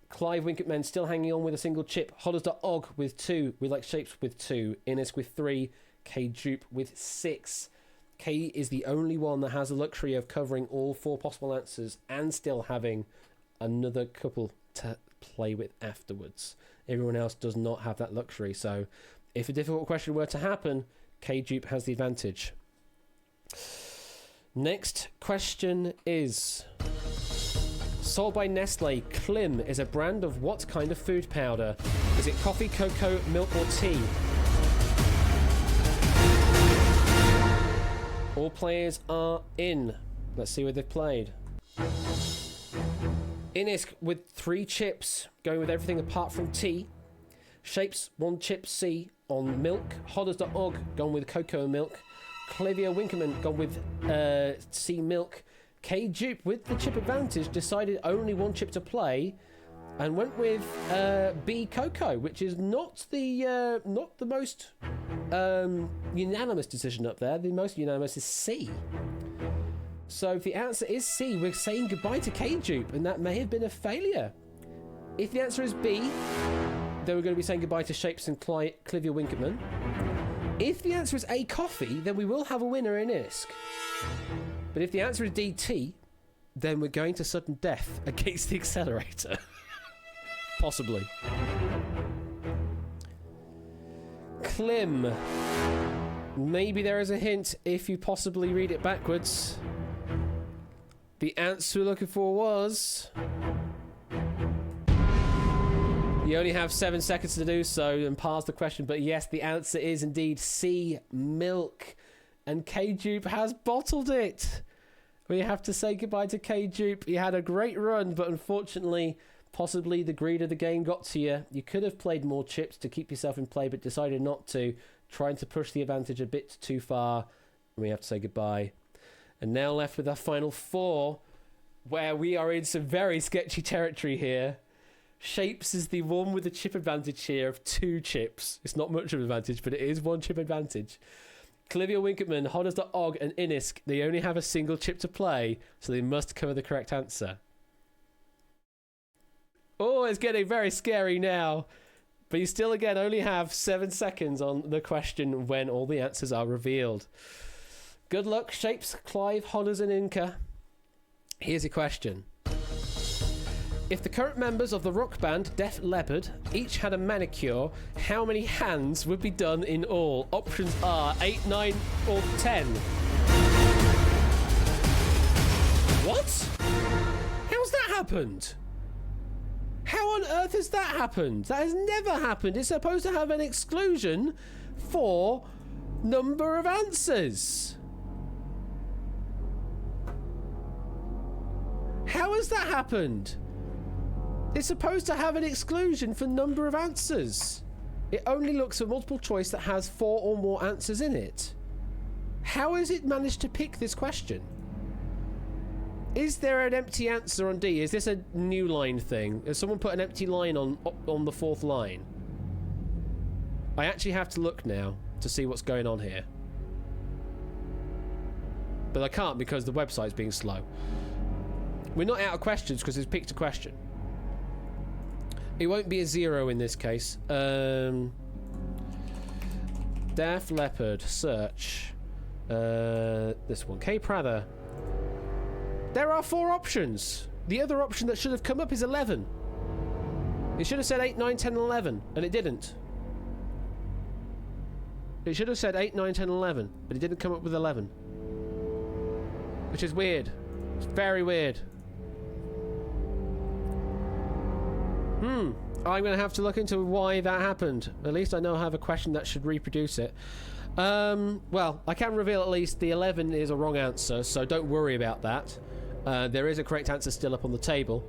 S1: Clive Winketman still hanging on with a single chip. Hodders.og with 2. We Like Shapes with 2. Inisk with 3. K-Dupe with 6. K is the only one that has the luxury of covering all 4 possible answers and still having another couple to play with afterwards. Everyone else does not have that luxury. So if a difficult question were to happen, K-Dupe has the advantage. Next question is... Sold by Nestle, Klim is a brand of what kind of food powder? Is it coffee, cocoa, milk or tea? All players are in. Let's see where they've played. Inisk with 3 chips, going with everything apart from tea. Shapes, 1 chip C on milk. Hodders.og, gone with cocoa and milk. Clivia Winkerman, gone with C milk. K-Dupe, with the chip advantage, decided only 1 chip to play and went with B cocoa, which is not the most unanimous decision up there. The most unanimous is C. So if the answer is C, we're saying goodbye to K-Dupe, and that may have been a failure. If the answer is B, then we're going to be saying goodbye to Shapes and Clivia Winkerman. If the answer is A, coffee, then we will have a winner in Inisk. But if the answer is D, tea, then we're going to sudden death against the accelerator. Possibly. Klim. Maybe there is a hint if you possibly read it backwards. The answer we're looking for was... You only have 7 seconds to do so and pass the question, but yes, the answer is indeed C, milk. And K-Dupe has bottled it. We have to say goodbye to K-Dupe. He had a great run, but unfortunately, possibly the greed of the game got to you. You could have played more chips to keep yourself in play, but decided not to, trying to push the advantage a bit too far. And we have to say goodbye. And now left with our final 4, where we are in some very sketchy territory here. Shapes is the one with the chip advantage here of 2 chips. It's not much of an advantage, but it is 1 chip advantage. Clivia Winkerman, Hodders.og, and Inisk, they only have a single chip to play, so they must cover the correct answer. Oh, it's getting very scary now. But you still, again, only have 7 seconds on the question when all the answers are revealed. Good luck, Shapes, Clive, Hodders, and Inca. Here's your question. If the current members of the rock band Def Leppard each had a manicure, how many hands would be done in all? Options are 8, 9, or 10. What? How's that happened? How on earth has that happened? That has never happened. It's supposed to have an exclusion for number of answers. How has that happened? It's supposed to have an exclusion for number of answers. It only looks for multiple choice that has 4 or more answers in it. How has it managed to pick this question? Is there an empty answer on D? Is this a new line thing? Has someone put an empty line on the 4th line? I actually have to look now to see what's going on here. But I can't because the website's being slow. We're not out of questions because it's picked a question. It won't be a 0 in this case. Def Leppard, search. This one. K. Prather. There are 4 options. The other option that should have come up is 11. It should have said 8, 9, 10, 11, and it didn't. It should have said 8, 9, 10, 11, but it didn't come up with 11. Which is weird. It's very weird. I'm going to have to look into why that happened. At least I know I have a question that should reproduce it. Well, I can reveal at least the 11 is a wrong answer, so don't worry about that. There is a correct answer still up on the table.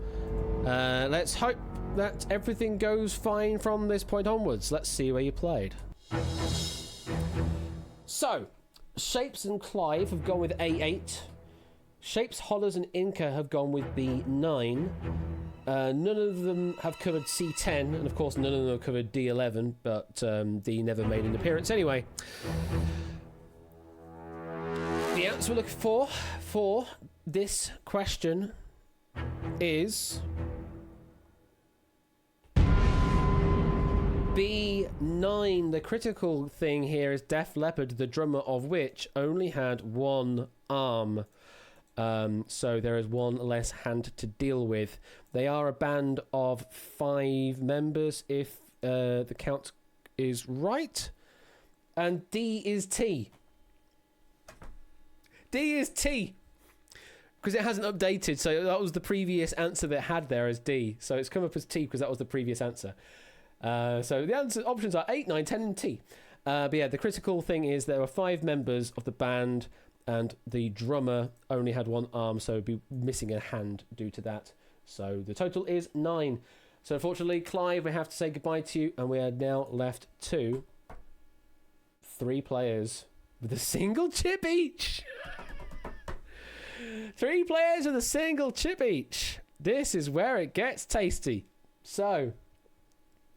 S1: Let's hope that everything goes fine from this point onwards. Let's see where you played. So, Shapes and Clive have gone with A8. Shapes, Hodders, and Inca have gone with B9. None of them have covered C10, and of course none of them have covered D11, but D never made an appearance anyway. The answer we're looking for this question is B9. The critical thing here is Def Leppard, the drummer of which only had 1 arm. So there is 1 less hand to deal with. They are a band of 5 members, if the count is right. And D is T. D is T. Because it hasn't updated, so that was the previous answer that it had there as D. So it's come up as T because that was the previous answer. So the options are 8, 9, 10, and T. But yeah, the critical thing is there were 5 members of the band, and the drummer only had 1 arm, so he'd be missing a hand due to that. So the total is 9. So unfortunately, Clive, we have to say goodbye to you, and we are now left to 3 players with a single chip each. 3 players with a single chip each. This is where it gets tasty. So,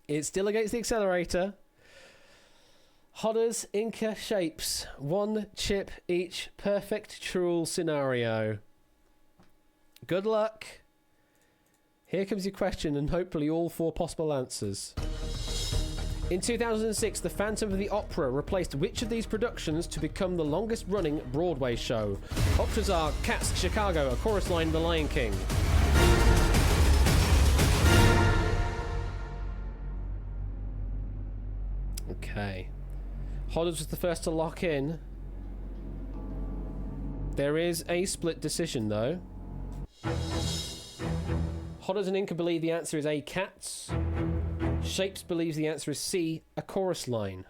S1: it's still against the accelerator. Hodders, Inca, Shapes. 1 chip each. Perfect Truel scenario. Good luck. Here comes your question and hopefully all 4 possible answers. In 2006, the Phantom of the Opera replaced which of these productions to become the longest running Broadway show? Options are Cats, Chicago, A Chorus Line, The Lion King. Okay. Hodders was the first to lock in. There is a split decision, though. Hodders and Inca believe the answer is A, Cats. Shapes believes the answer is C, A Chorus Line.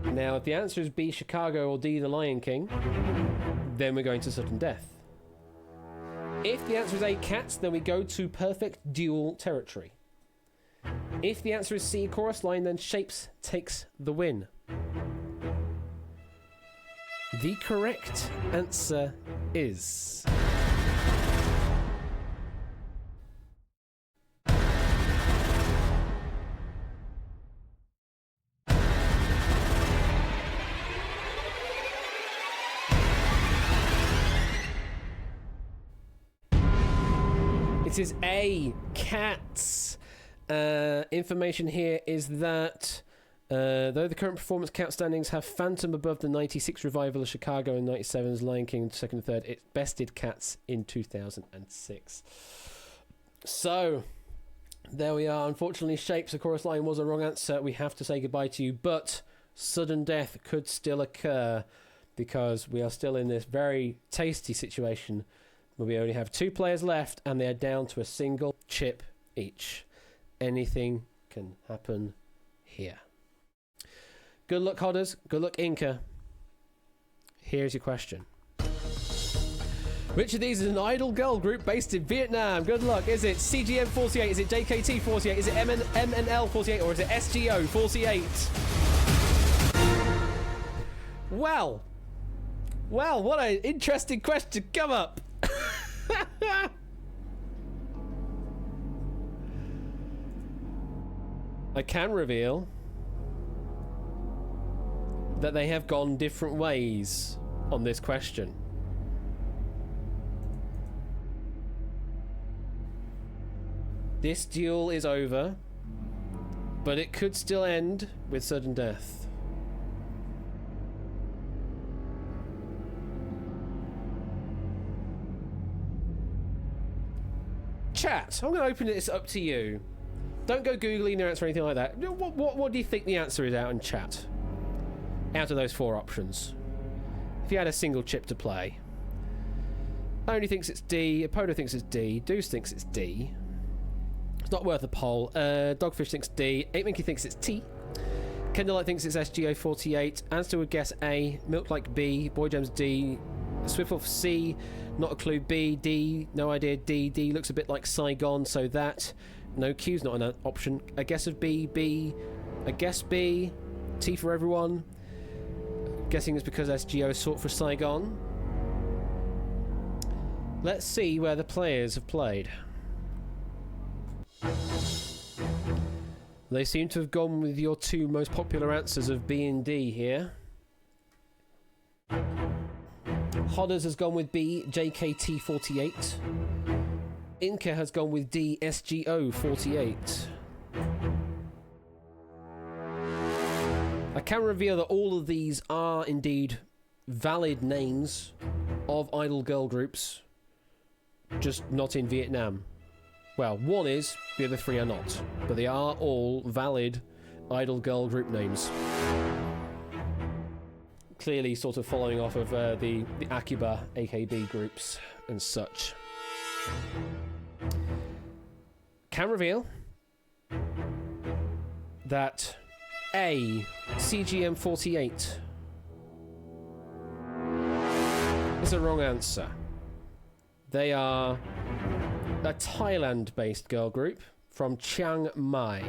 S1: Now, if the answer is B, Chicago, or D, The Lion King, then we're going to sudden death. If the answer is A, Cats, then we go to perfect duel territory. If the answer is C, Chorus Line, then Shapes takes the win. The correct answer is... It is A, cats. Information here is that though the current performance count standings have Phantom above the 96 revival of Chicago and 97's Lion King second and third, it bested Cats in 2006. So, there we are. Unfortunately, Shapes, of course, line was a wrong answer. We have to say goodbye to you, but sudden death could still occur because we are still in this very tasty situation where we only have 2 players left and they're down to a single chip each. Anything can happen here. Good luck, Hodders. Good luck, Inca. Here's your question. Which of these is an idol girl group based in Vietnam? Good luck. Is it CGM48? Is it JKT48? Is it MNL48? Or is it SGO48? Well, what an interesting question come up. I can reveal that they have gone different ways on this question. This duel is over, but it could still end with sudden death. Chat, I'm going to open this up to you. Don't go Googling your answer or anything like that. What do you think the answer is out in chat? Out of those 4 options. If you had a single chip to play. Only thinks it's D. Apodo thinks it's D. Deuce thinks it's D. It's not worth a poll. Dogfish thinks D. 8Minky thinks it's T. Kendallite thinks it's SGO48. Anster would guess A. Milk like B. Boy Gems D. Swiftwolf C. Not a clue. B. D. No idea. D. D looks a bit like Saigon, so that. No, Q's not an option. A guess of B. B. A guess B. T for everyone. Guessing it's because SGO is short for Saigon. Let's see where the players have played. They seem to have gone with your 2 most popular answers of B and D here. Hodders has gone with B, JKT48. Inca has gone with D, SGO48. I can reveal that all of these are indeed valid names of idol girl groups, just not in Vietnam. Well, one is, the other 3 are not, but they are all valid idol girl group names. Clearly sort of following off of the Akiba AKB groups and such. Can reveal that A, CGM48 is a wrong answer. They are a Thailand-based girl group from Chiang Mai.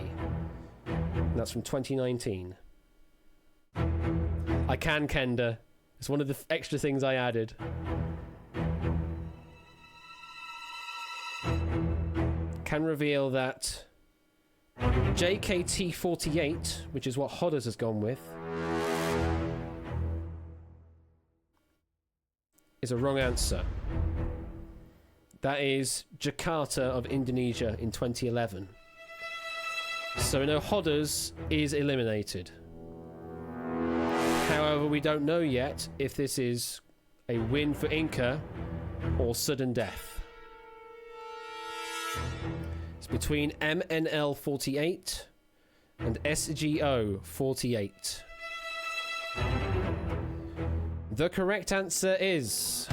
S1: And that's from 2019. I can, Kenda. It's one of the extra things I added. Can reveal that JKT48, which is what Hodders has gone with, is a wrong answer. That is Jakarta of Indonesia in 2011. So no, Hodders is eliminated. However, we don't know yet if this is a win for Inca or sudden death. It's between MNL48 and SGO48. The correct answer is...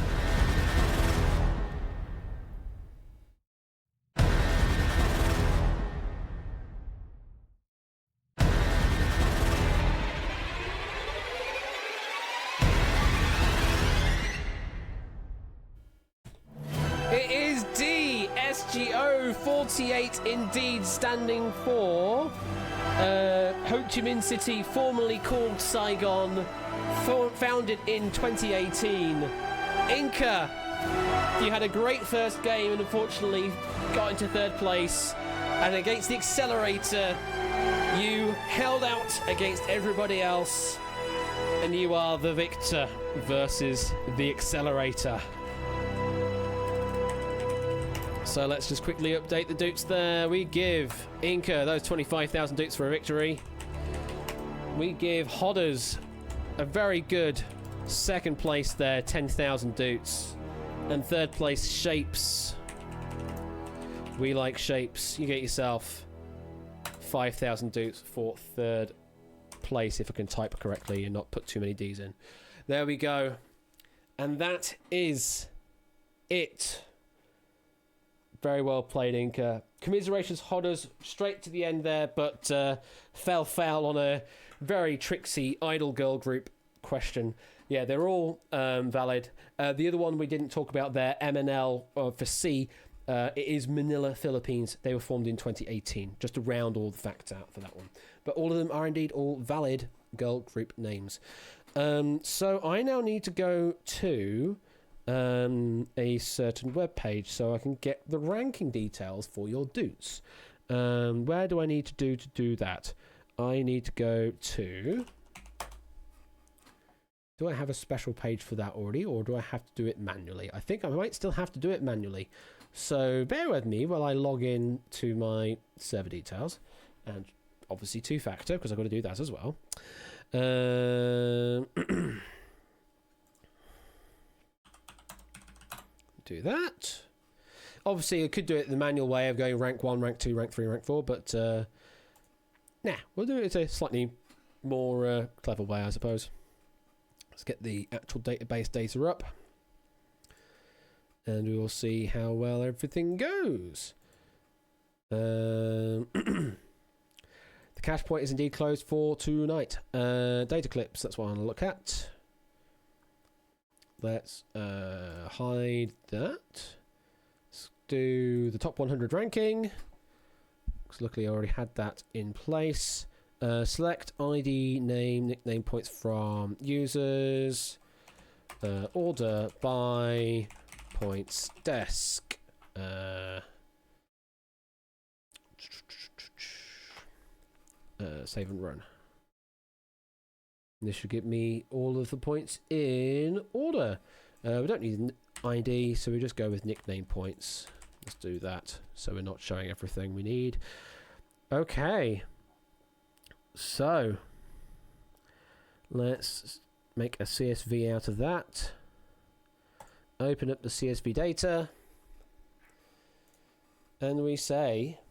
S1: It is D, SGO48 indeed, standing for Ho Chi Minh City, formerly called Saigon, founded in 2018. Inca, you had a great first game and unfortunately got into 3rd place. And against the Accelerator, you held out against everybody else. And you are the victor versus the Accelerator. So let's just quickly update the dukes there. We give Inca those 25,000 dukes for a victory. We give Hodders a very good second place there, 10,000 dukes. And third place, Shapes. We like Shapes. You get yourself 5,000 dukes for third place, if I can type correctly and not put too many D's in. There we go. And that is it. Very well played, Inca. Commiserations, Hodders, straight to the end there, but fell foul on a very tricksy idol girl group question. Yeah, they're all valid. The other one we didn't talk about there, MNL for C, it is Manila, Philippines. They were formed in 2018, just to round all the facts out for that one. But all of them are indeed all valid girl group names. So I now need to go to a certain web page so I can get the ranking details for your dudes. Where do I need to do that? I need to go to... Do I have a special page for that already, or do I have to do it manually? I think I might still have to do it manually. So bear with me while I log in to my server details. And obviously two-factor, because I've got to do that as well. Do that. Obviously, I could do it the manual way of going rank 1, rank 2, rank 3, rank 4, but nah, we'll do it a slightly more clever way, I suppose. Let's get the actual database data up, and we will see how well everything goes. The cache point is indeed closed for tonight. Data clips, that's what I'm going to look at. Let's hide that. Let's do the top 100 ranking. Because luckily I already had that in place. Select ID, name, nickname points from users. Order by points desk. Save and run. This should give me all of the points in order. We don't need an ID, so we just go with nickname points. Let's do that, so we're not showing everything we need. Okay. So, let's make a CSV out of that. Open up the CSV data. And we say,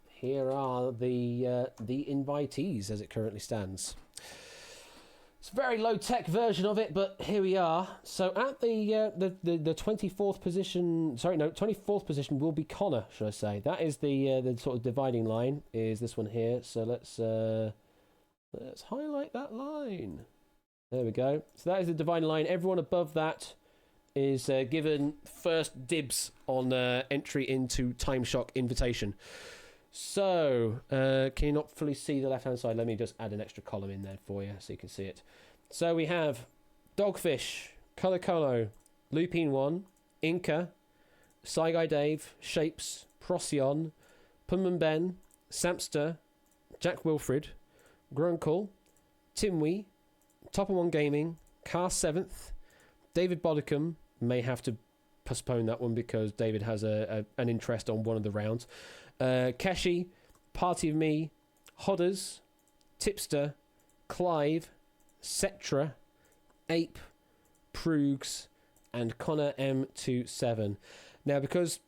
S1: here are the invitees as it currently stands. It's a very low-tech version of it, but here we are. So at the 24th position, sorry, no, 24th position will be Connor, should I say. That is the sort of dividing line, is this one here. So let's highlight that line. There we go. So that is the dividing line. Everyone above that is given first dibs on entry into Time Shock invitation. So, can you not fully see the left-hand side? Let me just add an extra column in there for you so you can see it. So we have Dogfish, Color Colo, Lupine 1, Inca, Saigai Dave, Shapes, Procyon, Punman Ben, Samster, Jack Wilfred, Grunkle, Timwee, Topper One Gaming, Car 7th, David Bodicum, may have to postpone that one because David has an interest on one of the rounds. Keshi, Party of Me, Hodders, Tipster, Clive, Cetra, Ape, Proogs, and Connor M27. Now, because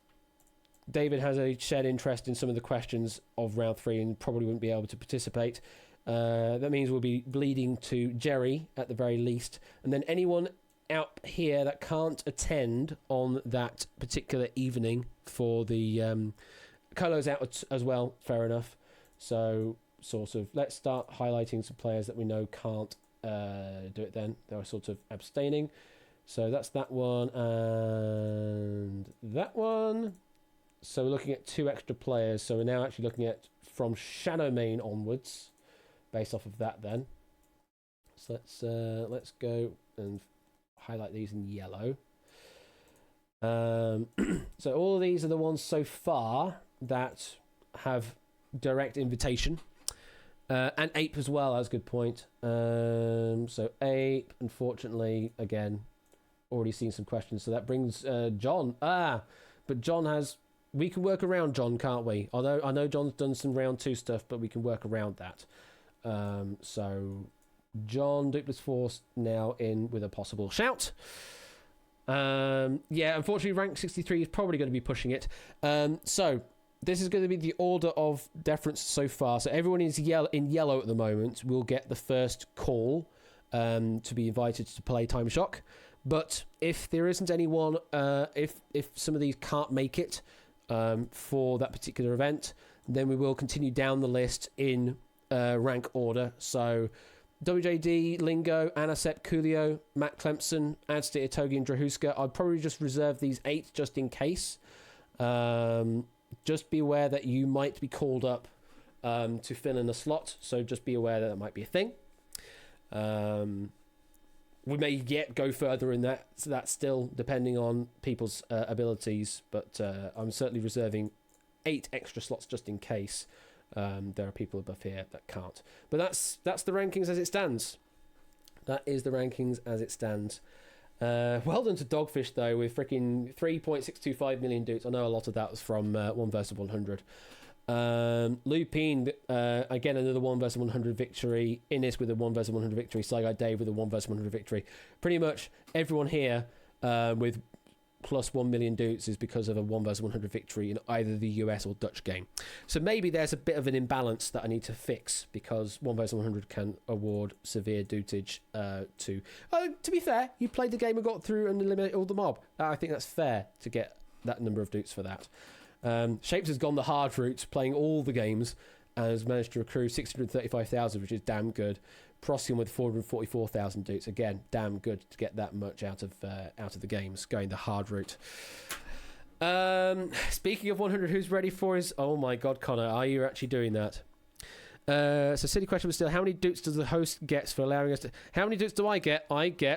S1: David has a shared interest in some of the questions of round 3 and probably wouldn't be able to participate, that means we'll be bleeding to Jerry at the very least, and then anyone out here that can't attend on that particular evening for the Colo's out as well, fair enough. So sort of let's start highlighting some players that we know can't do it then. They're sort of abstaining. So that's that one and that one. So we're looking at 2 extra players. So we're now actually looking at from Shadowmane onwards based off of that then. So let's go and highlight these in yellow. So all of these are the ones so far that have direct invitation, and Ape as well. That's a good point. So Ape, unfortunately, again, already seen some questions. So that brings John. But John has we can work around John, can't we? Although I know John's done some round 2 stuff, but we can work around that. So John Dupless Force now in with a possible shout. Yeah, unfortunately, rank 63 is probably going to be pushing it. So this is going to be the order of deference so far. So everyone is in yellow at the moment will get the first call to be invited to play Time Shock. But if there isn't anyone, if some of these can't make it for that particular event, then we will continue down the list in rank order. So WJD, Lingo, Anasep, Coolio, Matt Clemson, Adsteer, Togi, and Drahuska. I'd probably just reserve these 8 just in case. Just be aware that you might be called up to fill in a slot. So just be aware that might be a thing. We may yet go further in that, so that's still depending on people's abilities, but I'm certainly reserving 8 extra slots just in case there are people above here that can't. But that's the rankings as it stands. That is the rankings as it stands. Well done to Dogfish, though, with freaking 3.625 million dudes. I know a lot of that was from 1 vs 100. Lupine, again, another 1 vs 100 victory. Innis with a 1 vs 100 victory. Saigai Dave with a 1 vs 100 victory. Pretty much everyone here with plus 1 million dudes is because of a 1 vs 100 victory in either the US or Dutch game. So maybe there's a bit of an imbalance that I need to fix, because 1 vs 100 can award severe dutage to be fair, you played the game and got through and eliminated all the mob. I think that's fair to get that number of dudes for that. Shapes has gone the hard route, playing all the games, and has managed to accrue 635,000, which is damn good. Procyon with 444,000 dudes, again, damn good to get that much out of the games, going the hard route. Speaking of 100, who's ready for his? Oh my God, Connor, are you actually doing that? So silly question, but still, how many dutes does the host get for allowing us to? How many dutes do I get?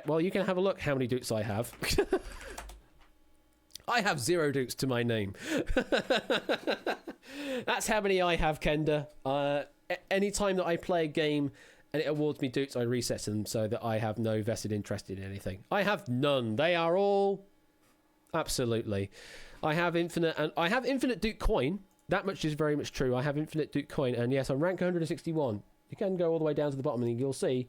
S1: Well, you can have a look how many dutes I have. I have 0 dukes to my name. That's how many I have, Kenda. Anytime that I play a game and it awards me dukes, I reset them so that I have no vested interest in anything. I have none. They are all... Absolutely. I have infinite duke coin. That much is very much true. I have infinite duke coin. And yes, I'm rank 161. You can go all the way down to the bottom and you'll see...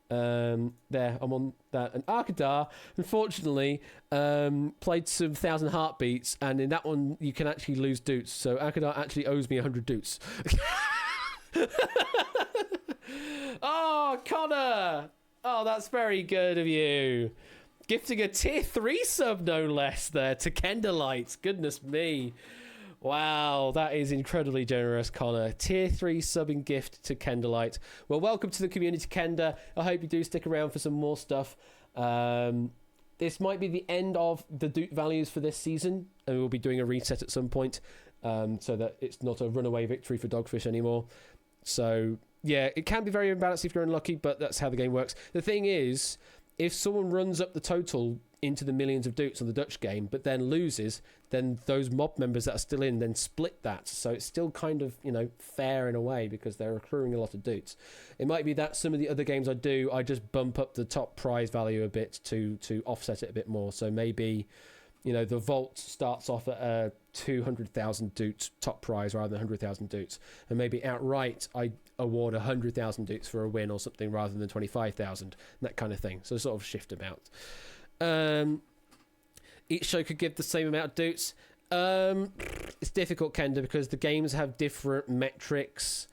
S1: there, I'm on that. And Arkadar, unfortunately, played some 1,000 heartbeats, and in that one you can actually lose dutes. So Arkadar actually owes me 100 dutes. Oh, Connor! Oh, that's very good of you. Gifting a tier 3 sub, no less, there to Kendalites. Goodness me. Wow, that is incredibly generous, Connor. Tier 3 subbing gift to Kendalite. Well, welcome to the community, Kenda. I hope you do stick around for some more stuff. This might be the end of the dupe values for this season, and we'll be doing a reset at some point so that it's not a runaway victory for Dogfish anymore. So, yeah, it can be very imbalanced if you're unlucky, but that's how the game works. The thing is, if someone runs up the total into the millions of dukes on the Dutch game, but then loses, then those mob members that are still in then split that. So it's still kind of, fair in a way, because they're accruing a lot of dukes. It might be that some of the other games I do, I just bump up the top prize value a bit to offset it a bit more. So maybe, the vault starts off at a 200,000 dukes top prize rather than 100,000 dukes. And maybe outright I award 100,000 dukes for a win or something rather than 25,000, that kind of thing. So sort of shift about. Each show could give the same amount of dutes. It's difficult, Kenda, because the games have different metrics,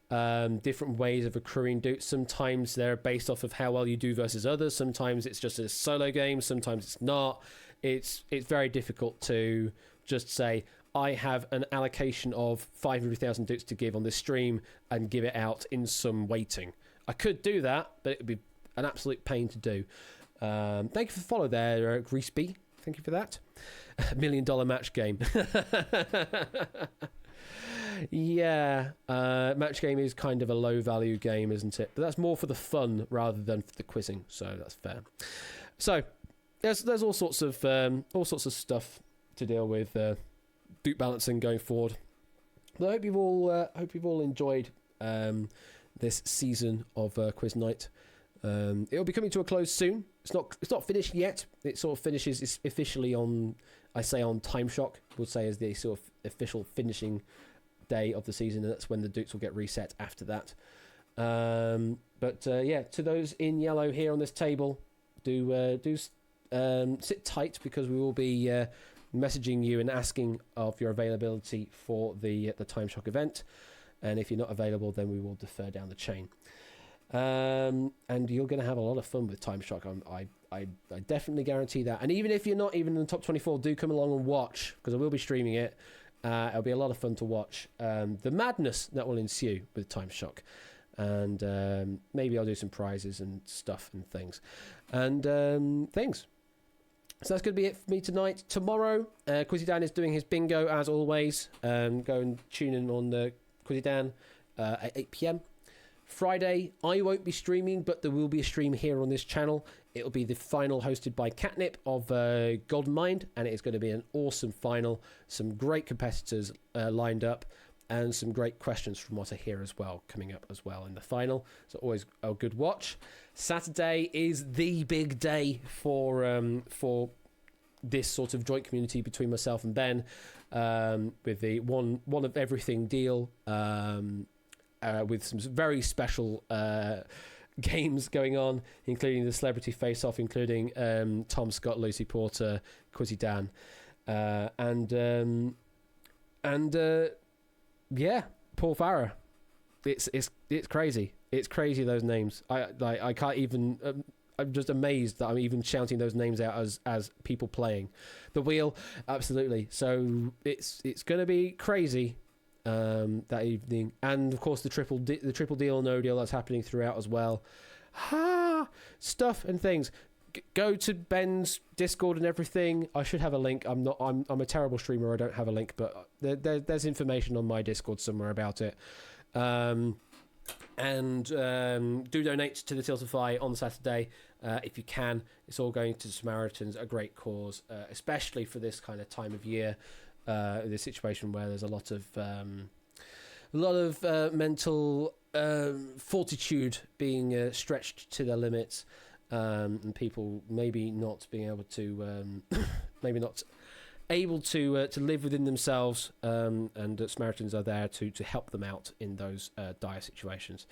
S1: different ways of accruing dutes. Sometimes they're based off of how well you do versus others. Sometimes it's just a solo game. Sometimes it's not. It's very difficult to just say, I have an allocation of 500,000 dutes to give on this stream and give it out in some weighting. I could do that, but it would be an absolute pain to do. Thank you for the follow there, Greaseby. Thank you for that. $1 million match game. Yeah, match game is kind of a low value game, isn't it? But that's more for the fun rather than for the quizzing, so that's fair. So there's all sorts of stuff to deal with dupe balancing going forward. But I hope you've all enjoyed this season of Quiz Night. It'll be coming to a close soon. It's not finished yet. It sort of finishes officially on I say on Time Shock, we'll say is the sort of official finishing day of the season, and that's when the Dukes will get reset after that. Yeah, to those in yellow here on this table, do sit tight, because we will be messaging you and asking of your availability for the Time Shock event, and if you're not available, then we will defer down the chain. And you're going to have a lot of fun with Time Shock. I definitely guarantee that. And even if you're not even in the top 24, do come along and watch, because I will be streaming it. It'll be a lot of fun to watch the madness that will ensue with Time Shock. And maybe I'll do some prizes and stuff and things. And things. So that's going to be it for me tonight. Tomorrow, Quizzy Dan is doing his bingo as always. Go and tune in on Quizzy Dan at 8 p.m. Friday, I won't be streaming, but there will be a stream here on this channel. It'll be the final hosted by Catnip of Golden Mind, and it is going to be an awesome final. Some great competitors lined up, and some great questions from what I hear as well coming up as well in the final. So always a good watch. Saturday is the big day for this sort of joint community between myself and Ben, with the one of everything deal, with some very special games going on, including the Celebrity Face-Off, including Tom Scott, Lucy Porter, Quizzy Dan, yeah, Paul Farah. It's crazy. It's crazy, those names. I can't even. I'm just amazed that I'm even shouting those names out as people playing the wheel. Absolutely. So it's going to be crazy that evening, and of course the triple deal or no deal that's happening throughout as well. Stuff and things. Go to Ben's Discord and everything. I should have a link. I'm a terrible streamer. I don't have a link, but there's information on my Discord somewhere about it. And do donate to the Tiltify on Saturday if you can. It's all going to Samaritans, a great cause, especially for this kind of time of year, this situation where there's a lot of mental fortitude being stretched to their limits, and people maybe not being able to to live within themselves, and Samaritans are there to help them out in those dire situations.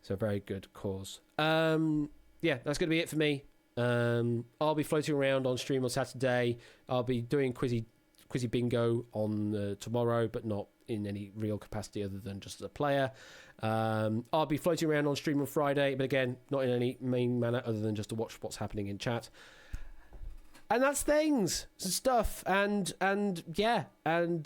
S1: So a very good cause. Yeah, that's going to be it for me. I'll be floating around on stream on Saturday. I'll be doing Quizzy Bingo on tomorrow, but not in any real capacity other than just as a player. I'll be floating around on stream on Friday, but again, not in any main manner other than just to watch what's happening in chat. And that's things, stuff, and yeah, and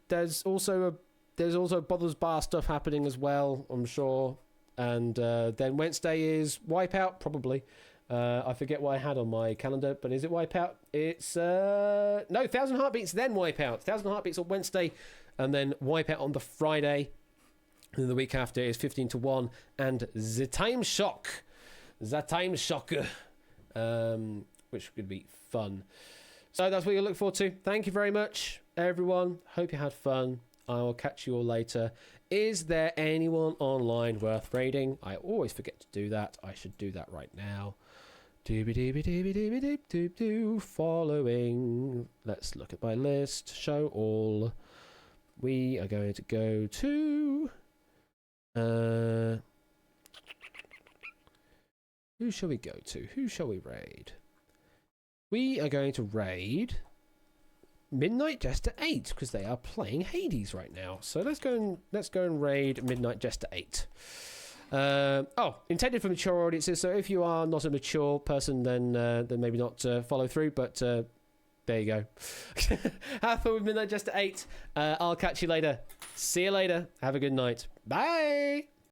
S1: there's also Bother's Bar stuff happening as well, I'm sure. And then Wednesday is Wipeout, probably. I forget what I had on my calendar, but is it Wipeout? It's no, 1,000 Heartbeats, then Wipeout. 1,000 Heartbeats on Wednesday, and then Wipeout on the Friday. And then the week after is 15 to 1 and The Time Shock, which could be fun. So that's what you look forward to. Thank you very much, everyone. Hope you had fun. I will catch you all later. Is there anyone online worth raiding? I always forget to do that. I should do that right now. Following. Let's look at my list. Show all. We are going to go to... who shall we go to? Who shall we raid? We are going to raid Midnight Jester 8 because they are playing Hades right now. So let's go and raid Midnight Jester 8. Intended for mature audiences. So if you are not a mature person, then maybe not follow through. But there you go. Have fun with Midnight Jester 8. I'll catch you later. See you later. Have a good night. Bye.